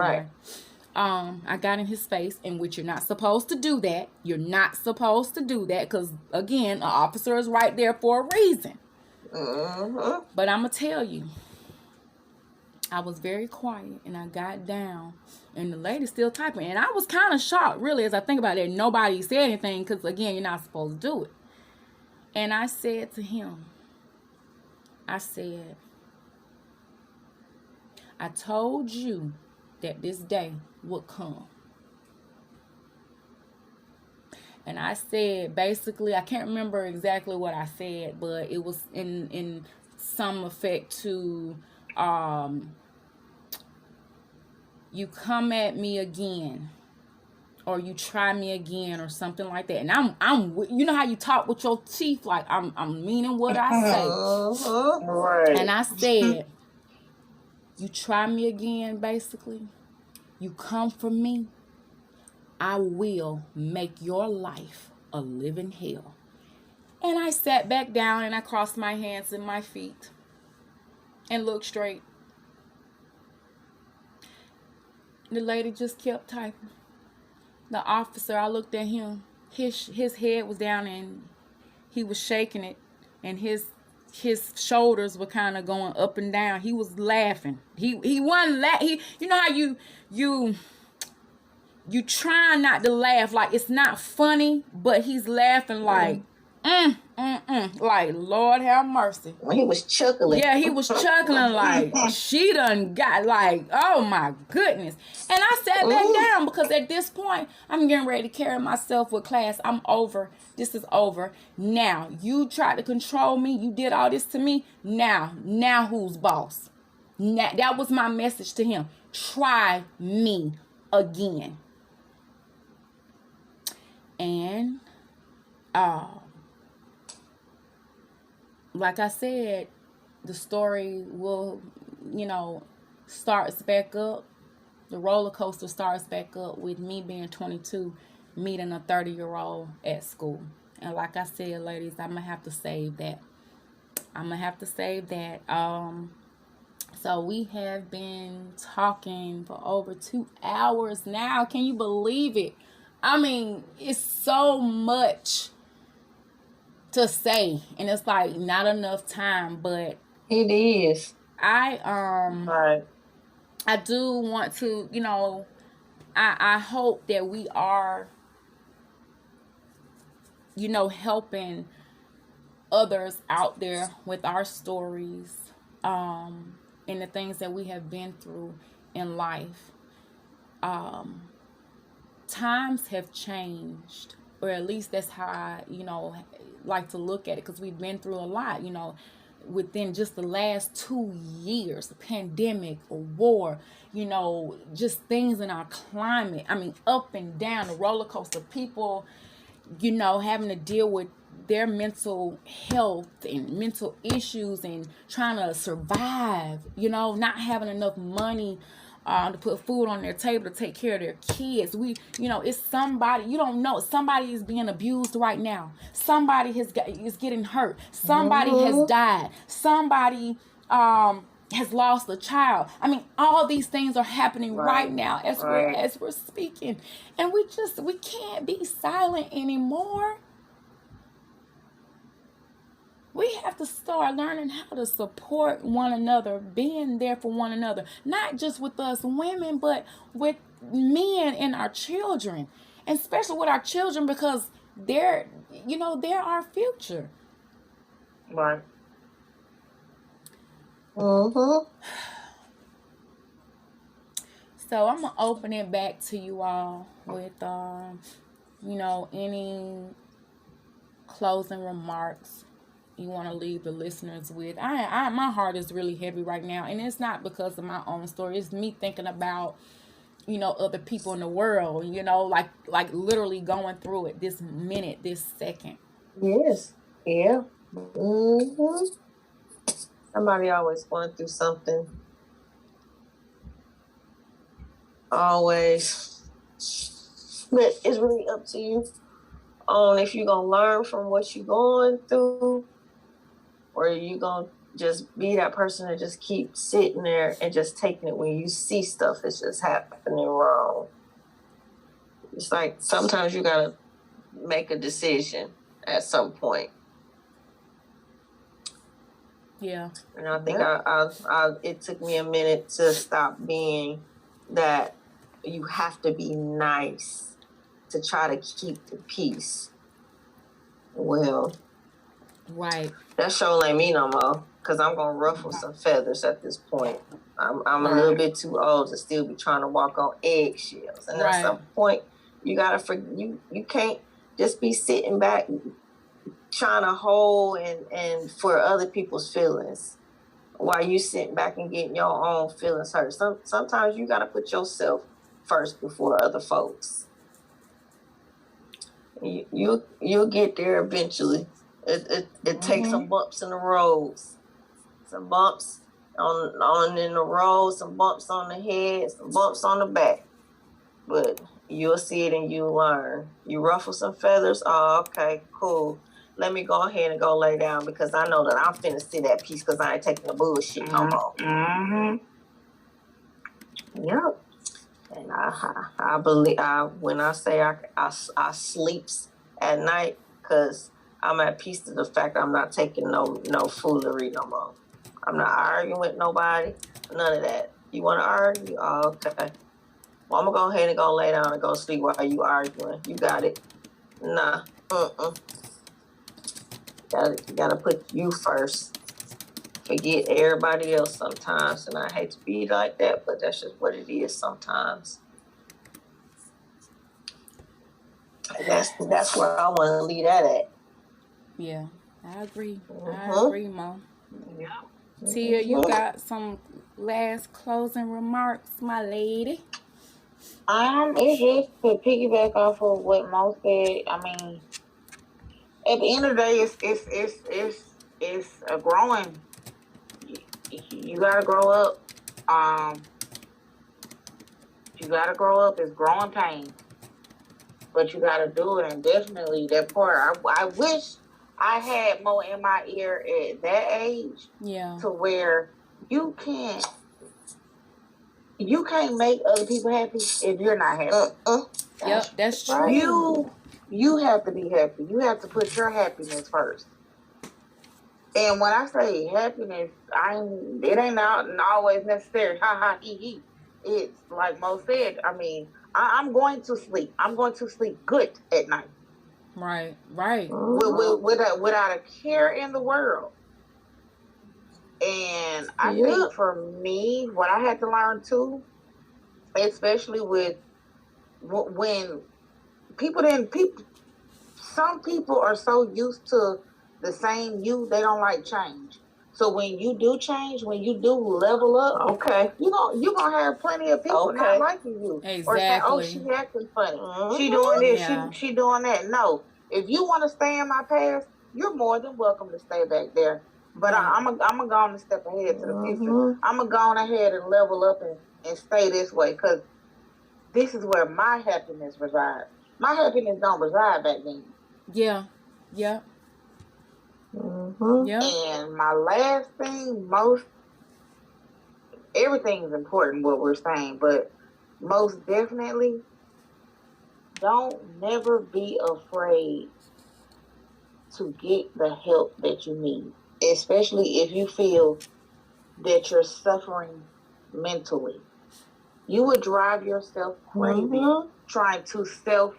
on. I got in his face, in which you're not supposed to do that. You're not supposed to do that because, again, an officer is right there for a reason. But I'm going to tell you, I was very quiet, and I got down, and the lady's still typing. And I was kind of shocked, really, as I think about it. Nobody said anything because, again, you're not supposed to do it. And I said to him, I told you that this day would come. And I said, basically, I can't remember exactly what I said, but it was in some effect to, you come at me again, or you try me again, or something like that. And I'm you know how you talk with your teeth, like I'm meaning what I say. Right. And I said, you try me again, basically, you come for me, I will make your life a living hell. And I sat back down, and I crossed my hands and my feet and looked straight. The lady just kept typing. The officer, I looked at him. His head was down, and he was shaking it, and his shoulders were kind of going up and down. He was laughing. He wasn't laughing. You know how you try not to laugh, like it's not funny, but he's laughing like like Lord have mercy. When he was chuckling. Yeah, he was chuckling like she done got, like, oh my goodness. And I sat back down because at this point I'm getting ready to carry myself with class. I'm over. This is over. Now you tried to control me. You did all this to me. Now who's boss? Now, that was my message to him. Try me again. And like I said, the story will, starts back up. The roller coaster starts back up with me being 22, meeting a 30-year-old at school. And like I said, ladies, I'm going to have to save that. So we have been talking for over 2 hours now. Can you believe it? I mean, it's so much to say, and it's like not enough time, but it is. Right. I do want to, I hope that we are, helping others out there with our stories, and the things that we have been through in life. Times have changed, or at least that's how I, like to look at it, because we've been through a lot, within just the last 2 years, a pandemic, a war, just things in our climate. I mean, up and down the roller coaster, people, having to deal with their mental health and mental issues and trying to survive, not having enough money to put food on their table to take care of their kids. It's somebody, you don't know, somebody is being abused right now. Somebody is getting hurt. Somebody has died. Somebody has lost a child. I mean, all these things are happening right now as we're speaking. And we can't be silent anymore. We have to start learning how to support one another, being there for one another, not just with us women, but with men and our children, and especially with our children because they're, they're our future. Right. Mm-hmm. So I'm gonna open it back to you all with, any closing remarks you want to leave the listeners with. My heart is really heavy right now, and it's not because of my own story. It's me thinking about, other people in the world. Like literally going through it this minute, this second. Yes. Yeah. Mm-hmm. Somebody always going through something. Always. But it's really up to you on if you're going to learn from what you're going through, or you going to just be that person that just keep sitting there and just taking it when you see stuff that's just happening wrong. It's like sometimes you got to make a decision at some point. Yeah. And I think I it took me a minute to stop being that you have to be nice to try to keep the peace. Well, right. That sure ain't me no more, because I'm going to ruffle some feathers at this point. I'm a little bit too old to still be trying to walk on eggshells. And at some point, you got to you can't just be sitting back trying to hold and for other people's feelings while you sitting back and getting your own feelings hurt. Sometimes you got to put yourself first before other folks. You'll get there eventually. It takes some bumps in the roads, some bumps on in the road, some bumps on the head, some bumps on the back. But you'll see it and you'll learn. You ruffle some feathers. Oh, okay, cool. Let me go ahead and go lay down because I know that I'm finna sit at peace because I ain't taking the bullshit no more. Mm-hmm. Yep. And I believe when I say I sleeps at night because I'm at peace to the fact I'm not taking no foolery no more. I'm not arguing with nobody. None of that. You want to argue? Oh, okay. Well, I'm going to go ahead and go lay down and go sleep while you arguing. You got it. Nah. You gotta put you first. Forget everybody else sometimes. And I hate to be like that, but that's just what it is sometimes. That's where I want to leave that at. Yeah, I agree. I agree, Mo. Yeah. Tia, you got some last closing remarks, my lady? It's just to piggyback off of what Mo said. I mean, at the end of the day, it's a growing. You gotta grow up. You gotta grow up. It's growing pain, but you gotta do it. And definitely that part. I wish I had more in my ear at that age. Yeah. To where you can't make other people happy if you're not happy. Yep, that's true. You have to be happy. You have to put your happiness first. And when I say happiness, it ain't always necessary. Ha ha he he. It's like Mo said. I mean, I'm going to sleep. I'm going to sleep good at night. Right. Without a care in the world. And I think for me, what I had to learn too, especially with when some people are so used to the same you, they don't like change. So when you do change, when you do level up, okay, you're gonna have plenty of people not liking you. Exactly. Or saying, oh, she acting funny. She doing this, she doing that. No. If you want to stay in my past, you're more than welcome to stay back there. But I'm gonna go on and step ahead to the future. I'm gonna go on ahead and level up and stay this way because this is where my happiness resides. My happiness don't reside back then. Yeah. Yeah. And my last thing, everything's important what we're saying, but most definitely, don't never be afraid to get the help that you need, especially if you feel that you're suffering mentally. You would drive yourself crazy trying to self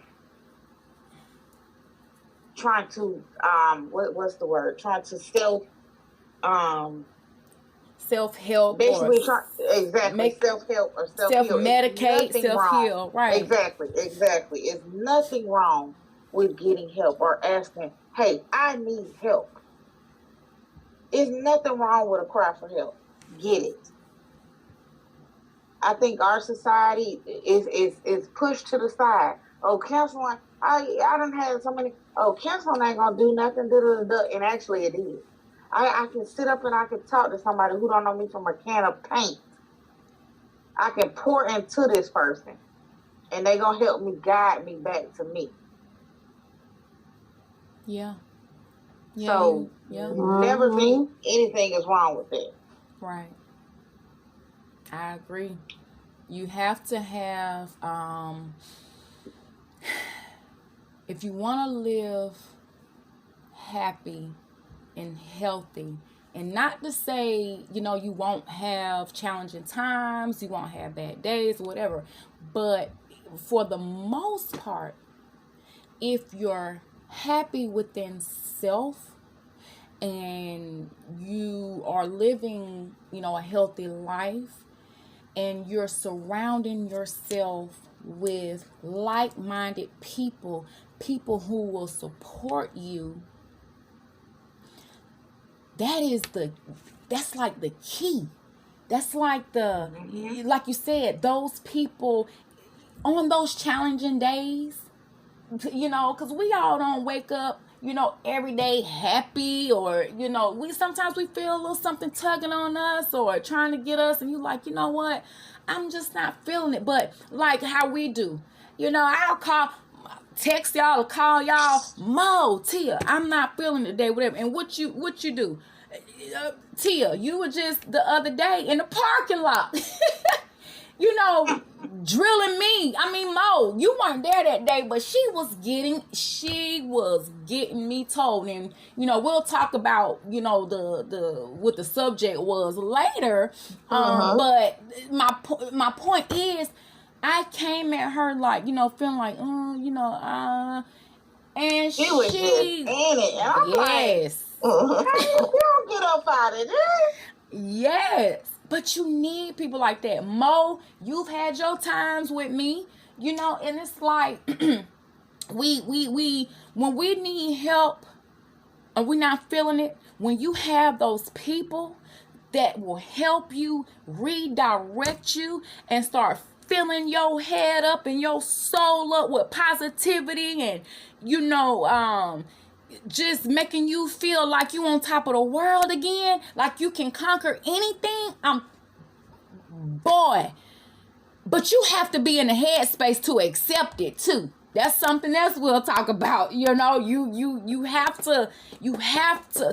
self-help, basically or self-help or self-medicate, self-heal. Right. Exactly. It's nothing wrong with getting help or asking, hey, I need help. There's nothing wrong with a cry for help. Get it. I think our society is pushed to the side. Oh, counseling, I done had so many, oh, counseling ain't gonna do nothing, and actually it is. I can sit up and I can talk to somebody who don't know me from a can of paint. I can pour into this person, and they gonna help me guide me back to me. Yeah. So never think anything is wrong with it. Right. I agree. You have to have, if you want to live happy and healthy, and not to say, you won't have challenging times, you won't have bad days, whatever, but for the most part, if you're happy within self and you are living, a healthy life, and you're surrounding yourself with like-minded people who will support you, that's like the key. That's like like you said, those people on those challenging days, because we all don't wake up, every day happy, or, sometimes we feel a little something tugging on us or trying to get us, and you like, you know what, I'm just not feeling it. But like how we do, I'll text y'all or call y'all, Mo, Tia, I'm not feeling it today, whatever. And what you do? Tia, you were just the other day in the parking lot, drilling me. I mean, Mo, you weren't there that day, but she was getting me told. And, we'll talk about, what the subject was later. But my point is, I came at her like, feeling like, and she was just in it. And I'm yes. Like, hey, you don't get up out of there. Yes. But you need people like that. Mo, you've had your times with me, and it's like we when we need help and we're not feeling it, when you have those people that will help you, redirect you, and start filling your head up and your soul up with positivity, and just making you feel like you on top of the world again, like you can conquer anything. Boy, but you have to be in the headspace to accept it too. That's something else we'll talk about. You have to,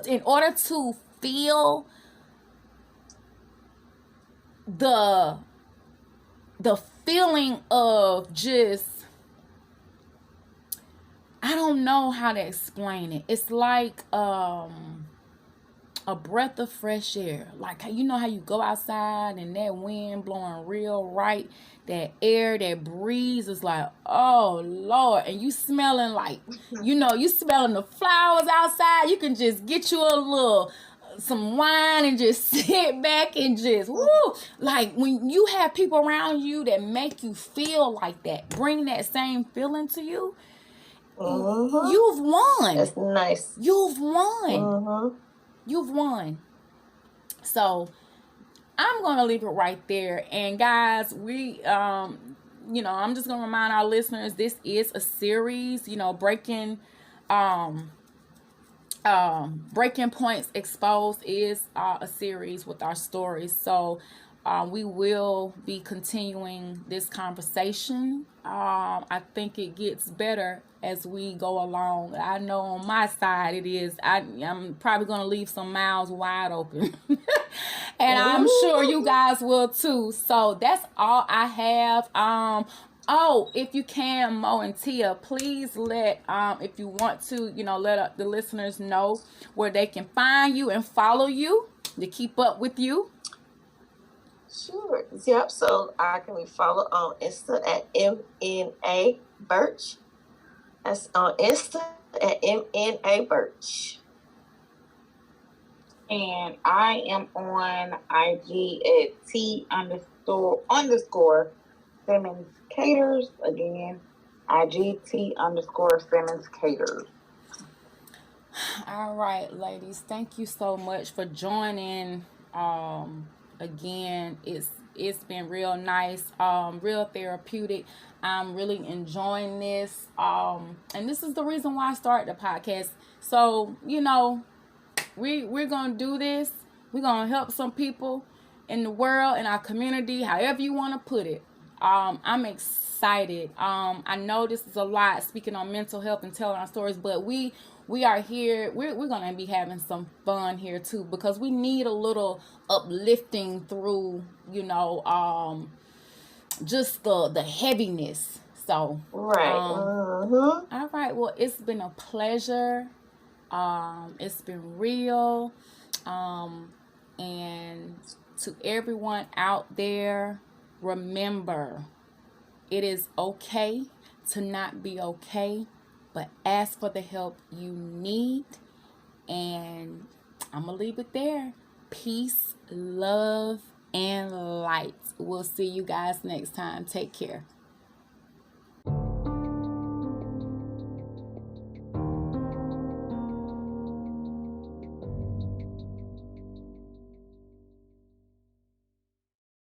in order to feel the feeling of just, I don't know how to explain it. It's like a breath of fresh air. Like, how you go outside and that wind blowing real right, that air, that breeze is like, oh Lord, and you smelling like, you smelling the flowers outside. You can just get you some wine and just sit back and just woo. Like, when you have people around you that make you feel like that, bring that same feeling to you, you've won. That's nice. You've won. You've won. So I'm going to leave it right there. And guys, we, I'm just going to remind our listeners, this is a series, Breaking Points Exposed is a series with our stories. So we will be continuing this conversation. I think it gets better as we go along. I know on my side it is. I'm probably going to leave some mouths wide open. And I'm sure you guys will too. So that's all I have. Oh, if you can, Mo and Tia, please let if you want to, let the listeners know where they can find you and follow you to keep up with you. Sure. Yep. So I can be followed on Insta at MNA Birch. That's on Insta at MNA Birch. And I am on IG at T__ Simmons Caters. Again, IG T_ Simmons Caters. All right, ladies, thank you so much for joining. Again, it's been real nice, real therapeutic. I'm really enjoying this. And this is the reason why I started the podcast. So, we're gonna do this. We're gonna help some people in the world, in our community, however you want to put it. I'm excited. I know this is a lot, speaking on mental health and telling our stories, but we are here. We're gonna be having some fun here too, because we need a little uplifting through, just the heaviness. So right. All right. Well, it's been a pleasure. It's been real. And to everyone out there, remember, it is okay to not be okay, but ask for the help you need. And I'm going to leave it there. Peace, love, and light. We'll see you guys next time. Take care.